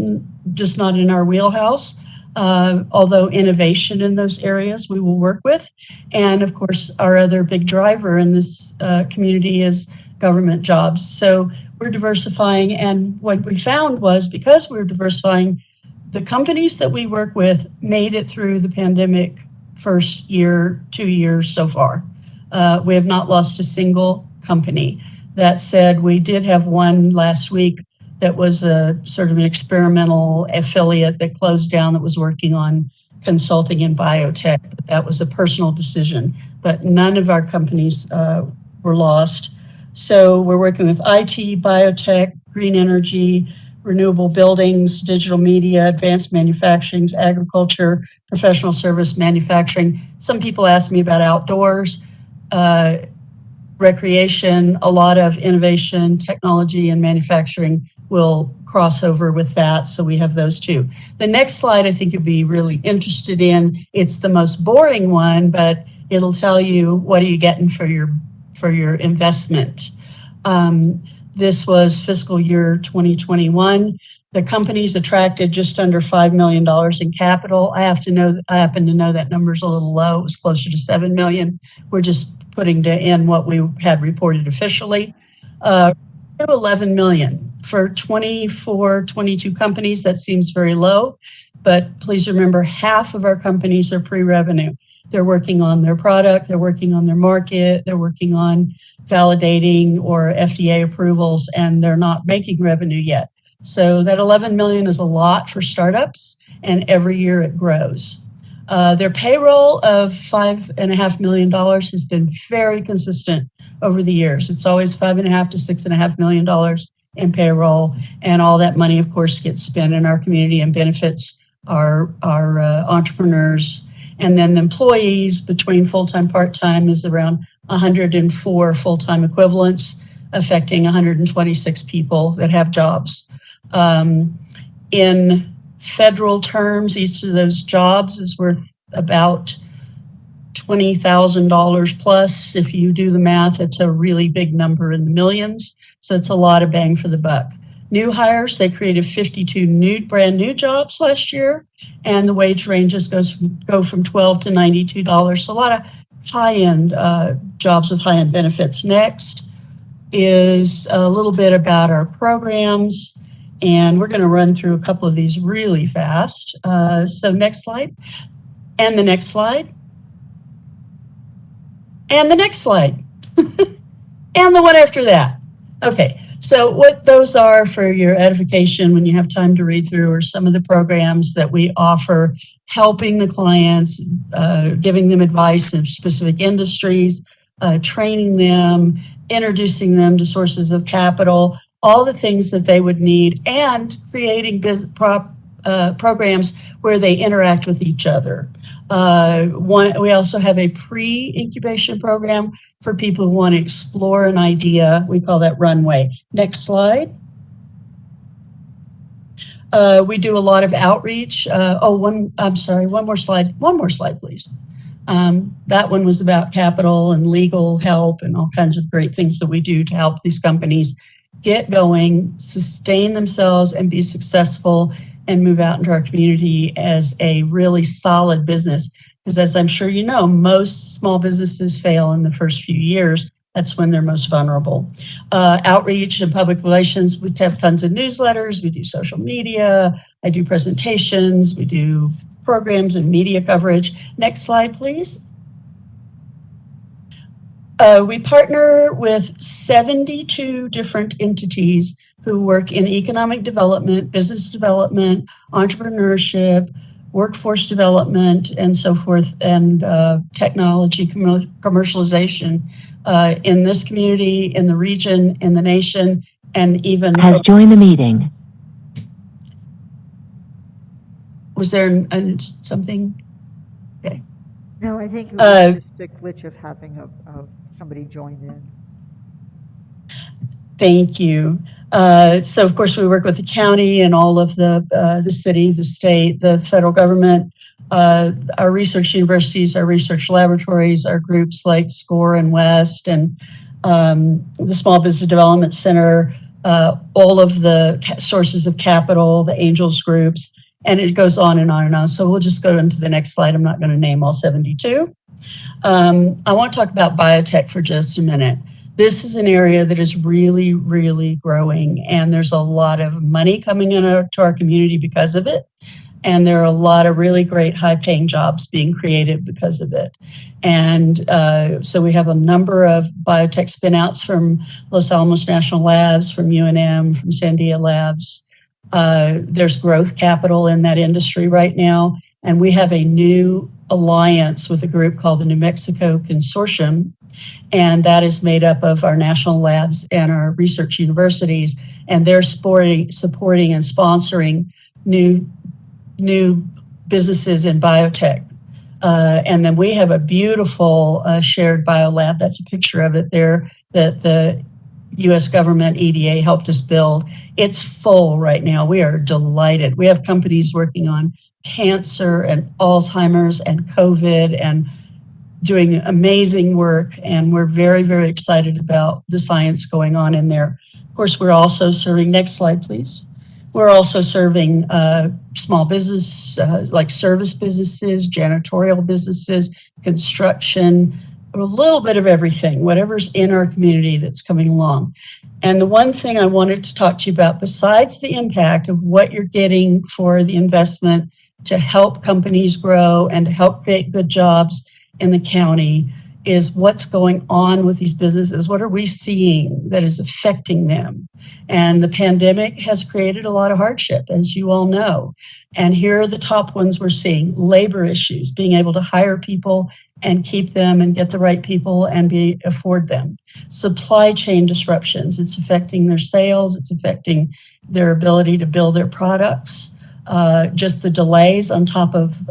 just not in our wheelhouse. Although innovation in those areas we will work with. And of course, our other big driver in this community is government jobs. So we're diversifying. And what we found was, because we're diversifying, the companies that we work with made it through the pandemic first year, 2 years so far. We have not lost a single company. That said, we did have one last week that was a sort of an experimental affiliate that closed down that was working on consulting in biotech. But that was a personal decision, but none of our companies were lost. So we're working with IT, biotech, green energy, renewable buildings, digital media, advanced manufacturing, agriculture, professional service, manufacturing. Some people ask me about outdoors, recreation. A lot of innovation, technology, and manufacturing will cross over with that. So we have those two. The next slide, I think you'll be really interested in. It's the most boring one, but it'll tell you what are you getting for your investment. This was fiscal year 2021. The companies attracted just under $5 million in capital. I happen to know that number's a little low. It was closer to 7 million. We're just putting in what we had reported officially. 11 million for 24, 22 companies. That seems very low, but please remember half of our companies are pre-revenue. They're working on their product, they're working on their market, they're working on validating or FDA approvals, and they're not making revenue yet. So that 11 million is a lot for startups, and every year it grows. Their payroll of $5.5 million has been very consistent over the years. It's always $5.5 to $6.5 million in payroll, and all that money, of course, gets spent in our community and benefits our entrepreneurs. And then the employees between full-time, part-time is around 104 full-time equivalents, affecting 126 people that have jobs. In federal terms, each of those jobs is worth about $20,000 plus. If you do the math, it's a really big number in the millions. So it's a lot of bang for the buck. New hires, they created 52 brand new jobs last year, and the wage ranges go from $12 to $92. So a lot of high-end jobs with high-end benefits. Next is a little bit about our programs, and we're going to run through a couple of these really fast. So next slide, and the next slide, and the next slide, and the one after that. Okay. So what those are for your edification when you have time to read through are some of the programs that we offer, helping the clients, giving them advice in specific industries, training them, introducing them to sources of capital, all the things that they would need, and creating programs where they interact with each other. We also have a pre-incubation program for people who want to explore an idea. We call that Runway. Next slide. We do a lot of outreach. One more slide. One more slide, please. That one was about capital and legal help and all kinds of great things that we do to help these companies get going, sustain themselves, and be successful, and move out into our community as a really solid business. Because as I'm sure you know, most small businesses fail in the first few years. That's when they're most vulnerable. Outreach and public relations, we have tons of newsletters, we do social media, I do presentations, we do programs and media coverage. Next slide, please. We partner with 72 different entities who work in economic development, business development, entrepreneurship, workforce development, and so forth, and technology commercialization in this community, in the region, in the nation, and even... Has joined the meeting. Was there something? Okay. No, I think it was just a glitch of having somebody join in. Thank you. So, of course, we work with the county and all of the city, the state, the federal government, our research universities, our research laboratories, our groups like SCORE and WEST, and the Small Business Development Center, all of the sources of capital, the angels groups, and it goes on and on and on. So we'll just go into the next slide. I'm not going to name all 72. I want to talk about biotech for just a minute. This is an area that is really, really growing, and there's a lot of money coming into our community because of it. And there are a lot of really great high-paying jobs being created because of it. And so we have a number of biotech spin-outs from Los Alamos National Labs, from UNM, from Sandia Labs. There's growth capital in that industry right now. And we have a new alliance with a group called the New Mexico Consortium. And that is made up of our national labs and our research universities. And they're supporting and sponsoring new businesses in biotech. And then we have a beautiful shared biolab. That's a picture of it there that the U.S. government EDA helped us build. It's full right now. We are delighted. We have companies working on cancer and Alzheimer's and COVID and doing amazing work. And we're very, very excited about the science going on in there. Of course, we're also serving, next slide, please. We're also serving small business, like service businesses, janitorial businesses, construction, a little bit of everything, whatever's in our community that's coming along. And the one thing I wanted to talk to you about, besides the impact of what you're getting for the investment to help companies grow and to help create good jobs in the county, is what's going on with these businesses. What are we seeing that is affecting them? And the pandemic has created a lot of hardship, as you all know. And here are the top ones we're seeing: labor issues, being able to hire people and keep them and get the right people and afford them. Supply chain disruptions, it's affecting their sales, it's affecting their ability to build their products. Just the delays on top of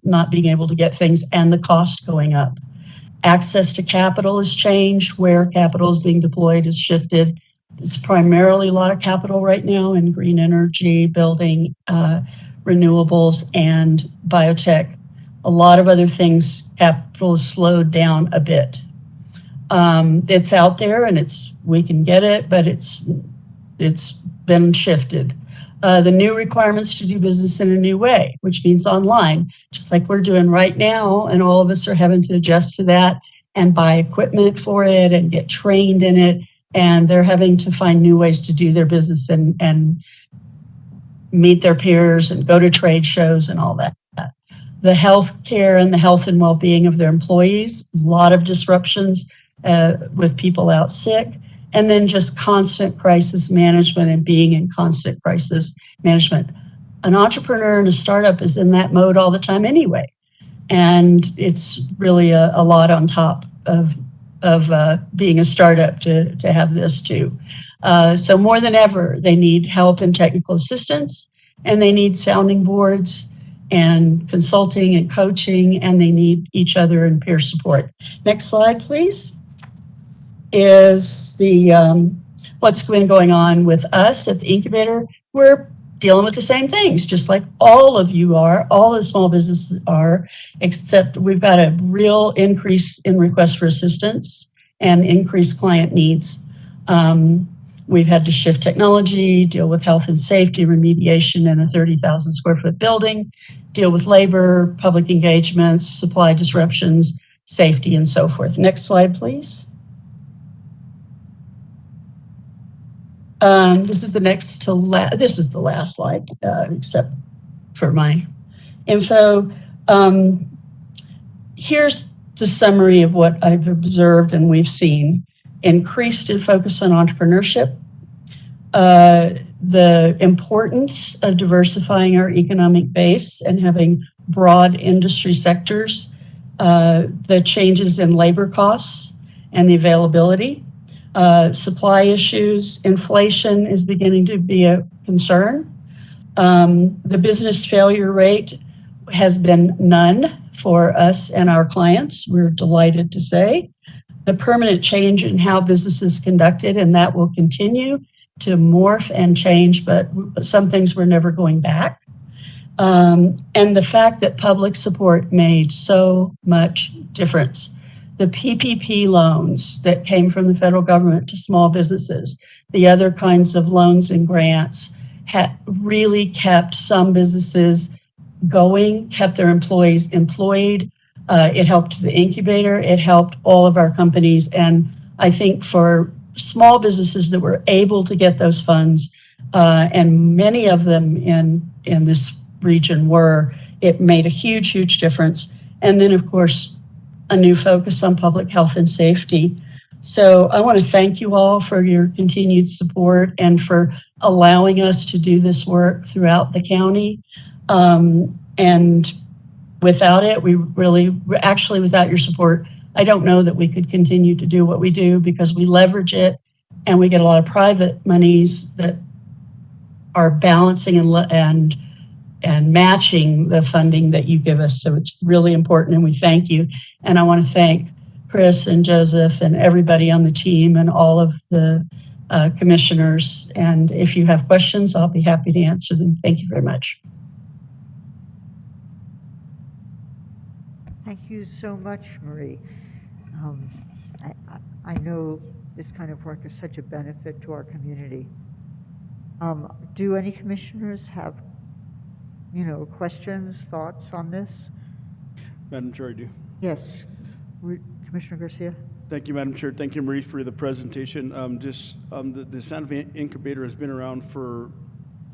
not being able to get things and the cost going up. Access to capital has changed. Where capital is being deployed has shifted. It's primarily a lot of capital right now in green energy, building, renewables, and biotech. A lot of other things, capital is slowed down a bit. It's out there and we can get it, but it's been shifted. The new requirements to do business in a new way, which means online, just like we're doing right now, and all of us are having to adjust to that and buy equipment for it and get trained in it, and they're having to find new ways to do their business and meet their peers and go to trade shows and all that. The health care and the health and well-being of their employees, a lot of disruptions with people out sick. And then just constant crisis management and being in constant crisis management. An entrepreneur and a startup is in that mode all the time anyway. And it's really a lot on top of being a startup to have this too. So more than ever, they need help and technical assistance, and they need sounding boards and consulting and coaching, and they need each other and peer support. Next slide, please. Is the what's been going on with us at the Incubator. We're dealing with the same things, just like all of you are, all the small businesses are, except we've got a real increase in requests for assistance and increased client needs. We've had to shift technology, deal with health and safety remediation in a 30,000 square foot building, deal with labor, public engagements, supply disruptions, safety, and so forth. Next slide, please. This is the next to last. This is the last slide, except for my info. Here's the summary of what I've observed and we've seen. Increased focus on entrepreneurship, the importance of diversifying our economic base and having broad industry sectors, the changes in labor costs and the availability, supply issues, inflation is beginning to be a concern. The business failure rate has been none for us and our clients, we're delighted to say. The permanent change in how business is conducted, and that will continue to morph and change, but some things we're never going back. And the fact that public support made so much difference. The PPP loans that came from the federal government to small businesses, the other kinds of loans and grants really kept some businesses going, kept their employees employed. It helped the Incubator, it helped all of our companies. And I think for small businesses that were able to get those funds, and many of them in this region were, it made a huge, huge difference. And then of course, a new focus on public health and safety. So I want to thank you all for your continued support and for allowing us to do this work throughout the county. And without it, without your support, I don't know that we could continue to do what we do, because we leverage it and we get a lot of private monies that are balancing and matching the funding that you give us. So it's really important, and we thank you. And I want to thank Chris and Joseph and everybody on the team and all of the commissioners. And if you have questions, I'll be happy to answer them. Thank you very much. Thank you so much, Marie. I know this kind of work is such a benefit to our community. Do any commissioners have, questions, thoughts on this? Madam Chair, I do. Yes, Commissioner Garcia. Thank you, Madam Chair. Thank you, Marie, for the presentation. The Santa Fe Incubator has been around for,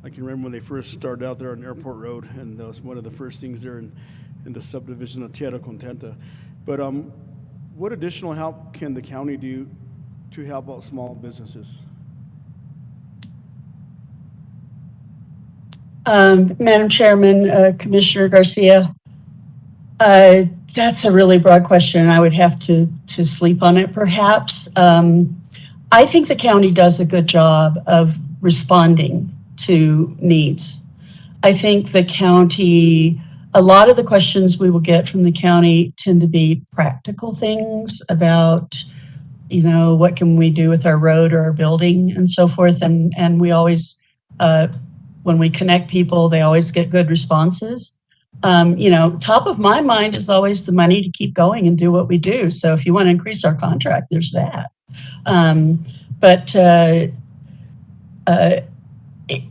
I can remember when they first started out there on Airport Road, and that was one of the first things there in the subdivision of Tierra Contenta. But what additional help can the county do to help out small businesses? Madam Chairman, Commissioner Garcia, that's a really broad question. I would have to sleep on it, perhaps. I think the county does a good job of responding to needs. I think the county, a lot of the questions we will get from the county tend to be practical things about, what can we do with our road or our building and so forth. And we always, when we connect people, they always get good responses. Top of my mind is always the money to keep going and do what we do. So if you want to increase our contract, there's that. But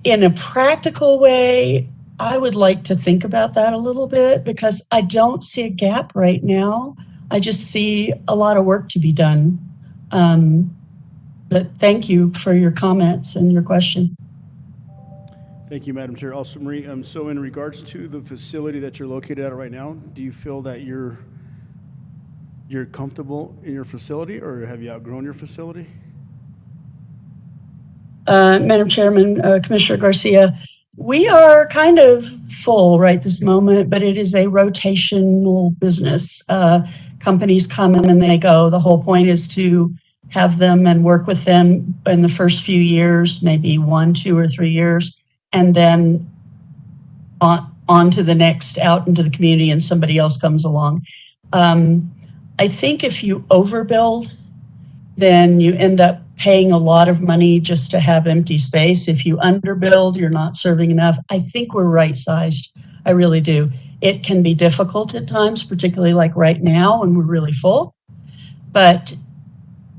in a practical way, I would like to think about that a little bit because I don't see a gap right now. I just see a lot of work to be done. But thank you for your comments and your question. Thank you, Madam Chair. Also, Marie, so in regards to the facility that you're located at right now, do you feel that you're comfortable in your facility, or have you outgrown your facility? Madam Chairman, Commissioner Garcia, we are kind of full right this moment, but it is a rotational business. Companies come and they go. The whole point is to have them and work with them in the first few years, maybe 1, 2, or 3 years, and then on to the next, out into the community, and somebody else comes along. I think if you overbuild, then you end up paying a lot of money just to have empty space. If you underbuild, you're not serving enough. I think we're right-sized. I really do. It can be difficult at times, particularly like right now when we're really full. But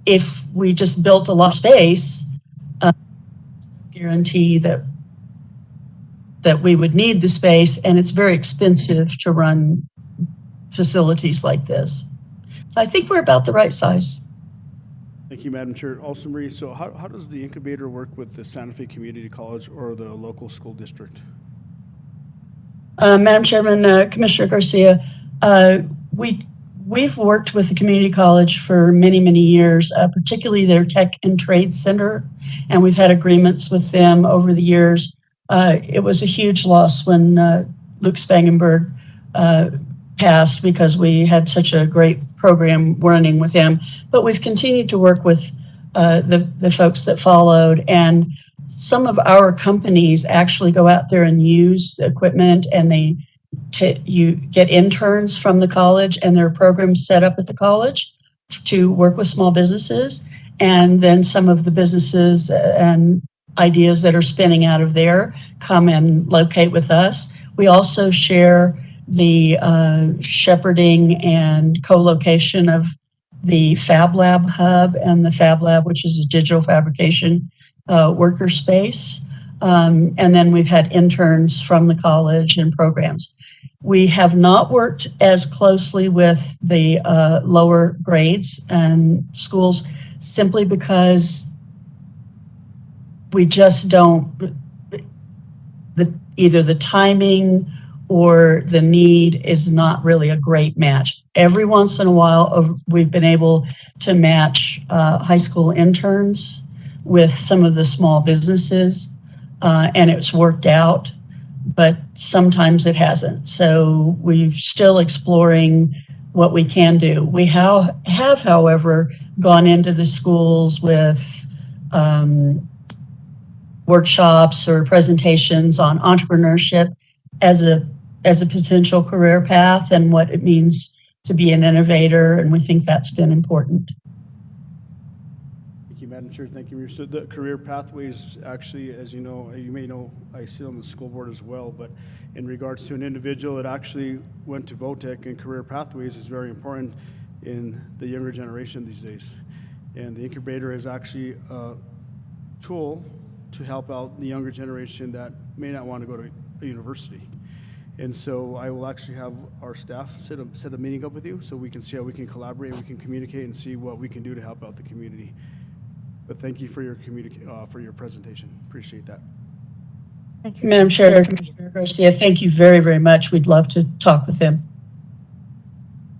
if we just built a lot of space, guarantee that we would need the space, and it's very expensive to run facilities like this. So I think we're about the right size. Thank you, Madam Chair. Also, Marie, so how does the incubator work with the Santa Fe Community College or the local school district? Madam Chairman, Commissioner Garcia, we've worked with the community college for many, many years, particularly their Tech and Trade Center, and we've had agreements with them over the years. It was a huge loss when Luke Spangenberg passed because we had such a great program running with him. But we've continued to work with the folks that followed, and some of our companies actually go out there and use the equipment, and you get interns from the college, and there are programs set up at the college to work with small businesses. And then some of the businesses and ideas that are spinning out of there come and locate with us. We also share the shepherding and co-location of the Fab Lab Hub and the Fab Lab, which is a digital fabrication worker space. And then we've had interns from the college and programs. We have not worked as closely with the lower grades and schools simply because we just don't, either the timing or the need is not really a great match. Every once in a while, we've been able to match high school interns with some of the small businesses, and it's worked out, but sometimes it hasn't. So we're still exploring what we can do. We have, however, gone into the schools with workshops or presentations on entrepreneurship as a potential career path and what it means to be an innovator, and we think that's been important. Thank you, Madam Chair. Thank you. So the career pathways, actually, as you may know, I sit on the school board as well, but in regards to an individual that actually went to VOTEC, and career pathways is very important in the younger generation these days. And the incubator is actually a tool to help out the younger generation that may not want to go to a university. And so I will actually have our staff set a meeting up with you so we can see how we can collaborate, we can communicate and see what we can do to help out the community. But thank you for your for your presentation. Appreciate that. Thank you. Madam Chair, Commissioner Garcia, thank you very, very much. We'd love to talk with him.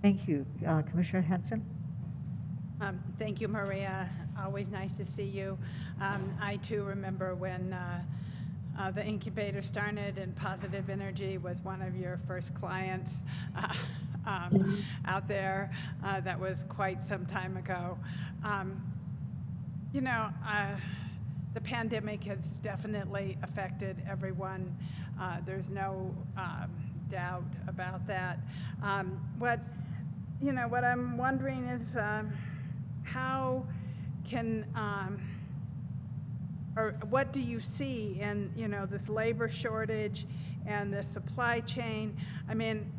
Thank you. Commissioner Hanson? Thank you, Maria. Always nice to see you. I too remember when the incubator started, and Positive Energy was one of your first clients out there. That was quite some time ago. You know, the pandemic has definitely affected everyone. There's no doubt about that. What I'm wondering is how can or what do you see in this labor shortage and the supply chain? I mean,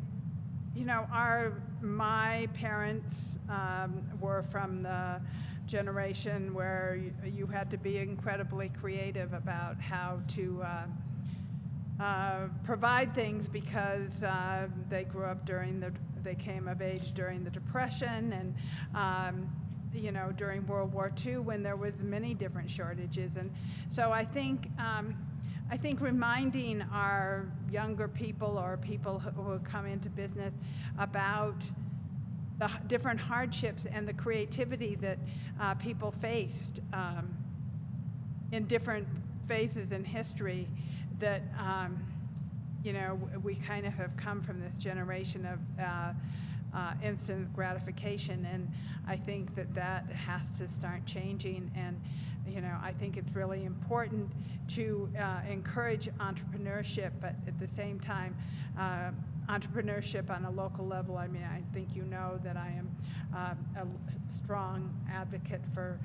my parents were from the generation where you had to be incredibly creative about how to provide things because they grew up they came of age during the Depression and during World War II when there was many different shortages. And so I think reminding our younger people or people who come into business about the different hardships and the creativity that people faced in different phases in history, that we kind of have come from this generation of instant gratification, and I think that has to start changing. And I think it's really important to encourage entrepreneurship, but at the same time entrepreneurship on a local level. I mean, I think that I am a strong advocate for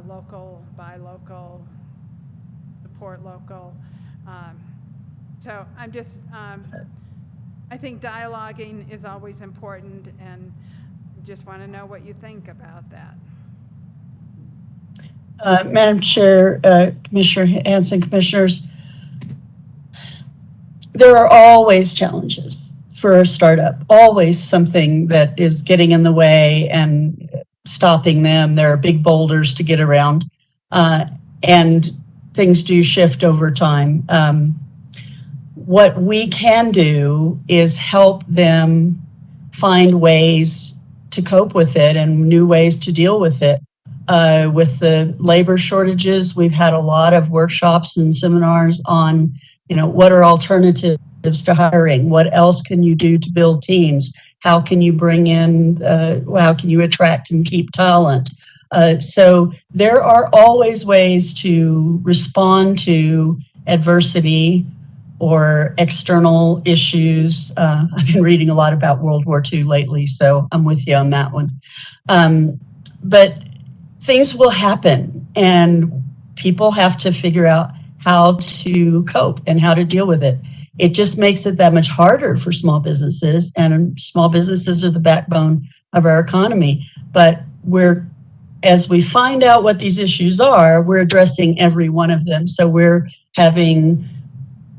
local, buy local, support local. So I'm just, I think dialoguing is always important, and just want to know what you think about that. Madam Chair, Commissioner Hanson, commissioners, there are always challenges for a startup, always something that is getting in the way and stopping them. There are big boulders to get around, and things do shift over time. What we can do is help them find ways to cope with it and new ways to deal with it. With the labor shortages, we've had a lot of workshops and seminars on, what are alternatives to hiring? What else can you do to build teams? How can you bring in, how can you attract and keep talent? So there are always ways to respond to adversity or external issues. I've been reading a lot about World War II lately, so I'm with you on that one. But things will happen, and people have to figure out how to cope and how to deal with it. It just makes it that much harder for small businesses, and small businesses are the backbone of our economy. But as we find out what these issues are, we're addressing every one of them. So we're having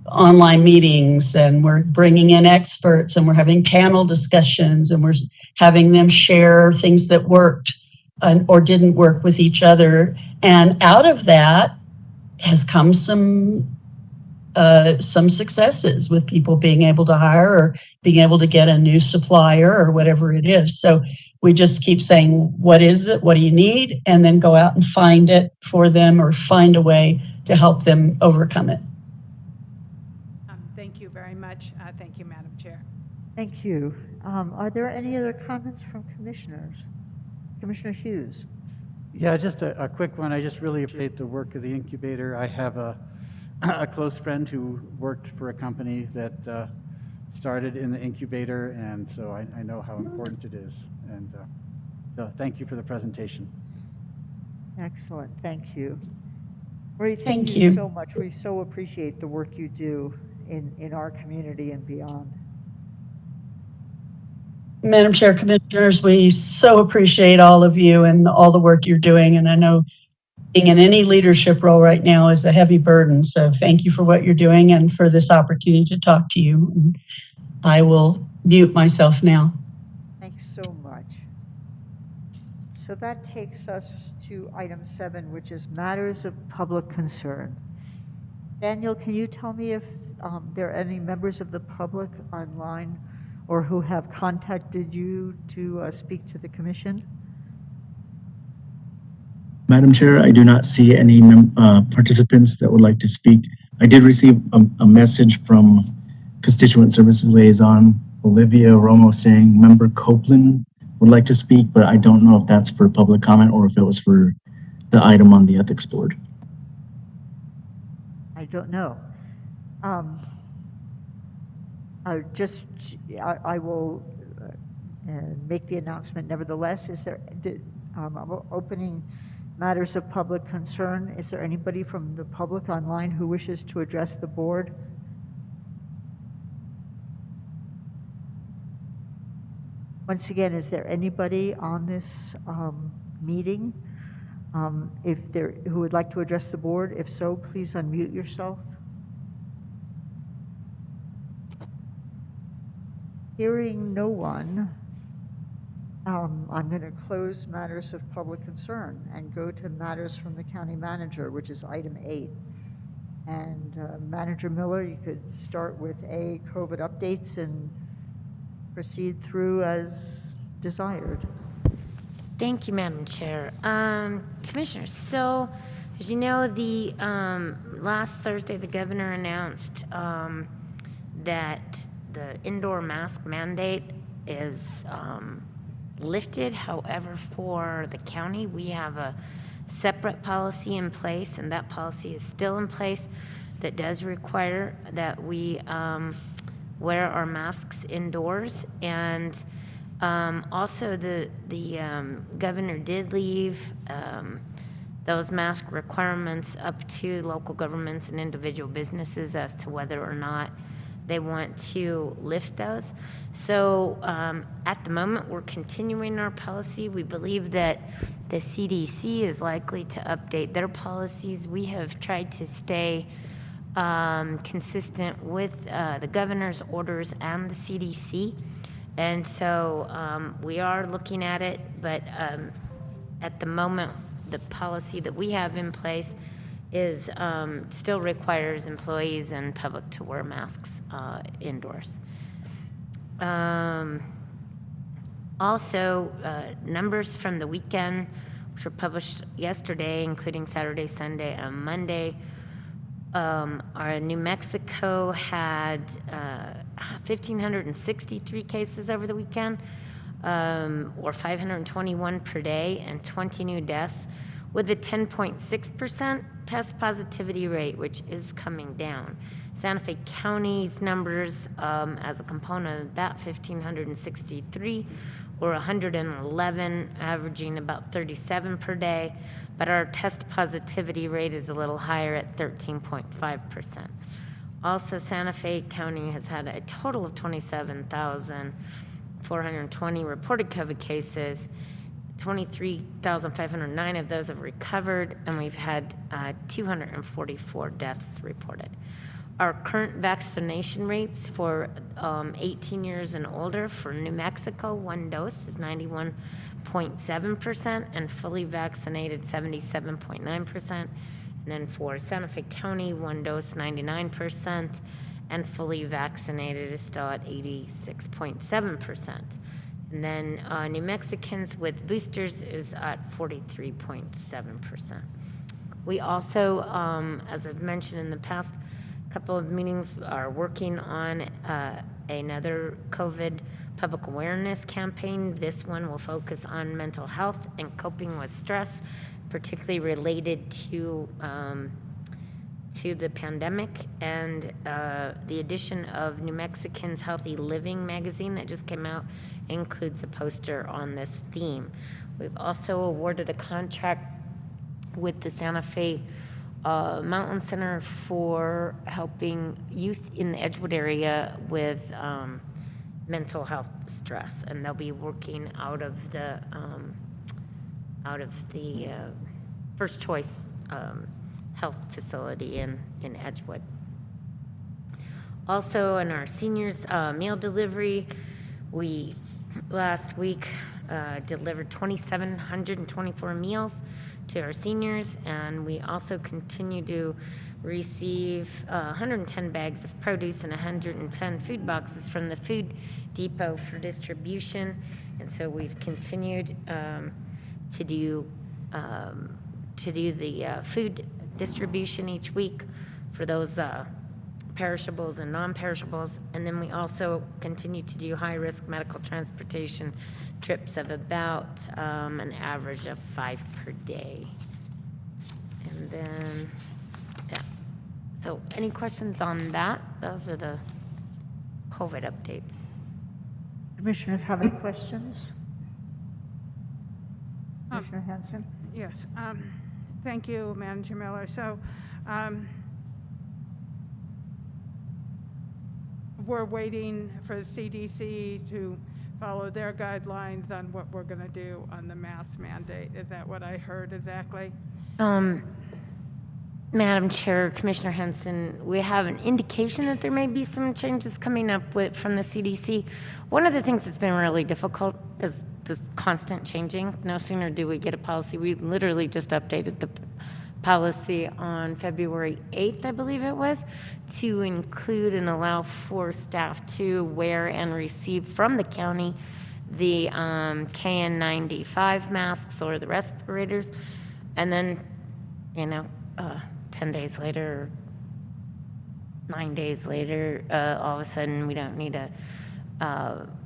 online meetings, and we're bringing in experts, and we're having panel discussions, and we're having them share things that worked or didn't work with each other. And out of that has come some successes with people being able to hire or being able to get a new supplier or whatever it is. So we just keep saying, what is it? What do you need? And then go out and find it for them or find a way to help them overcome it. Thank you very much. Thank you, Madam Chair. Thank you. Are there any other comments from commissioners? Commissioner Hughes. Yeah, just a quick one. I just really appreciate the work of the incubator. I have a close friend who worked for a company that started in the incubator, and so I know how important it is. And so thank you for the presentation. Excellent. Thank you. Rory, Thank you so much. We so appreciate the work you do in our community and beyond. Madam Chair, commissioners, we so appreciate all of you and all the work you're doing. And I know being in any leadership role right now is a heavy burden. So thank you for what you're doing and for this opportunity to talk to you. And I will mute myself now. Thanks so much. So that takes us to item 7, which is matters of public concern. Daniel, can you tell me if there are any members of the public online or who have contacted you to speak to the commission? Madam Chair, I do not see any participants that would like to speak. I did receive a message from Constituent Services Liaison Olivia Romo saying Member Copeland would like to speak, but I don't know if that's for public comment or if it was for the item on the Ethics Board. I don't know. I will make the announcement nevertheless. Is there, I'm opening matters of public concern. Is there anybody from the public online who wishes to address the board? Once again, is there anybody on this meeting who would like to address the board? If so, please unmute yourself. Hearing no one, I'm going to close matters of public concern and go to matters from the county manager, which is item 8. And Manager Miller, you could start with A, COVID updates, and proceed through as desired. Thank you, Madam Chair. Commissioners, so as you know, the last Thursday, the governor announced that the indoor mask mandate is lifted. However, for the county, we have a separate policy in place, and that policy is still in place that does require that we wear our masks indoors. And also the governor did leave those mask requirements up to local governments and individual businesses as to whether or not they want to lift those. So at the moment, we're continuing our policy. We believe that the CDC is likely to update their policies. We have tried to stay consistent with the governor's orders and the CDC. And so we are looking at it, but at the moment, the policy that we have in place is still requires employees and public to wear masks indoors. Also, numbers from the weekend, which were published yesterday, including Saturday, Sunday, and Monday. Our New Mexico had 1,563 cases over the weekend, or 521 per day, and 20 new deaths, with a 10.6% test positivity rate, which is coming down. Santa Fe County's numbers as a component of that 1,563 were 111, averaging about 37 per day, but our test positivity rate is a little higher at 13.5%. Also, Santa Fe County has had a total of 27,420 reported COVID cases. 23,509 of those have recovered, and we've had 244 deaths reported. Our current vaccination rates for 18 years and older for New Mexico, 1 dose is 91.7%, and fully vaccinated 77.9%. And then for Santa Fe County, 1 dose 99%, and fully vaccinated is still at 86.7%. And then New Mexicans with boosters is at 43.7%. We also, as I've mentioned in the past couple of meetings, are working on another COVID public awareness campaign. This one will focus on mental health and coping with stress, particularly related to the pandemic, and the addition of New Mexican's Healthy Living magazine that just came out includes a poster on this theme. We've also awarded a contract with the Santa Fe Mountain Center for helping youth in the Edgewood area with mental health stress, and they'll be working out of the first choice health facility in Edgewood. Also, in our seniors meal delivery, we last week delivered 2,724 meals to our seniors, and we also continue to receive 110 bags of produce and 110 food boxes from the food depot for distribution. And so we've continued to do the food distribution each week for those perishables and non-perishables. And then we also continue to do high-risk medical transportation trips of about an average of 5 per day. And then, yeah. So any questions on that? Those are the COVID updates. Commissioners have any questions? Commissioner Hanson? Yes. Thank you, Manager Miller. So we're waiting for the CDC to follow their guidelines on what we're going to do on the mask mandate. Is that what I heard exactly? Madam Chair, Commissioner Henson, we have an indication that there may be some changes coming up from the CDC. One of the things that's been really difficult is this constant changing. No sooner do we get a policy, we literally just updated the policy on February 8th, I believe it was, to include and allow for staff to wear and receive from the county the KN95 masks or the respirators. And then, 10 days later, 9 days later, all of a sudden we don't need to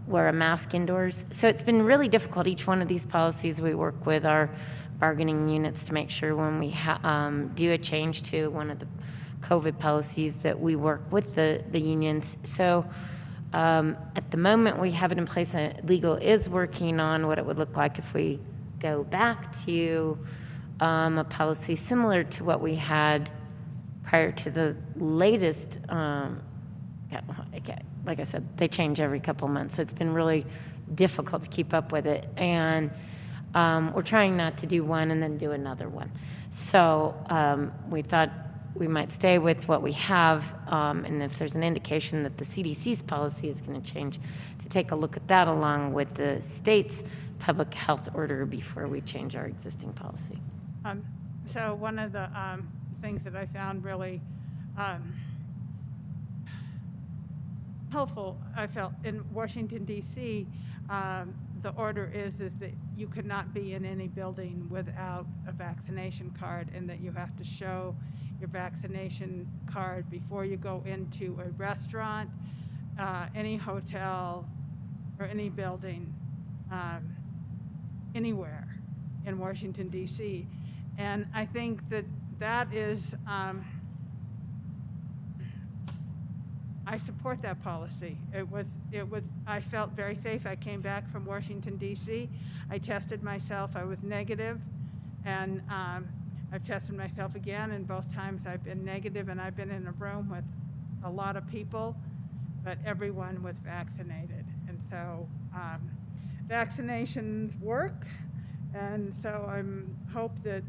wear a mask indoors. So it's been really difficult. Each one of these policies, we work with our bargaining units to make sure when we do a change to one of the COVID policies that we work with the unions. So at the moment we have it in place, and legal is working on what it would look like if we go back to a policy similar to what we had prior to the latest. Like I said, they change every couple months, so it's been really difficult to keep up with it. And we're trying not to do one and then do another one. So we thought we might stay with what we have, and if there's an indication that the CDC's policy is going to change, to take a look at that along with the state's public health order before we change our existing policy. So one of the things that I found really helpful, I felt, in Washington, D.C., the order is that you could not be in any building without a vaccination card, and that you have to show your vaccination card before you go into a restaurant, any hotel, or any building, anywhere in Washington, D.C. And I think that is, I support that policy. I felt very safe. I came back from Washington, D.C. I tested myself. I was negative, and I've tested myself again, and both times I've been negative, and I've been in a room with a lot of people, but everyone was vaccinated. And so vaccinations work, and so I hope that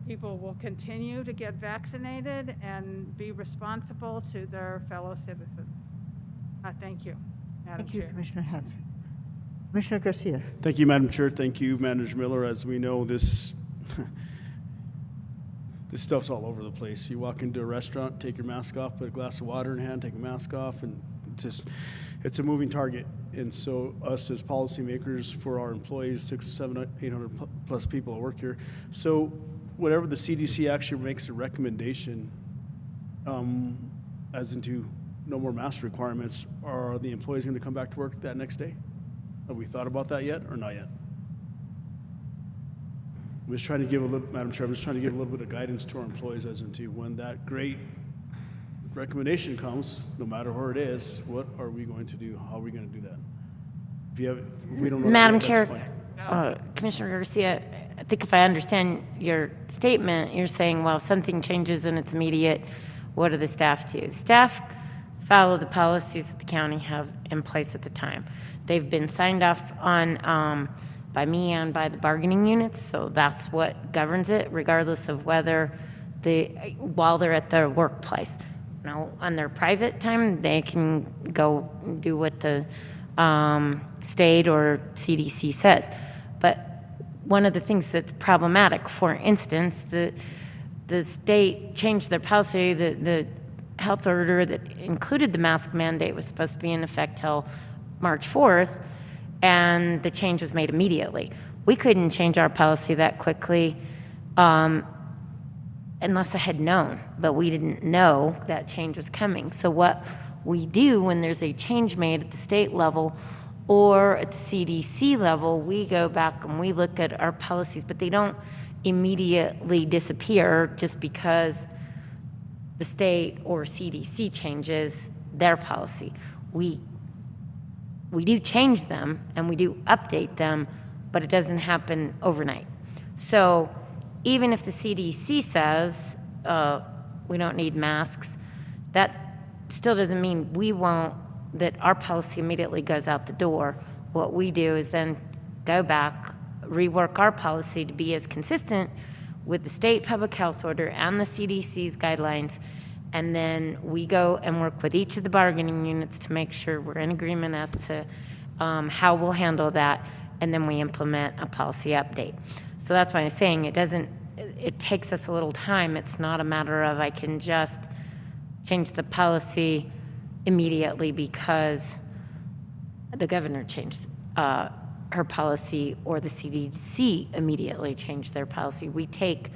people will continue to get vaccinated and be responsible to their fellow citizens. Thank you, Madam Chair. Thank you, Commissioner Hanson. Commissioner Garcia. Thank you, Madam Chair. Thank you, Manager Miller. As we know, this stuff's all over the place. You walk into a restaurant, take your mask off, put a glass of water in hand, take a mask off, and it's a moving target. And so us as policymakers for our employees, 600, 700, 800 plus people that work here. So whatever the CDC actually makes a recommendation, as into no more mask requirements, are the employees going to come back to work that next day? Have we thought about that yet or not yet? I'm just trying to give a little, Madam Chair, I'm just trying to give a little bit of guidance to our employees as into when that great recommendation comes, no matter where it is, what are we going to do? How are we going to do that? If we don't know Madam that Chair, fine. Commissioner Garcia, I think if I understand your statement, you're saying, well, if something changes and it's immediate, what do the staff do? Staff follow the policies that the county have in place at the time. They've been signed off on by me and by the bargaining units, so that's what governs it, regardless of whether while they're at their workplace. Now, on their private time, they can go do what the state or CDC says. But one of the things that's problematic, for instance, the state changed their policy. The health order that included the mask mandate was supposed to be in effect till March 4th, and the change was made immediately. We couldn't change our policy that quickly unless I had known, but we didn't know that change was coming. So what we do when there's a change made at the state level or at the CDC level, we go back and we look at our policies, but they don't immediately disappear just because the state or CDC changes their policy. We do change them and we do update them, but it doesn't happen overnight. So even if the CDC says we don't need masks, that still doesn't mean that our policy immediately goes out the door. What we do is then go back, rework our policy to be as consistent with the state public health order and the CDC's guidelines, and then we go and work with each of the bargaining units to make sure we're in agreement as to how we'll handle that, and then we implement a policy update. So that's why I'm saying it takes us a little time. It's not a matter of I can just change the policy immediately because the governor changed her policy or the CDC immediately changed their policy. We take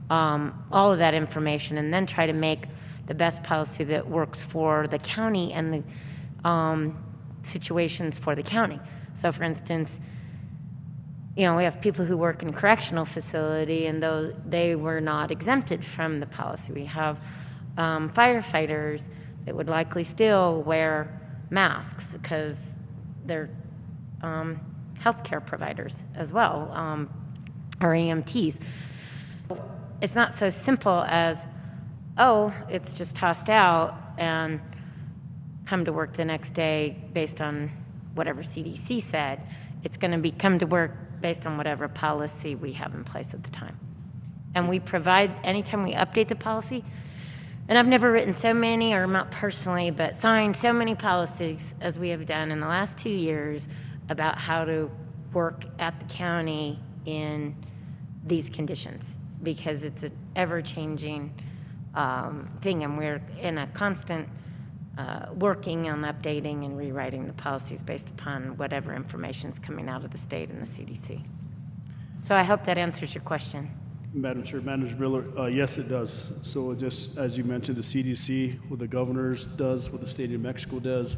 all of that information and then try to make the best policy that works for the county and the situations for the county. So for instance, we have people who work in correctional facility and they were not exempted from the policy. We have firefighters that would likely still wear masks because they're healthcare providers as well, or EMTs. It's not so simple as, it's just tossed out and come to work the next day based on whatever CDC said. It's going to be come to work based on whatever policy we have in place at the time. And we provide, anytime we update the policy, and I've never written so many, or not personally, but signed so many policies as we have done in the last 2 years about how to work at the county in these conditions, because it's an ever-changing thing, and we're in a constant working on updating and rewriting the policies based upon whatever information is coming out of the state and the CDC. So I hope that answers your question. Madam Chair, Manager Miller, yes, it does. So just as you mentioned, the CDC, what the governors does, what the state of New Mexico does,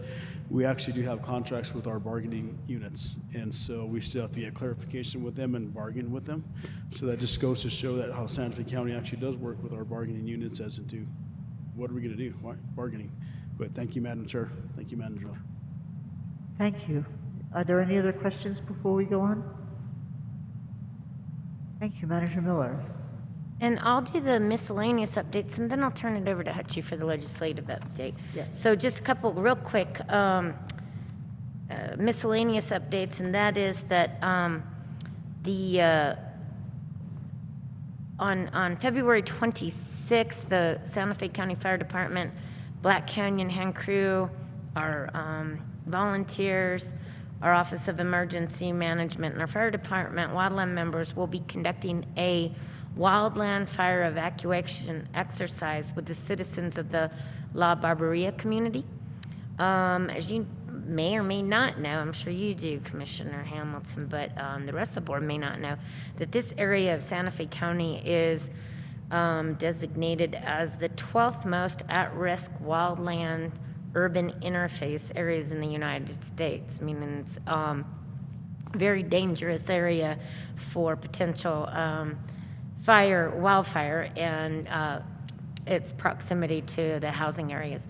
we actually do have contracts with our bargaining units. And so we still have to get clarification with them and bargain with them. So that just goes to show that how Santa Fe County actually does work with our bargaining units as into what are we going to do? Why? Bargaining. But thank you, Madam Chair. Thank you, Manager Miller. Thank you. Are there any other questions before we go on? Thank you, Manager Miller. And I'll do the miscellaneous updates, and then I'll turn it over to Hutchie for the legislative update. Yes. So just a couple real quick miscellaneous updates, and that is that on February 26th, the Santa Fe County Fire Department, Black Canyon Hand Crew, our volunteers, our Office of Emergency Management, and our fire department wildland members will be conducting a wildland fire evacuation exercise with the citizens of the La Barberia community. As you may or may not know, I'm sure you do, Commissioner Hamilton, but the rest of the board may not know, that this area of Santa Fe County is designated as the 12th most at-risk wildland urban interface areas in the United States, meaning it's a very dangerous area for potential wildfire, and its proximity to the housing areas.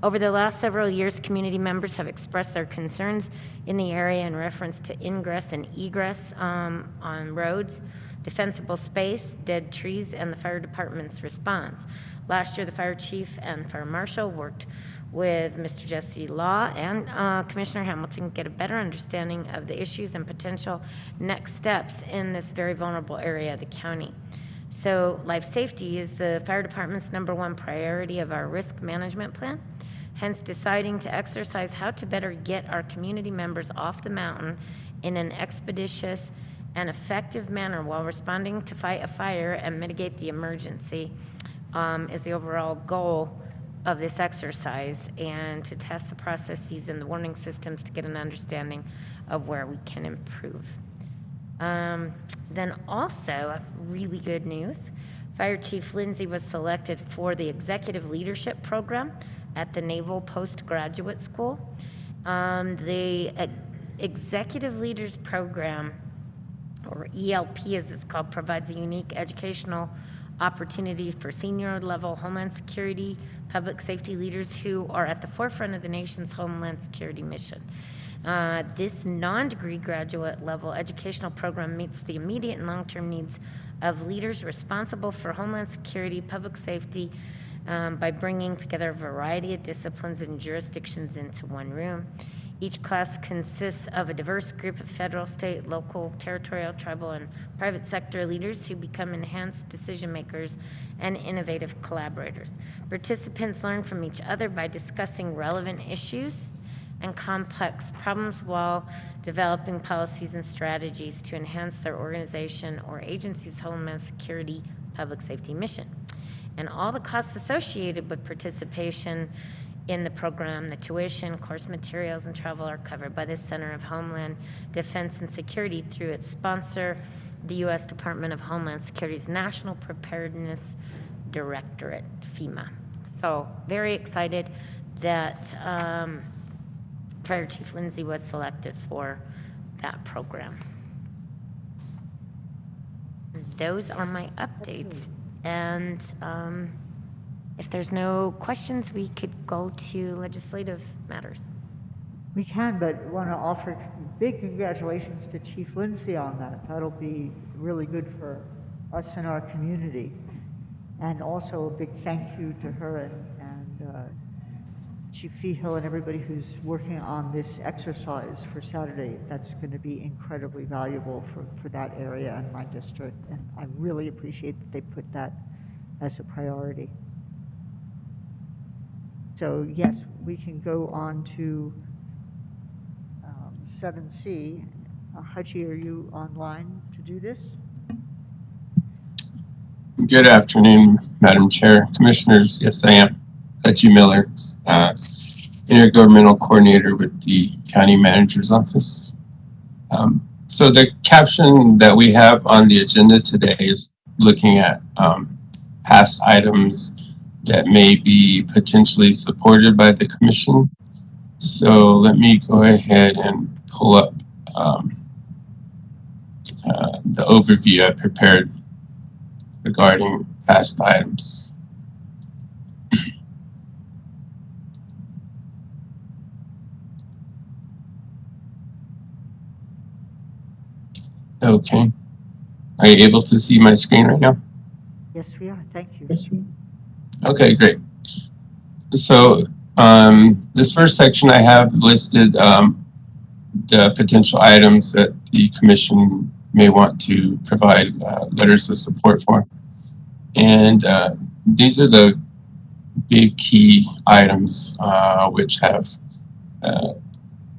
Over the last several years, community members have expressed their concerns in the area in reference to ingress and egress on roads defensible space, dead trees, and the fire department's response. Last year, the fire chief and fire marshal worked with Mr. Jesse Law and Commissioner Hamilton to get a better understanding of the issues and potential next steps in this very vulnerable area of the county. So life safety is the fire department's #1 priority of our risk management plan. Hence, deciding to exercise how to better get our community members off the mountain in an expeditious and effective manner while responding to fight a fire and mitigate the emergency is the overall goal of this exercise, and to test the processes and the warning systems to get an understanding of where we can improve. Then also, really good news, Fire Chief Lindsay was selected for the Executive Leadership Program at the Naval Postgraduate School. The Executive Leaders Program, or ELP as it's called, provides a unique educational opportunity for senior level Homeland Security, public safety leaders who are at the forefront of the nation's Homeland Security mission. This non-degree graduate level educational program meets the immediate and long-term needs of leaders responsible for Homeland Security, public safety, by bringing together a variety of disciplines and jurisdictions into one room. Each class consists of a diverse group of federal, state, local, territorial, tribal, and private sector leaders who become enhanced decision makers and innovative collaborators. Participants learn from each other by discussing relevant issues and complex problems while developing policies and strategies to enhance their organization or agency's Homeland Security public safety mission. And all the costs associated with participation in the program, the tuition, course materials, and travel are covered by the Center of Homeland Defense and Security through its sponsor, the U.S. Department of Homeland Security's National Preparedness Directorate, FEMA. So very excited that Fire Chief Lindsay was selected for that program. Those are my updates. And if there's no questions, we could go to legislative matters. We can, but want to offer big congratulations to Chief Lindsay on that. That'll be really good for us and our community. And also a big thank you to her and Chief Feehill and everybody who's working on this exercise for Saturday. That's going to be incredibly valuable for that area and my district. And I really appreciate that they put that as a priority. So yes, we can go on to 7C. Haji, are you online to do this? Good afternoon, Madam Chair, Commissioners. Yes, I am. Haji Miller, Intergovernmental Coordinator with the County Manager's Office. So the caption that we have on the agenda today is looking at past items that may be potentially supported by the Commission. So let me go ahead and pull up the overview I prepared regarding past items. Okay. Are you able to see my screen right now? Yes, we are. Thank you. Okay, great. So this first section I have listed the potential items that the Commission may want to provide letters of support for. And these are the big key items which have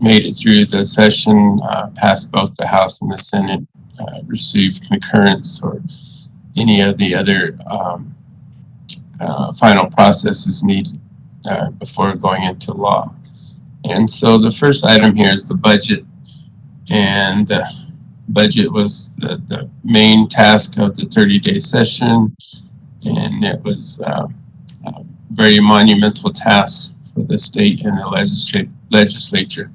made it through the session, passed both the House and the Senate, received concurrence or any of the other final processes needed before going into law. And so the first item here is the budget. And the budget was the main task of the 30-day session. And it was a very monumental task for the state and the legislature.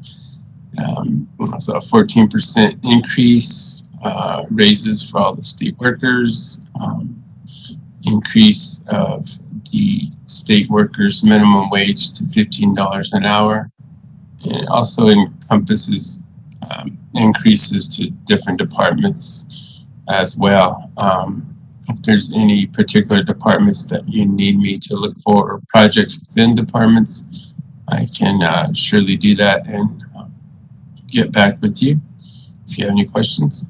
So a 14% increase, raises for all the state workers, increase of the state workers' minimum wage to $15 an hour. And it also encompasses increases to different departments as well. If there's any particular departments that you need me to look for, or projects within departments, I can surely do that and get back with you if you have any questions.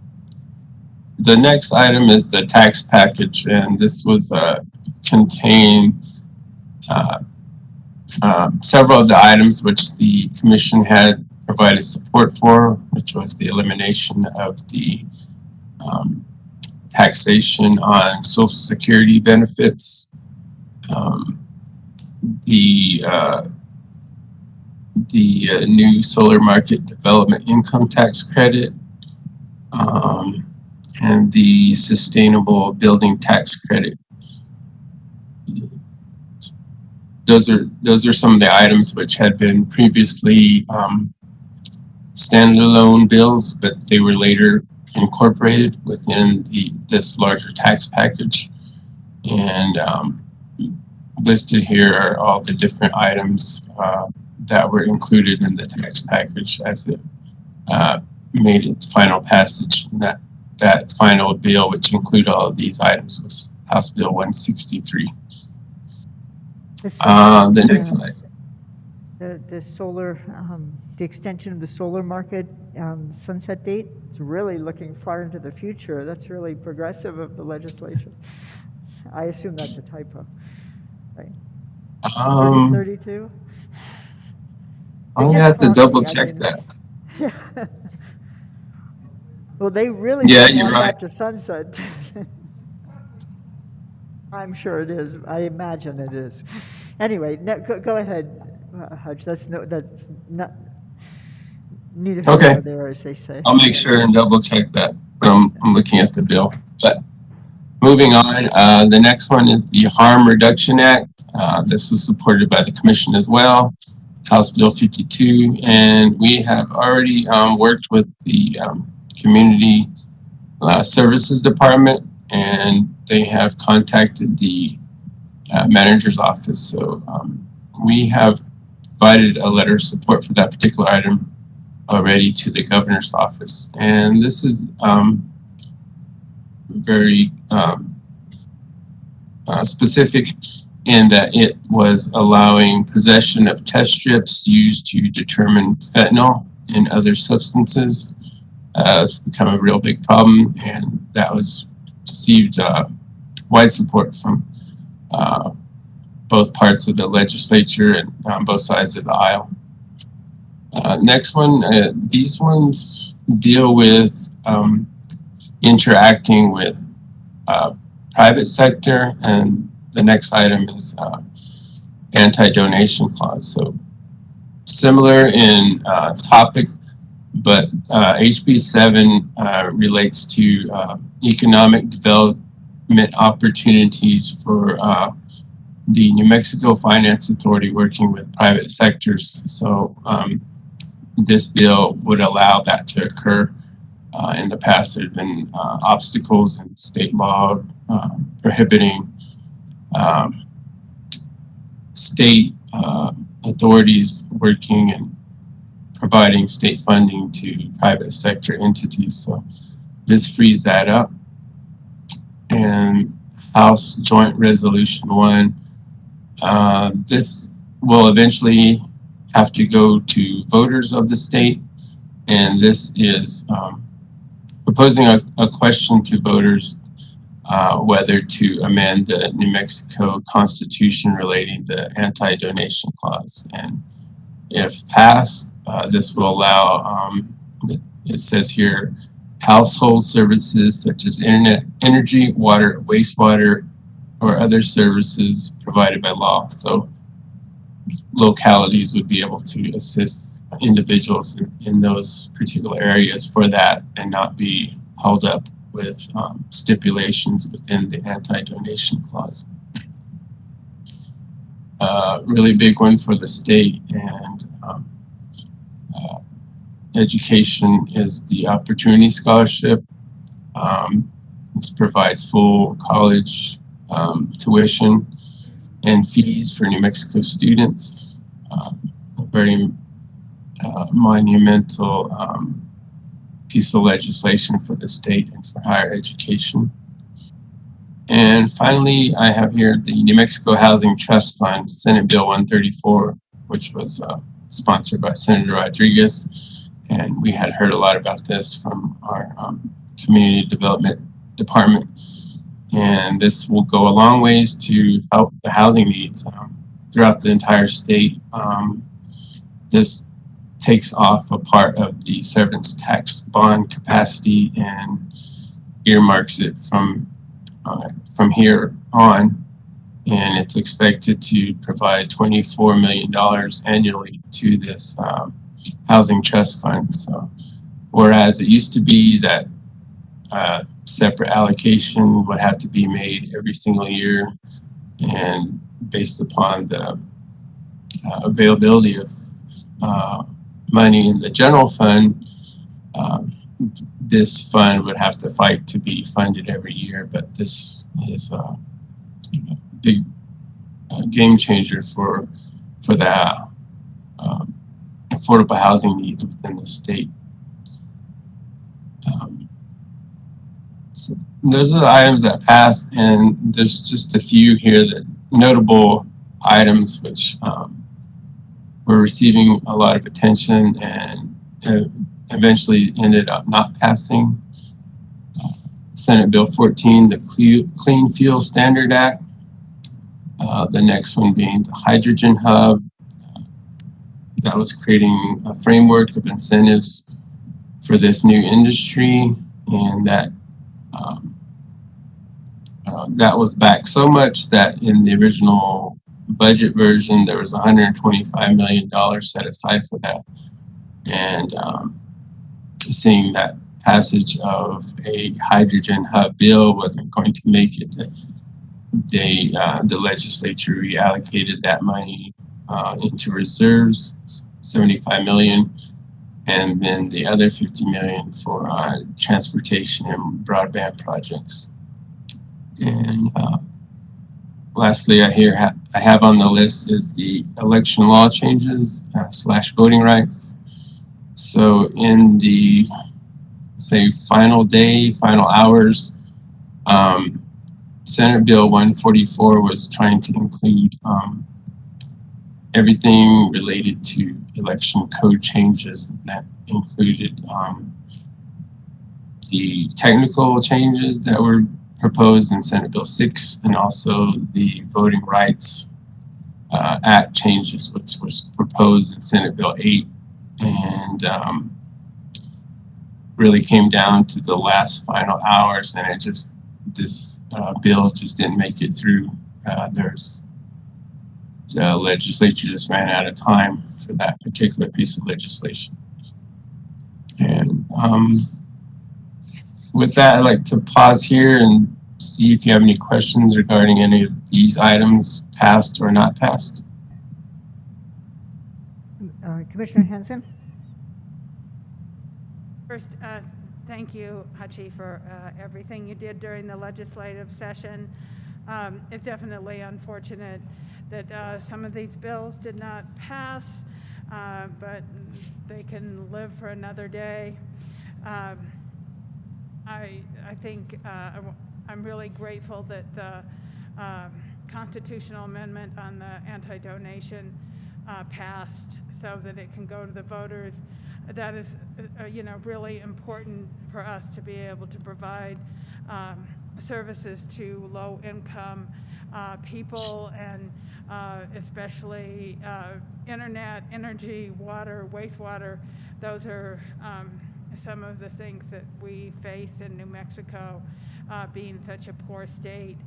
The next item is the tax package, and this was contained several of the items which the commission had provided support for, which was the elimination of the taxation on Social Security benefits, the new solar market development income tax credit, and the sustainable building tax credit. Those are some of the items which had been previously standalone bills, but they were later incorporated within this larger tax package. And listed here are all the different items that were included in the tax package as it made its final passage. That final bill, which included all of these items, was House Bill 163. The next slide. The solar, the extension of the solar market sunset date is really looking far into the future. That's really progressive of the legislature. I assume that's a typo, right? 32? I'll have to double check that. Yeah. Well, they really Yeah, don't you're want right. that to sunset. I'm sure it is. I imagine it is. Anyway, go ahead, Hutch. That's not neither here Okay. nor there, as they say. I'll make sure and double check that, but I'm looking at the bill. But moving on, the next one is the Harm Reduction Act. This was supported by the commission as well, House Bill 52, and we have already worked with the Community Services Department, and they have contacted the manager's office. So we have provided a letter of support for that particular item already to the governor's office. And this is very specific in that it was allowing possession of test strips used to determine fentanyl and other substances. It's become a real big problem, and that was received wide support from both parts of the legislature and on both sides of the aisle. Next one, these ones deal with interacting with private sector, and the next item is anti-donation clause. So similar in topic, but HB 7 relates to economic development opportunities for the New Mexico Finance Authority working with private sectors. So this bill would allow that to occur. In the past, there have been obstacles in state law prohibiting state authorities working and providing state funding to private sector entities. So this frees that up. And House Joint Resolution 1, this will eventually have to go to voters of the state. And this is proposing a question to voters whether to amend the New Mexico Constitution relating the anti-donation clause. And if passed, this will allow, it says here, household services such as internet, energy, water, wastewater, or other services provided by law. So localities would be able to assist individuals in those particular areas for that and not be held up with stipulations within the anti-donation clause. Really big one for the state, and education is the Opportunity Scholarship. This provides full college tuition and fees for New Mexico students. A very monumental piece of legislation for the state and for higher education. And finally, I have here the New Mexico Housing Trust Fund, Senate Bill 134, which was sponsored by Senator Rodriguez. And we had heard a lot about this from our community development department. And this will go a long ways to help the housing needs throughout the entire state. This takes off a part of the severance tax bond capacity and earmarks it from here on, and it's expected to provide $24 million annually to this housing trust fund. So, whereas it used to be that separate allocation would have to be made every single year, and based upon the availability of money in the general fund, this fund would have to fight to be funded every year. But this is a big game changer for the affordable housing needs within the state. So those are the items that passed, and there's just a few here that notable items which were receiving a lot of attention and eventually ended up not passing. Senate Bill 14, the Clean Fuel Standard Act. The next one being the Hydrogen Hub. That was creating a framework of incentives for this new industry, and that that was back so much that in the original budget version there was $125 million set aside for that. And seeing that passage of a hydrogen hub bill wasn't going to make it, the legislature reallocated that money into reserves, $75 million, and then the other $50 million for transportation and broadband projects. And lastly, I have on the list is the election law changes / voting rights. So in the, say, final hours, Senate Bill 144 was trying to include everything related to election code changes. That included the technical changes that were proposed in Senate Bill 6, and also the Voting Rights Act changes, which was proposed in Senate Bill 8, and really came down to the last final hours, and this bill just didn't make it through. The legislature just ran out of time for that particular piece of legislation. And with that, I'd like to pause here and see if you have any questions regarding any of these items, passed or not passed. Commissioner Hanson? First, thank you, Hachi, for everything you did during the legislative session. It's definitely unfortunate that some of these bills did not pass, but they can live for another day. I think I'm really grateful that the constitutional amendment on the anti-donation passed so that it can go to the voters. That is, really important for us to be able to provide services to low-income people, and especially internet, energy, water, wastewater. Those are some of the things that we face in New Mexico, being such a poor state,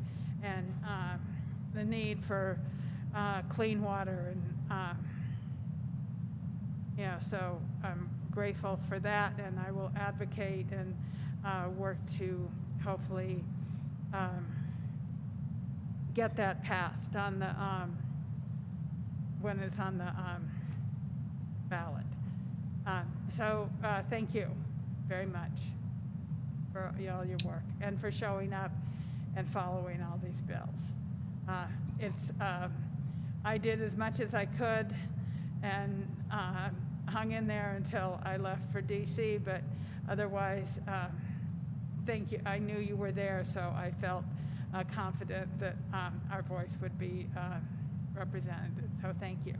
and the need for clean water. And so I'm grateful for that, and I will advocate and work to hopefully get that passed on the when it's on the ballot. So thank you very much for all your work and for showing up and following all these bills. I did as much as I could and hung in there until I left for DC, but Otherwise, thank you. I knew you were there, so I felt confident that our voice would be represented. So thank you.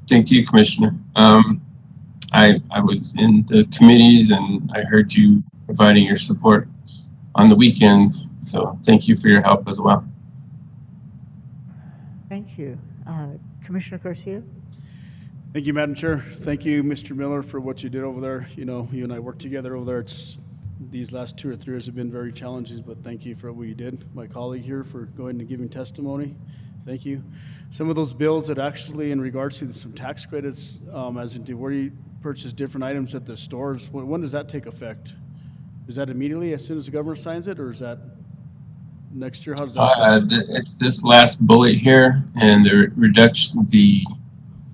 Thank you, Commissioner. I was in the committees and I heard you providing your support on the weekends. So thank you for your help as well. Thank you. Commissioner Garcia? Thank you, Madam Chair. Thank you, Mr. Miller, for what you did over there. You know, you and I worked together over there. These last 2 or 3 years have been very challenging, but thank you for what you did. My colleague here for going and giving testimony. Thank you. Some of those bills that actually, in regards to some tax credits, as into where you purchase different items at the stores, when does that take effect? Is that immediately as soon as the governor signs it, or is that next year? How does that start? It's this last bullet here, and the reduction, the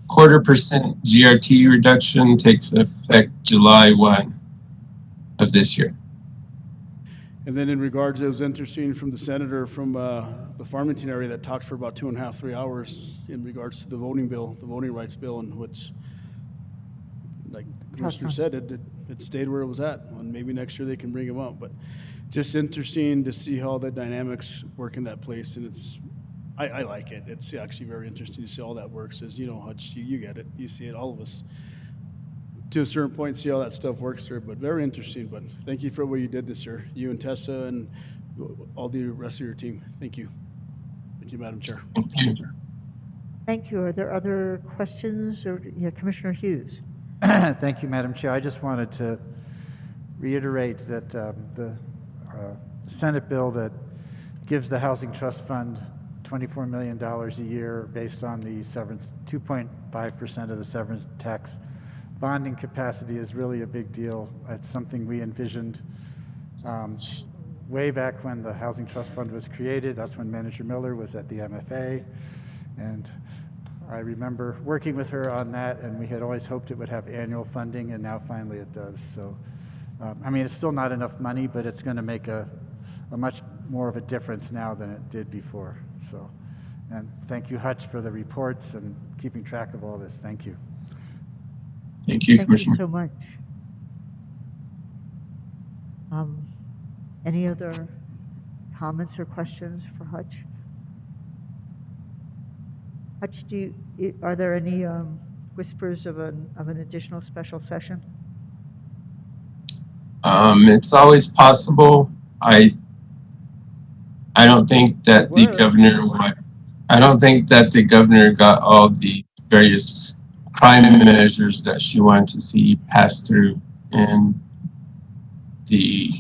0.25% GRT reduction takes effect July 1 of this year. And then in regards, it was interesting from the senator from the Farmington area that talked for about 2.5, 3 hours in regards to the voting bill, the voting rights bill, and which, like the commissioner said, it stayed where it was at. And maybe next year they can bring them up. But just interesting to see how the dynamics work in that place. And I like it. It's actually very interesting to see how that works. As you know, Hutch, you get it. You see it, all of us. To a certain point, see how that stuff works there, but very interesting. But thank you for what you did this year, you and Tessa and all the rest of your team. Thank you. Thank you, Madam Chair. Thank you. Are there other questions? Or yeah, Commissioner Hughes? Thank you, Madam Chair. I just wanted to reiterate that the Senate bill that gives the Housing Trust Fund $24 million a year based on the severance, 2.5% of the severance tax bonding capacity is really a big deal. It's something we envisioned way back when the Housing Trust Fund was created. That's when Manager Miller was at the MFA. And I remember working with her on that, and we had always hoped it would have annual funding, and now finally it does. So, I mean, it's still not enough money, but it's going to make a much more of a difference now than it did before. So, and thank you, Hutch, for the reports and keeping track of all this. Thank you. Thank you, Commissioner. Thank you so much. Any other comments or questions for Hutch? Hutch, are there any whispers of an additional special session? It's always possible. I don't think that the governor. I don't think that the governor got all the various crime measures that she wanted to see passed through, and the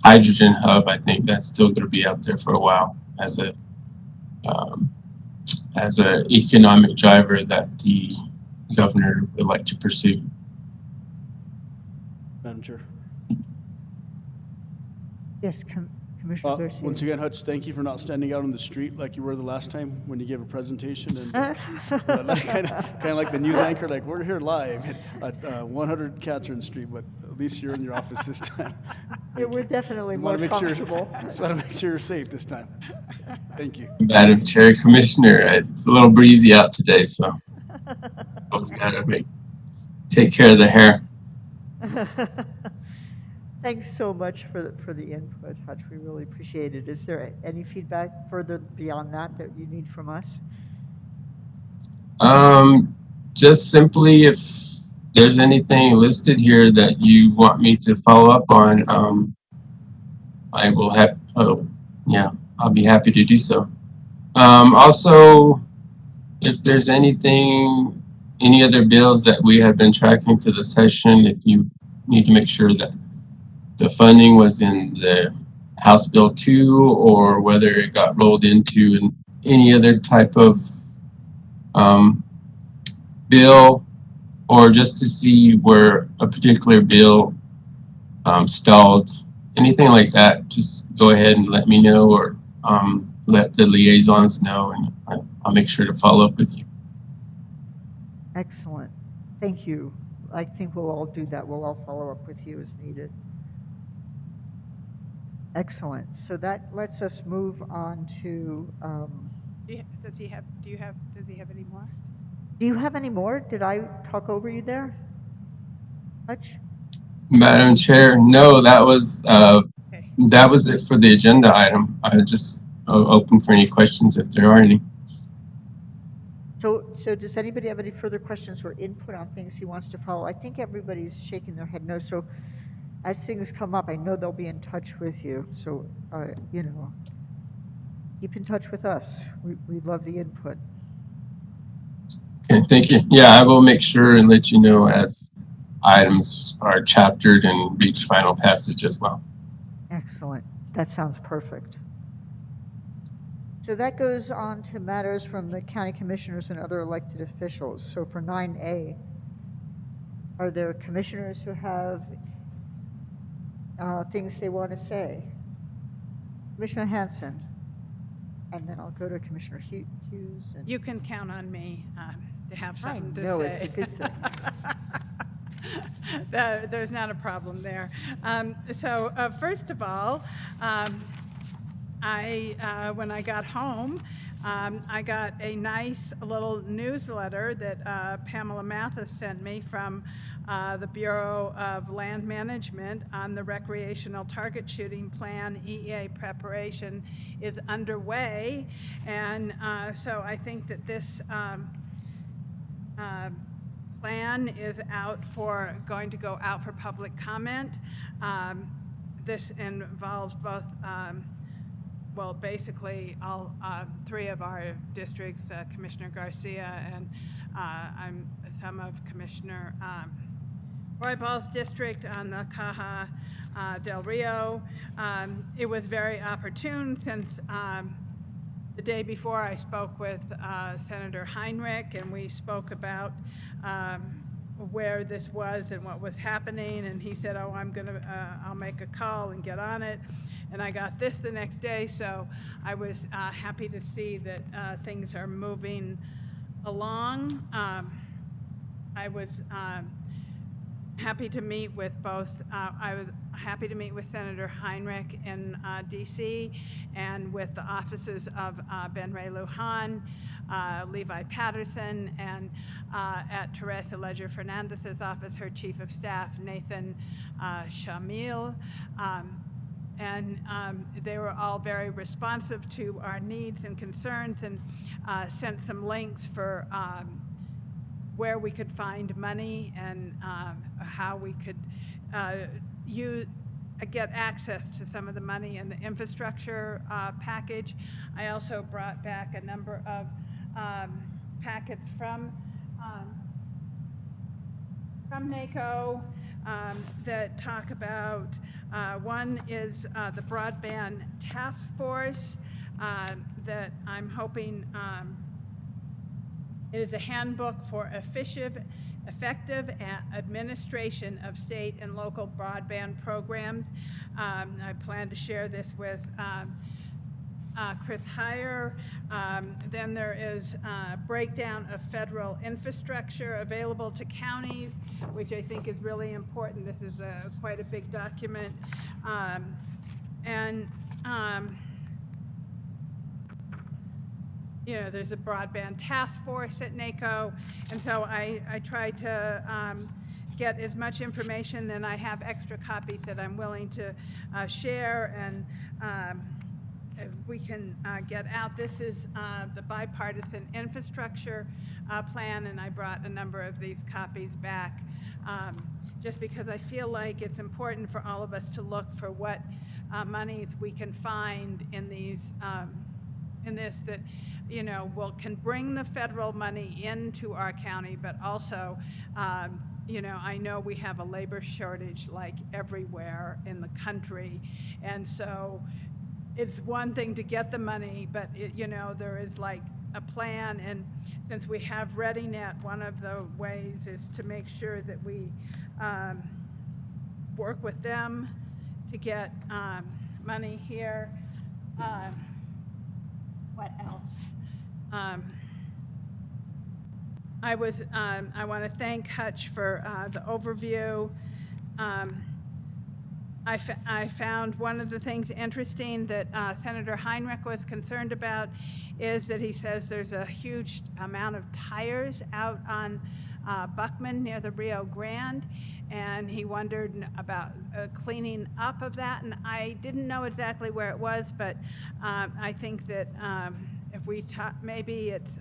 hydrogen hub. I think that's still going to be out there for a while as a economic driver that the governor would like to pursue. Madam Chair. Yes, Commissioner Garcia. Once again, Hutch, thank you for not standing out on the street like you were the last time when you gave a presentation. And kind of like the news anchor, like, we're here live at 100 Catherine Street, but at least you're in your office this time. Yeah, we're definitely more comfortable. Just want to make sure you're safe this time. Thank you. Madam Chair, Commissioner, it's a little breezy out today, so always gotta take care of the hair. Thanks so much for the input, Hutch. We really appreciate it. Is there any feedback further beyond that you need from us? Just simply, if there's anything listed here that you want me to follow up on, I will have. I'll be happy to do so. Also, if there's any other bills that we have been tracking to the session, if you need to make sure that the funding was in the House Bill 2 or whether it got rolled into any other type of bill, or just to see where a particular bill stalled, anything like that, just go ahead and let me know, or let the liaisons know, and I'll make sure to follow up with you. Excellent. Thank you. I think we'll all do that. We'll all follow up with you as needed. Excellent. So that lets us move on to. Does he have any more? Do you have any more? Did I talk over you there? Hutch? Madam Chair, no, that was it for the agenda item. I just open for any questions if there are any. So does anybody have any further questions or input on things he wants to follow? I think everybody's shaking their head no. So as things come up, I know they'll be in touch with you. So, you know, keep in touch with us. We love the input. Okay, thank you. Yeah, I will make sure and let you know as items are chaptered and reach final passage as well. Excellent. That sounds perfect. So that goes on to matters from the county commissioners and other elected officials. So for 9A, are there commissioners who have things they want to say? Commissioner Hanson, and then I'll go to Commissioner Hughes. And You can count on me to have something to know, say. it's a good thing. There's not a problem there. So first of all, when I got home, I got a nice little newsletter that Pamela Mathis sent me from the Bureau of Land Management on the recreational target shooting plan. EA preparation is underway, and so I think that this plan is going to go out for public comment. This involves both well, basically all three of our districts, Commissioner Garcia and some of Commissioner Royball's district on the Caja del Rio. It was very opportune since the day before I spoke with Senator Heinrich, and we spoke about where this was and what was happening, and he said, oh, I'll make a call and get on it. And I got this the next day, so I was happy to see that things are moving along. I was happy to meet with Senator Heinrich in DC and with the offices of Ben Ray Lujan, Levi Patterson, and at Teresa Ledger Fernandez's office, her chief of staff, Nathan Shamil. And they were all very responsive to our needs and concerns, and sent some links for where we could find money and how we could get access to some of the money in the infrastructure package. I also brought back a number of packets from NACO that talk about, one is the broadband task force that I'm hoping it is a handbook for effective administration of state and local broadband programs. I plan to share this with Chris Heyer. Then there is a breakdown of federal infrastructure available to counties, which I think is really important. This is quite a big document. You know, there's a broadband task force at NACO, and so I tried to get as much information, and I have extra copies that I'm willing to share, and we can get out. This is the bipartisan infrastructure plan, and I brought a number of these copies back just because I feel like it's important for all of us to look for what monies we can find in these in this that, you know, can bring the federal money into our county, but also, you know, I know we have a labor shortage like everywhere in the country, and so it's one thing to get the money, but you know, there is like a plan, and since we have ReadyNet, one of the ways is to make sure that we work with them to get money here. What else? I want to thank Hutch for the overview. I found one of the things interesting that Senator Heinrich was concerned about is that he says there's a huge amount of tires out on Buckman near the Rio Grande, and he wondered about cleaning up of that. And I didn't know exactly where it was, but I think that if we maybe it's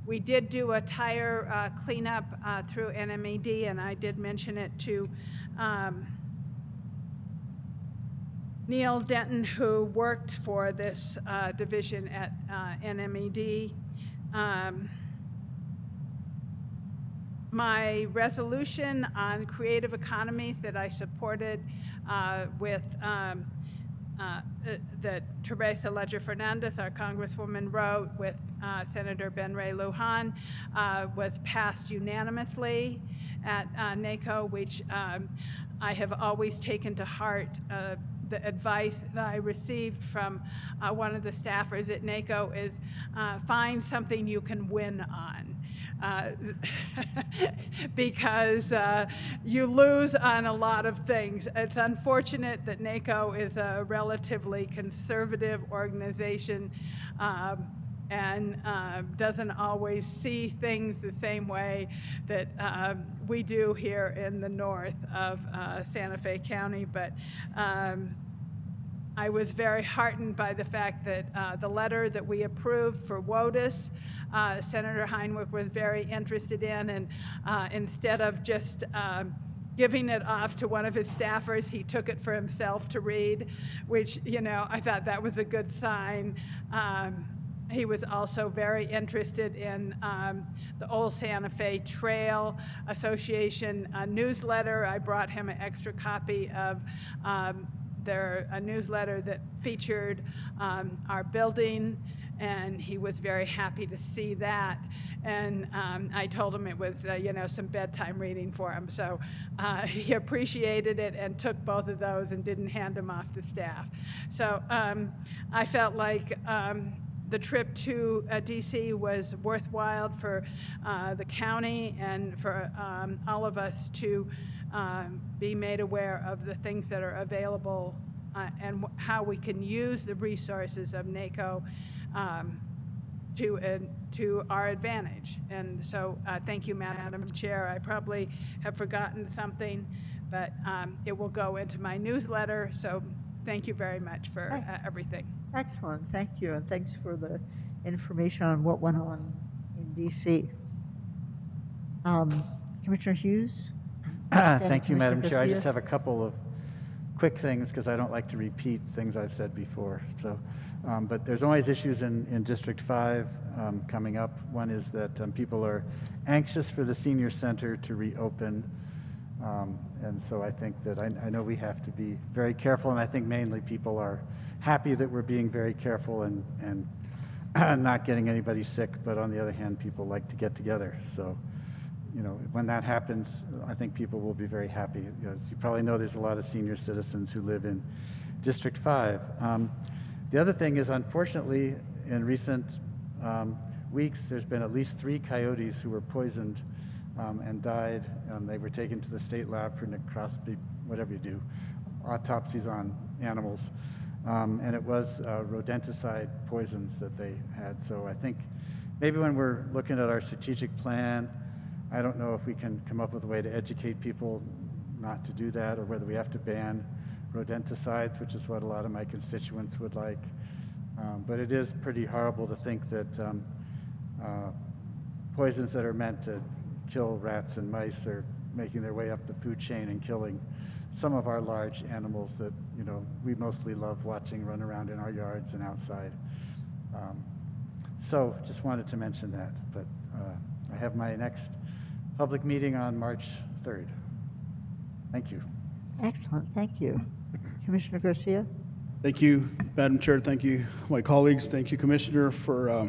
we did do a tire cleanup through NMED, and I did mention it to Neil Denton, who worked for this division at NMED. My resolution on creative economies that I supported with that Teresa Leger Fernandez, our Congresswoman, wrote with Senator Ben Ray Lujan was passed unanimously at NACO, which I have always taken to heart. The advice that I received from one of the staffers at NACO is find something you can win on. Because you lose on a lot of things. It's unfortunate that NACO is a relatively conservative organization and doesn't always see things the same way that we do here in the north of Santa Fe County. But I was very heartened by the fact that the letter that we approved for WOTUS, Senator Heinrich was very interested in, and instead of just giving it off to one of his staffers, he took it for himself to read, which, you know, I thought that was a good sign. He was also very interested in the Old Santa Fe Trail Association newsletter. I brought him an extra copy of a newsletter that featured our building, and he was very happy to see that. And I told him it was, you know, some bedtime reading for him. So he appreciated it and took both of those and didn't hand them off to staff. So I felt like the trip to DC was worthwhile for the county and for all of us to be made aware of the things that are available and how we can use the resources of NACO to our advantage. And so thank you, Madam Chair. I probably have forgotten something, but it will go into my newsletter. So thank you very much for everything. Excellent, thank you, and thanks for the information on what went on in DC. Commissioner Hughes? Thank you, Madam Commissioner Chair. I Garcia? just have a couple of quick things because I don't like to repeat things I've said before. So, but there's always issues in District 5 coming up. One is that people are anxious for the senior center to reopen. And so I think that I know we have to be very careful, and I think mainly people are happy that we're being very careful and not getting anybody sick, but on the other hand, people like to get together. So, you know, when that happens, I think people will be very happy, because you probably know there's a lot of senior citizens who live in District 5. The other thing is, unfortunately, in recent weeks, there's been at least 3 coyotes who were poisoned and died. They were taken to the state lab for necropsy, whatever you do, autopsies on animals. And it was rodenticide poisons that they had. So I think maybe when we're looking at our strategic plan, I don't know if we can come up with a way to educate people not to do that, or whether we have to ban rodenticides, which is what a lot of my constituents would like. But it is pretty horrible to think that poisons that are meant to kill rats and mice are making their way up the food chain and killing some of our large animals that, you know, we mostly love watching run around in our yards and outside. So just wanted to mention that, but I have my next public meeting on March 3rd. Thank you. Excellent, thank you. Commissioner Garcia? Thank you, Madam Chair. Thank you, my colleagues. Thank you, Commissioner, for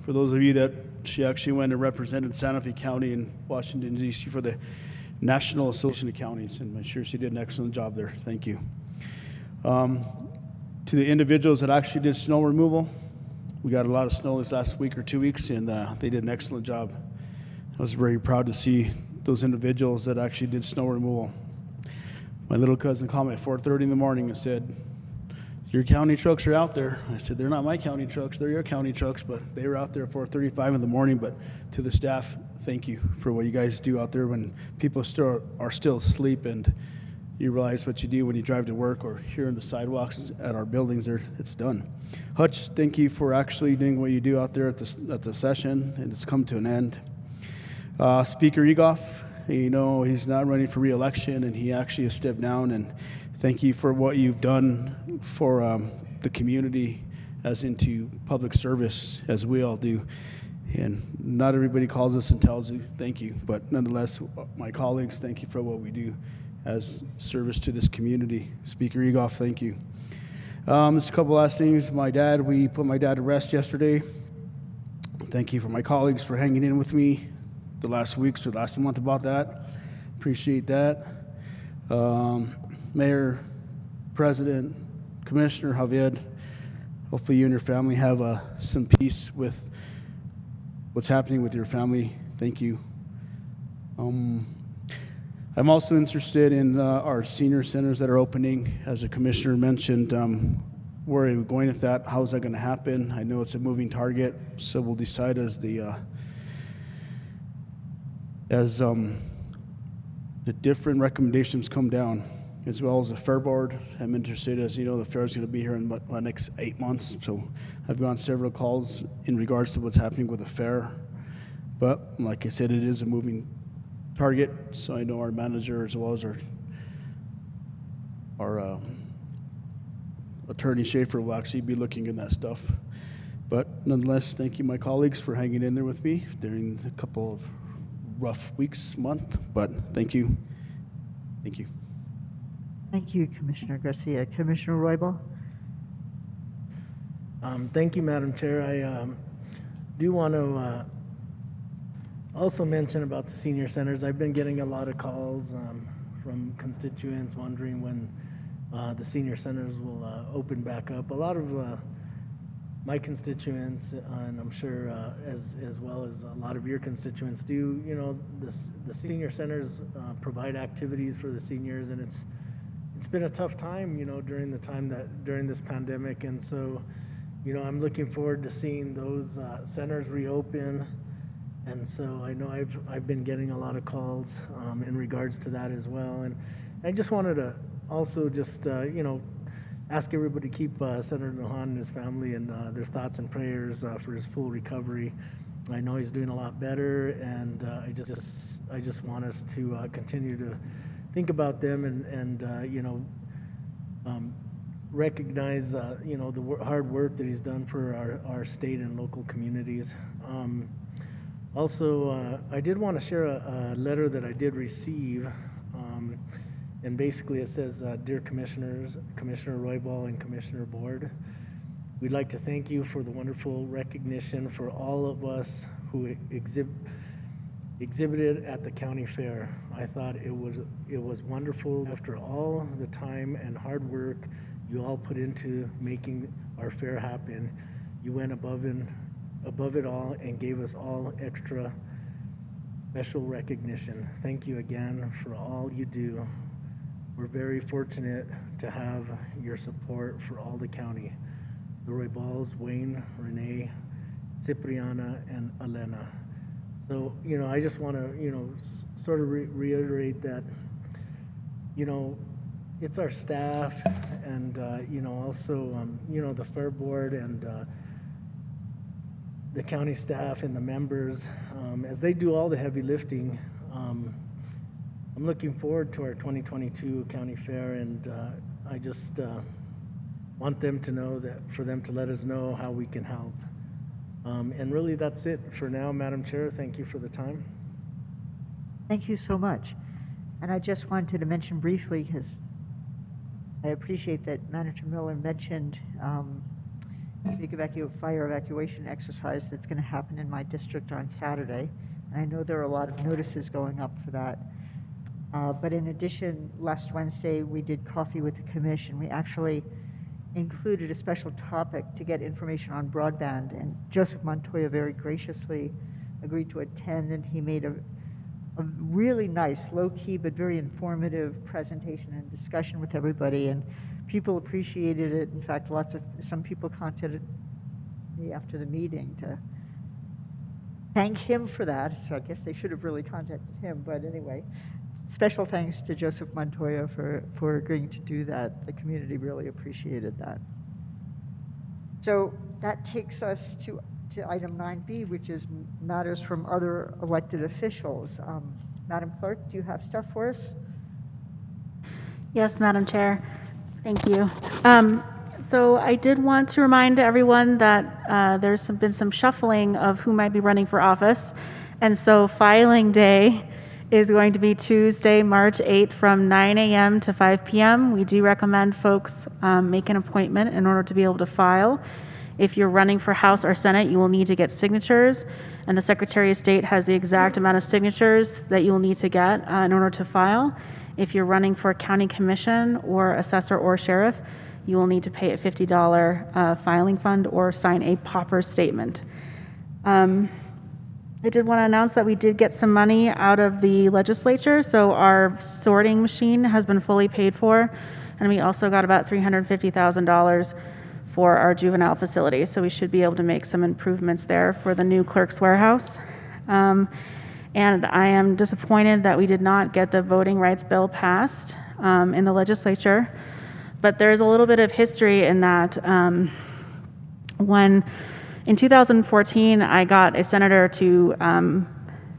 those of you that she actually went and represented Santa Fe County in Washington, D.C. for the National Association of Counties, and I'm sure she did an excellent job there. Thank you. To the individuals that actually did snow removal, we got a lot of snow this last week or 2 weeks, and they did an excellent job. I was very proud to see those individuals that actually did snow removal. My little cousin called me at 4:30 in the morning and said, your county trucks are out there. I said, they're not my county trucks, they're your county trucks, but they were out there at 4:35 in the morning. But to the staff, thank you for what you guys do out there when people are still asleep, and you realize what you do when you drive to work or here on the sidewalks at our buildings. It's done. Hutch, thank you for actually doing what you do out there at the session, and it's come to an end. Speaker Egoff, he's not running for re-election, and he actually has stepped down, and thank you for what you've done for the community as into public service, as we all do. And not everybody calls us and tells you thank you, but nonetheless, my colleagues, thank you for what we do as service to this community. Speaker Egoff, thank you. Just a couple last things. We put my dad to rest yesterday. Thank you for my colleagues for hanging in with me the last weeks or last month about that. Appreciate that. Mayor, President, Commissioner Javier, hopefully you and your family have some peace with what's happening with your family. Thank you. I'm also interested in our senior centers that are opening. As the commissioner mentioned, where are we going with that? How is that going to happen? I know it's a moving target, so we'll decide as the different recommendations come down, as well as the fair board. I'm interested, as you know, the fair is going to be here in the next 8 months, so I've gotten several calls in regards to what's happening with the fair. But like I said, it is a moving target, so I know our manager as well as our attorney Schaefer will actually be looking at that stuff. But nonetheless, thank you, my colleagues, for hanging in there with me during a couple of rough weeks, month, but thank you. Thank you. Thank you, Commissioner Garcia. Commissioner Roybal? Thank you, Madam Chair. I do want to also mention about the senior centers. I've been getting a lot of calls from constituents wondering when the senior centers will open back up. A lot of my constituents, and I'm sure as well as a lot of your constituents do, the senior centers provide activities for the seniors, and it's been a tough time, during this pandemic. And so, I'm looking forward to seeing those centers reopen. And so I know I've been getting a lot of calls in regards to that as well. And I just wanted to also just, ask everybody to keep Senator Lujan and his family and their thoughts and prayers for his full recovery. I know he's doing a lot better, and I just want us to continue to think about them and recognize the hard work that he's done for our state and local communities. Also, I did want to share a letter that I did receive, and basically it says, Dear Commissioners, Commissioner Roybal and Commissioner Board, we'd like to thank you for the wonderful recognition for all of us who exhibited at the county fair. I thought it was wonderful after all the time and hard work you all put into making our fair happen. You went above it all and gave us all extra special recognition. Thank you again for all you do. We're very fortunate to have your support for all the county. The Roybals, Wayne, Renee, Cipriana, and Elena. So, I just want to, sort of reiterate that, it's our staff and, also, the fair board and the county staff and the members, as they do all the heavy lifting. I'm looking forward to our 2022 county fair, and I just want them to know that, for them to let us know how we can help. And really, that's it for now, Madam Chair. Thank you for the time. Thank you so much. And I just wanted to mention briefly, because I appreciate that Manager Miller mentioned the big fire evacuation exercise that's going to happen in my district on Saturday. And I know there are a lot of notices going up for that. But in addition, last Wednesday, we did Coffee with the Commission. We actually included a special topic to get information on broadband, and Joseph Montoya very graciously agreed to attend, and he made a really nice, low-key, but very informative presentation and discussion with everybody, and people appreciated it. In fact, some people contacted me after the meeting to thank him for that. So I guess they should have really contacted him. But anyway, special thanks to Joseph Montoya for agreeing to do that. The community really appreciated that. So that takes us to item 9B, which is matters from other elected officials. Madam Clerk, do you have stuff for us? Yes, Madam Chair. Thank you. So I did want to remind everyone that there's been some shuffling of who might be running for office. And so filing day is going to be Tuesday, March 8th from 9 a.m. to 5 p.m. We do recommend folks make an appointment in order to be able to file. If you're running for House or Senate, you will need to get signatures, and the Secretary of State has the exact amount of signatures that you will need to get in order to file. If you're running for County Commission or Assessor or Sheriff, you will need to pay a $50 filing fund or sign a pauper statement. I did want to announce that we did get some money out of the legislature, so our sorting machine has been fully paid for, and we also got about $350,000 for our juvenile facility, so we should be able to make some improvements there for the new clerk's warehouse. And I am disappointed that we did not get the voting rights bill passed in the legislature, but there's a little bit of history in that. When in 2014, I got a senator to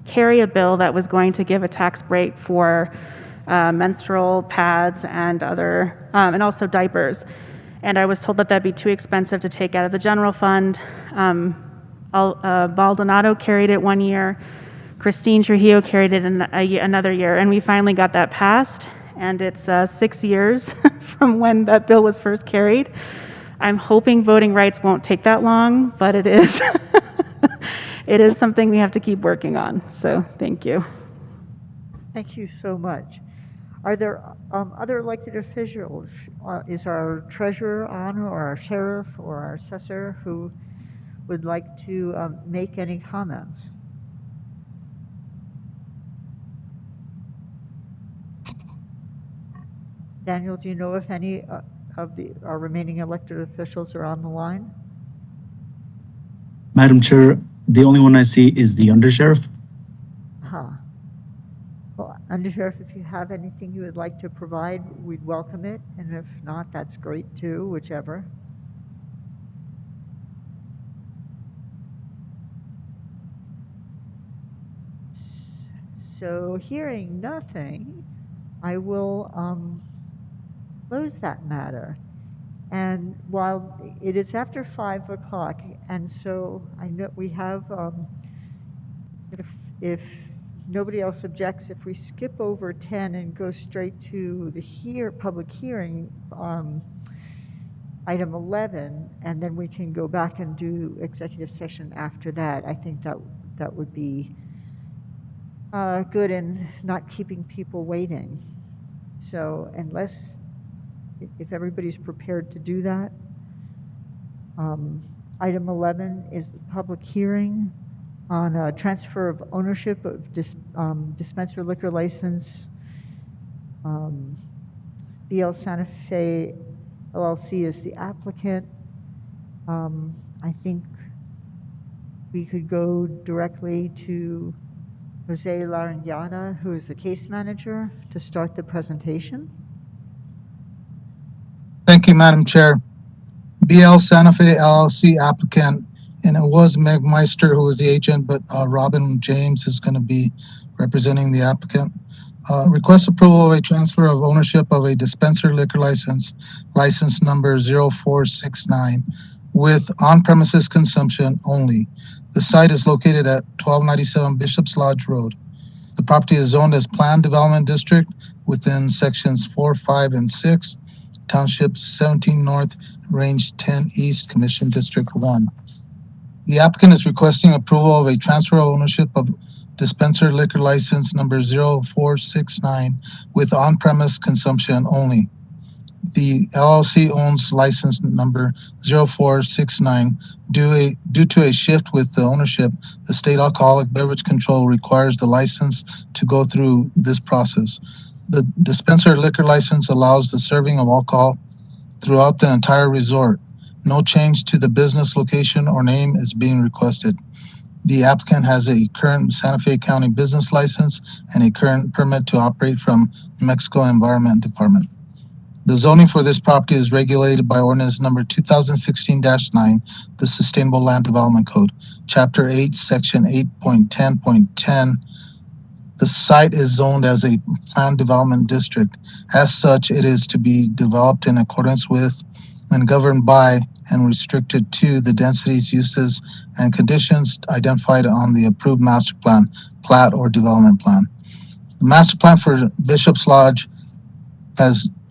carry a bill that was going to give a tax break for menstrual pads and other, and also diapers. And I was told that that'd be too expensive to take out of the general fund. Baldonado carried it one year. Christine Trujillo carried it another year. And we finally got that passed. And it's 6 years from when that bill was first carried. I'm hoping voting rights won't take that long, but it is. It is something we have to keep working on. So thank you. Thank you so much. Are there other elected officials? Is our treasurer on, or our sheriff, or our assessor who would like to make any comments? Daniel, do you know if any of our remaining elected officials are on the line? Madam Chair, the only one I see is the undersheriff. Well, Undersheriff, if you have anything you would like to provide, we'd welcome it. And if not, that's great too, whichever. So hearing nothing, I will close that matter. And while it is after 5 o'clock, and so I know we have, if nobody else objects, if we skip over 10 and go straight to the public hearing, item 11, and then we can go back and do executive session after that, I think that would be good and not keeping people waiting. So if everybody's prepared to do that, item 11 is the public hearing on a transfer of ownership of dispenser liquor license. BL Santa Fe LLC is the applicant. I think we could go directly to Jose Larrañaga, who is the case manager, to start the presentation. Thank you, Madam Chair. BL Santa Fe LLC applicant, and it was Meg Meister who was the agent, but Robin James is going to be representing the applicant. Request approval of a transfer of ownership of a dispenser liquor license number 0469, with on-premises consumption only. The site is located at 1297 Bishop's Lodge Road. The property is zoned as Planned Development District within sections 4, 5, and 6, Township 17 North, Range 10 East, Commission District 1. The applicant is requesting approval of a transfer of ownership of dispenser liquor license number 0469 with on-premise consumption only. The LLC owns license number 0469. Due to a shift with the ownership, the State Alcoholic Beverage Control requires the license to go through this process. The dispenser liquor license allows the serving of alcohol throughout the entire resort. No change to the business location or name is being requested. The applicant has a current Santa Fe County business license and a current permit to operate from New Mexico Environment Department. The zoning for this property is regulated by ordinance number 2016-9, the Sustainable Land Development Code, Chapter 8, Section 8.10.10. The site is zoned as a planned development district. As such, it is to be developed in accordance with and governed by and restricted to the densities, uses, and conditions identified on the approved master plan, plat, or development plan. The master plan for Bishop's Lodge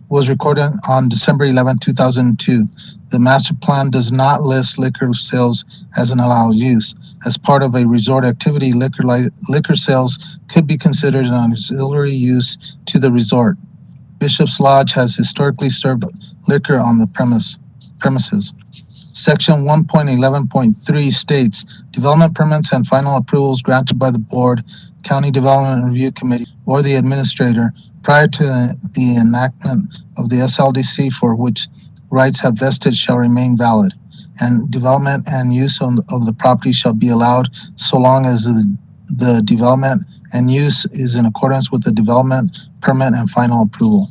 was recorded on December 11, 2002. The master plan does not list liquor sales as an allowed use. As part of a resort activity, liquor sales could be considered an auxiliary use to the resort. Bishop's Lodge has historically served liquor on the premises. Section 1.11.3 states, development permits and final approvals granted by the board, county development review committee, or the administrator prior to the enactment of the SLDC for which rights have vested shall remain valid, and development and use of the property shall be allowed so long as the development and use is in accordance with the development permit and final approval.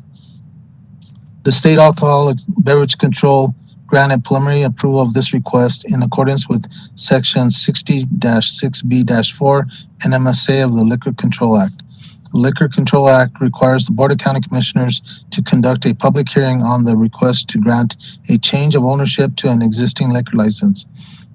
The State Alcoholic Beverage Control granted preliminary approval of this request in accordance with Section 60-6B-4 NMSA of the Liquor Control Act. The Liquor Control Act requires the Board of County Commissioners to conduct a public hearing on the request to grant a change of ownership to an existing liquor license.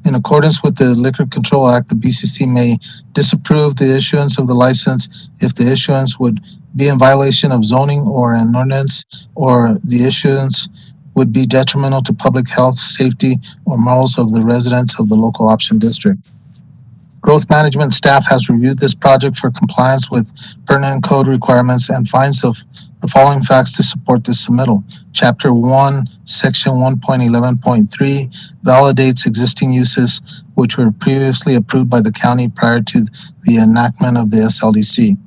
In accordance with the Liquor Control Act, the BCC may disapprove the issuance of the license if the issuance would be in violation of zoning or an ordinance, or the issuance would be detrimental to public health, safety, or morals of the residents of the local option district. Growth Management staff has reviewed this project for compliance with pertinent code requirements and finds the following facts to support this submittal. Chapter 1, Section 1.11.3 validates existing uses which were previously approved by the county prior to the enactment of the SLDC.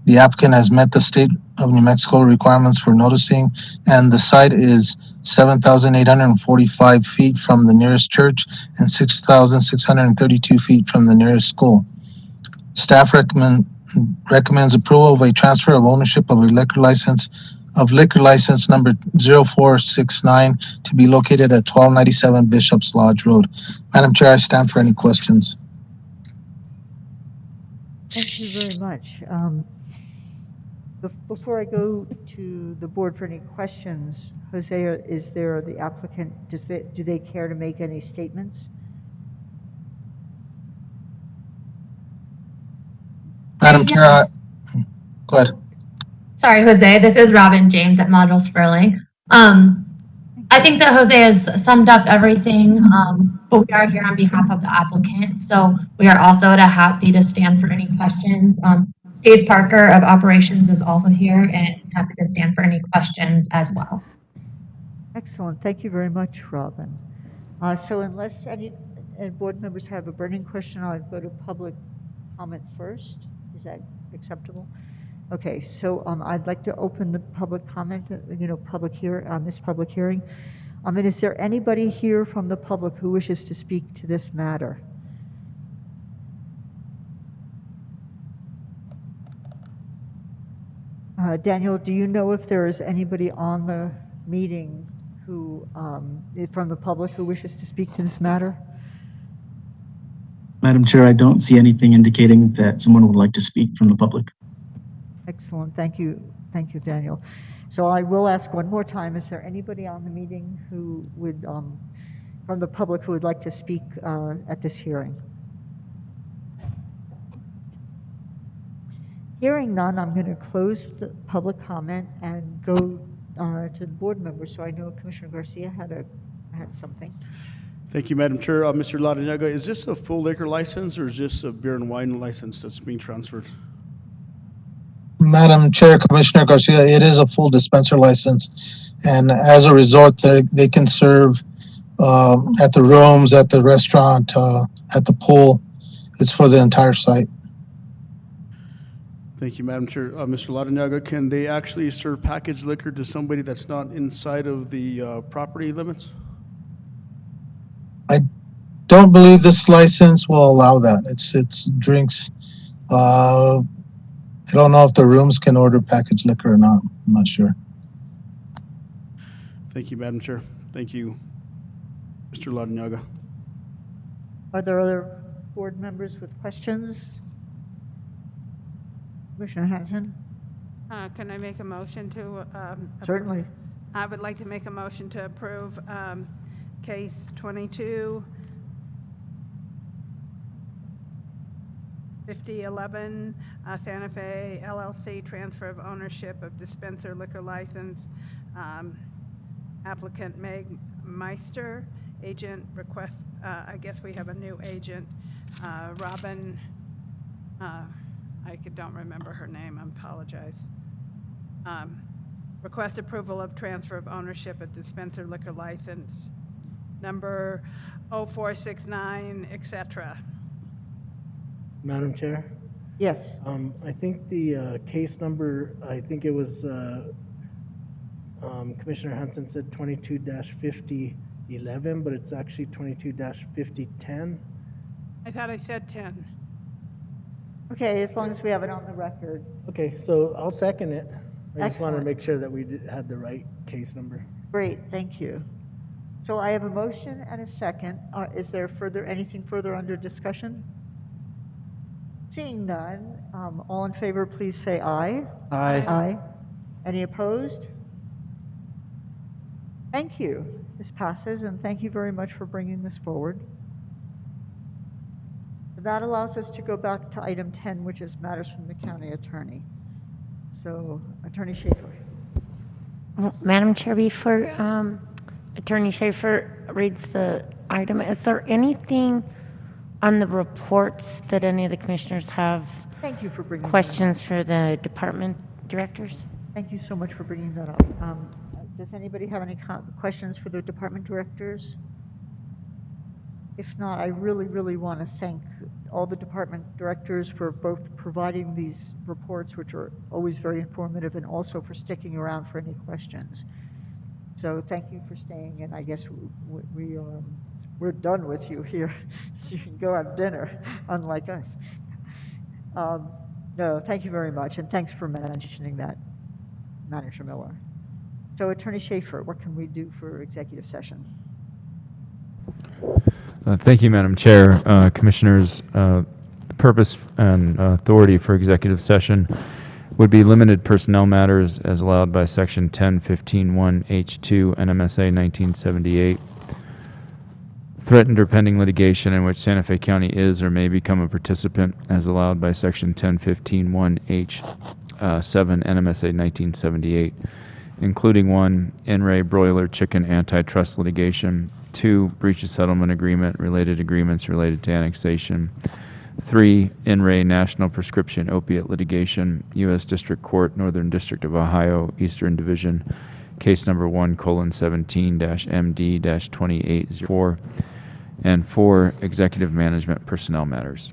The applicant has met the state of New Mexico requirements for noticing, and the site is 7,845 feet from the nearest church and 6,632 feet from the nearest school. Staff recommends approval of a transfer of ownership of a liquor license number 0469 to be located at 1297 Bishop's Lodge Road. Madam Chair, I stand for any questions. Thank you very much. Before I go to the board for any questions, Jose, is there the applicant, do they care to make any statements? Madam Chair, go ahead. Sorry, Jose, this is Robin James at Model Sperling. I think that Jose has summed up everything, but we are here on behalf of the applicant, so we are also happy to stand for any questions. Dave Parker of Operations is also here and is happy to stand for any questions as well. Excellent. Thank you very much, Robin. So unless any board members have a burning question, I'll go to public comment first. Is that acceptable? Okay, so I'd like to open the public comment, public hearing. And is there anybody here from the public who wishes to speak to this matter? Daniel, do you know if there is anybody on the meeting who, from the public who wishes to speak to this matter? Madam Chair, I don't see anything indicating that someone would like to speak from the public. Excellent. Thank you. Thank you, Daniel. So I will ask one more time, is there anybody on the meeting who would, from the public who would like to speak at this hearing? Hearing none, I'm going to close the public comment and go to the board members. So I know Commissioner Garcia had something. Thank you, Madam Chair. Mr. Larinaga, is this a full liquor license or is this a beer and wine license that's being transferred? Madam Chair, Commissioner Garcia, it is a full dispenser license. And as a result, they can serve at the rooms, at the restaurant, at the pool. It's for the entire site. Thank you, Madam Chair. Mr. Ladanaga, can they actually serve packaged liquor to somebody that's not inside of the property limits? I don't believe this license will allow that. It's drinks. I don't know if the rooms can order packaged liquor or not. I'm not sure. Thank you, Madam Chair. Thank you, Mr. Ladanaga. Are there other board members with questions? Commissioner Hanson? Can I make a motion to? Certainly. I would like to make a motion to approve case 22 5011 Santa Fe LLC transfer of ownership of dispenser liquor license. Applicant Meg Meister, agent request. I guess we have a new agent, Robin. I don't remember her name. I apologize. Request approval of transfer of ownership of dispenser liquor license number 0469, etc. Madam Chair? Yes. I think the case number, I think it was, Commissioner Hanson said 22-5011, but it's actually 22-5010. I thought I said 10. Okay, as long as we have it on the record. Okay, so I'll second it. I just wanted to Excellent. make sure that we had the right case number. Great, thank you. So I have a motion and a second. Is there anything further under discussion? Seeing none, all in favor, please say aye. Aye. Aye. Any opposed? Thank you. This passes, and thank you very much for bringing this forward. That allows us to go back to item 10, which is matters from the county attorney. So, Attorney Schaefer. Well, Madam Chair, before Attorney Schaefer reads the item, is there anything on the reports that any of the commissioners have Thank you for bringing questions for the department directors? Thank you so much for bringing that up. Does anybody have any questions for the department directors? If not, I really, really want to thank all the department directors for both providing these reports, which are always very informative, and also for sticking around for any questions. So thank you for staying, and I guess we're done with you here, so you can go have dinner, unlike us. No, thank you very much, and thanks for mentioning that, Manager Miller. So Attorney Schaefer, what can we do for executive session? Thank you, Madam Chair. Commissioners, the purpose and authority for executive session would be limited personnel matters as allowed by Section 1015(1)(h)(2) NMSA 1978. Threatened or pending litigation in which Santa Fe County is or may become a participant as allowed by Section 1015(1)(h)(7) NMSA 1978, including 1, NRA broiler chicken antitrust litigation, 2, breach of settlement agreement, related agreements related to annexation, 3, NRA national prescription opiate litigation, U.S. District Court, Northern District of Ohio, Eastern Division, case number 1:17-MD-2804, and 4, executive management personnel matters.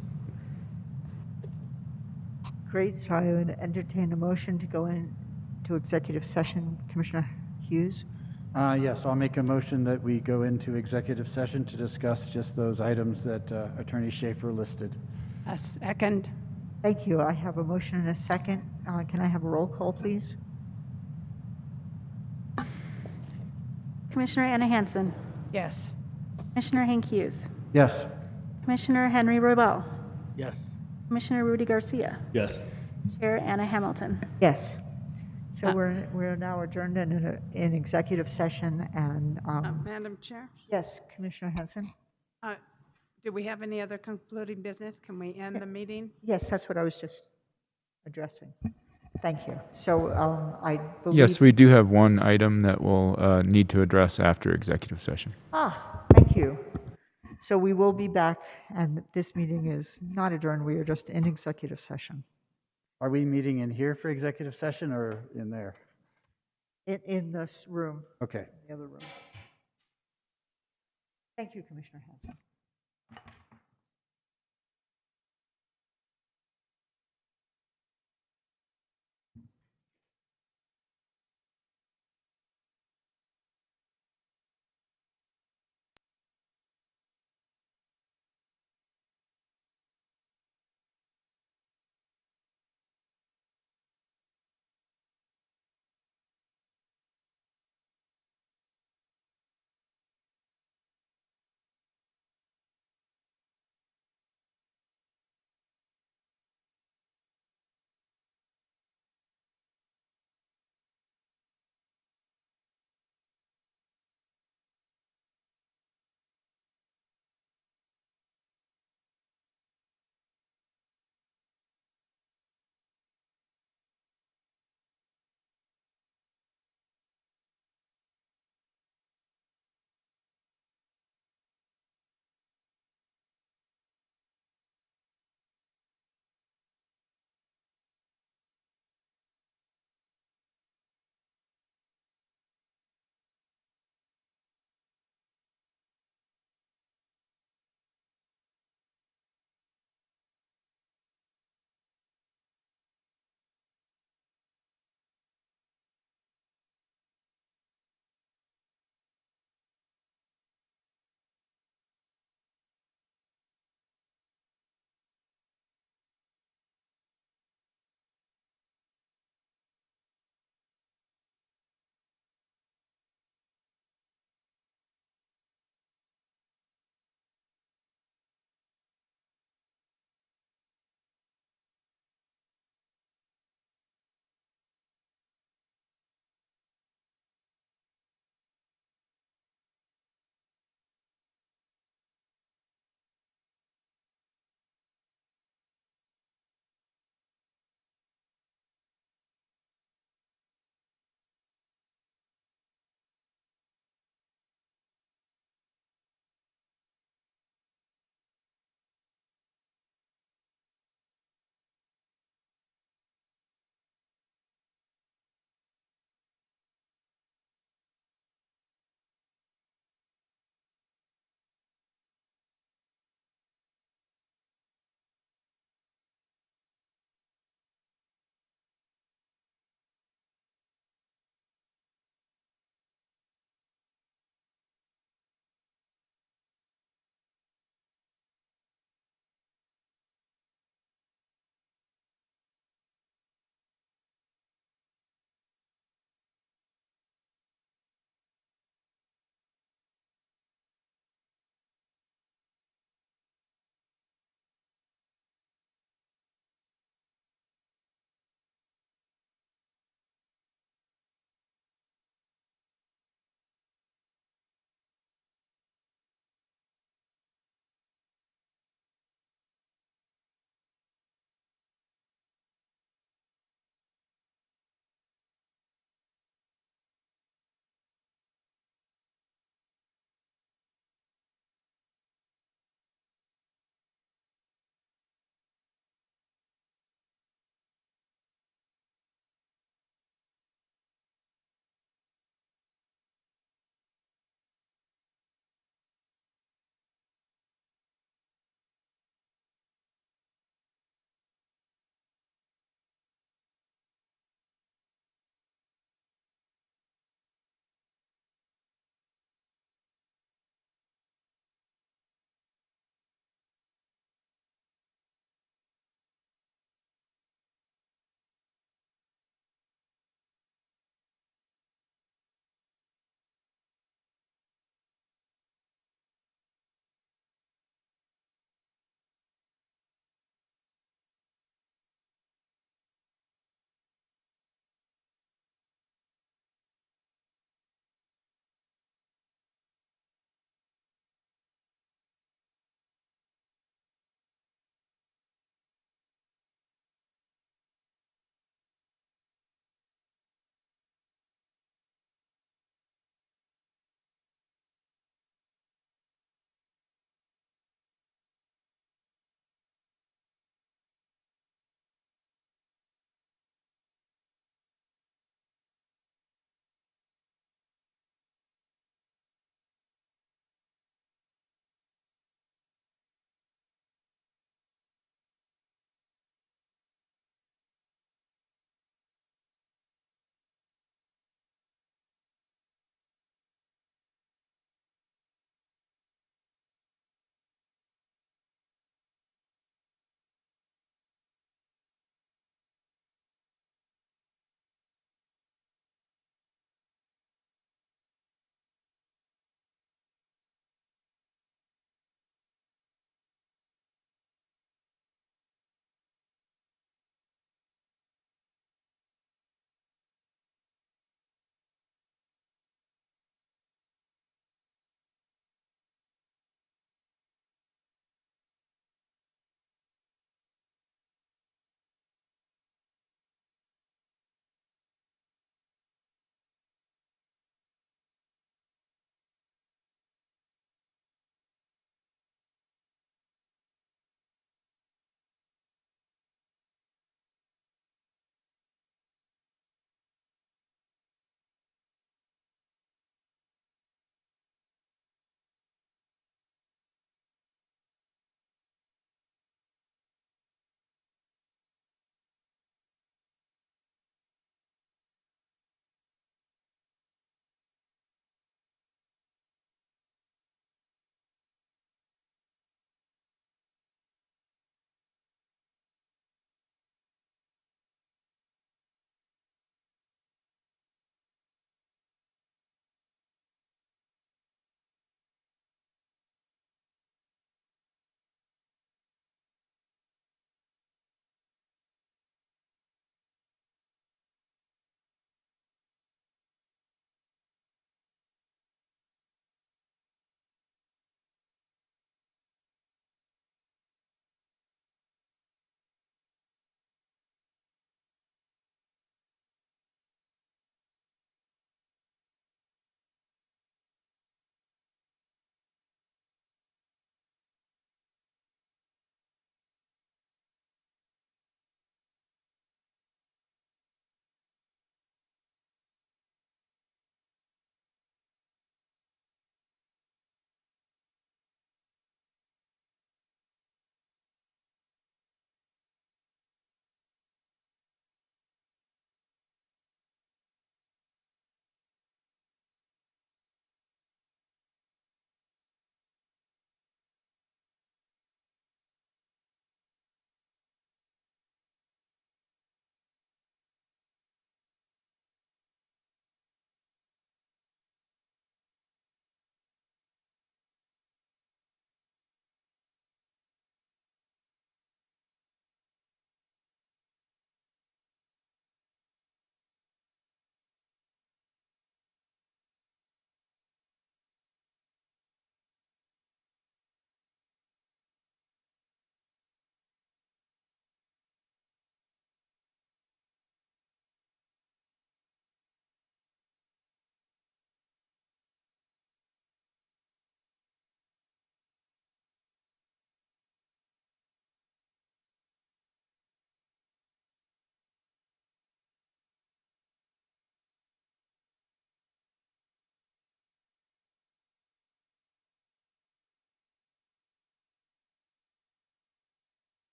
Great, so I would entertain a motion to go into executive session. Commissioner Hughes? Yes, I'll make a motion that we go into executive session to discuss just those items that Attorney Schaefer listed. A second. Thank you. I have a motion and a second. Can I have a roll call, please? Commissioner Anna Hansen. Yes. Commissioner Hank Hughes. Yes. Commissioner Henry Roybal. Yes. Commissioner Rudy Garcia. Yes. Chair Anna Hamilton. Yes. So we're now adjourned in executive session, and Madam Chair, yes, Commissioner Hanson. do we have any other concluding business? Can we end the meeting? Yes, that's what I was just addressing. Thank you. So I believe. Yes, we do have one item that we'll need to address after executive session. Thank you. So we will be back, and this meeting is not adjourned. We are just in executive session. Are we meeting in here for executive session or in there? In this room. Okay. The other room. Thank you, Commissioner Hanson.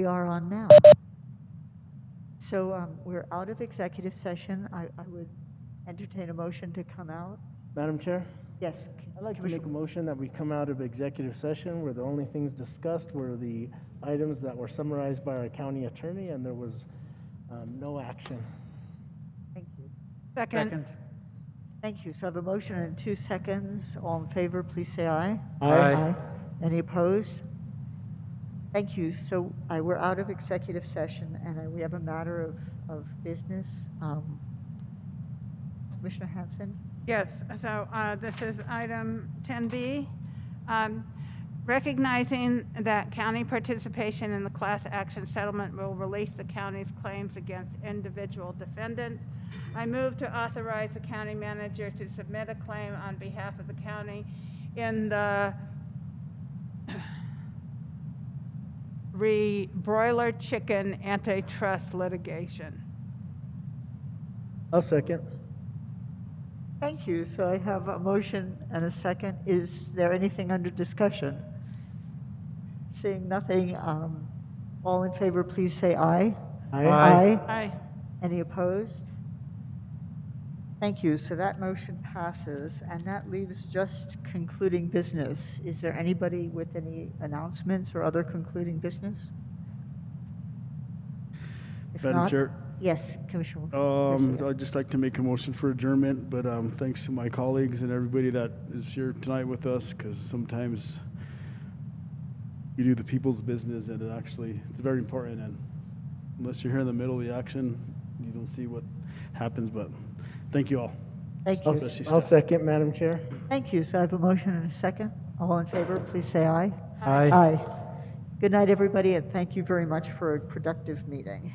we are on now. So we're out of executive session. I would entertain a motion to come out. Madam Chair, Yes. I'd like to make a Commissioner- motion that we come out of executive session where the only things discussed were the items that were summarized by our county attorney, and there was no action. Thank you. Second. Thank you. So I have a motion in 2 seconds. All in favor, please say aye. Aye. Any opposed? Thank you. So we're out of executive session, and we have a matter of business. Commissioner Hanson? Yes, so this is item 10B. Recognizing that county participation in the class action settlement will release the county's claims against individual defendants, I move to authorize the county manager to submit a claim on behalf of the county in the broiler chicken antitrust litigation. I'll second. Thank you. So I have a motion and a second. Is there anything under discussion? Seeing nothing, all in favor, please say aye. Aye. Aye. Any opposed? Thank you. So that motion passes, and that leaves just concluding business. Is there anybody with any announcements or other concluding business? If Madam not, Chair, yes, Commissioner. Garcia. I'd just like to make a motion for adjournment, but thanks to my colleagues and everybody that is here tonight with us, because sometimes you do the people's business, and it's very important, and unless you're here in the middle of the action, you don't see what happens, but thank you all. Thank you. Especially I'll staff. second, Madam Chair. Thank you. So I have a motion and a second. All in favor, please say aye. Aye. Aye. Good night, everybody, and thank you very much for a productive meeting.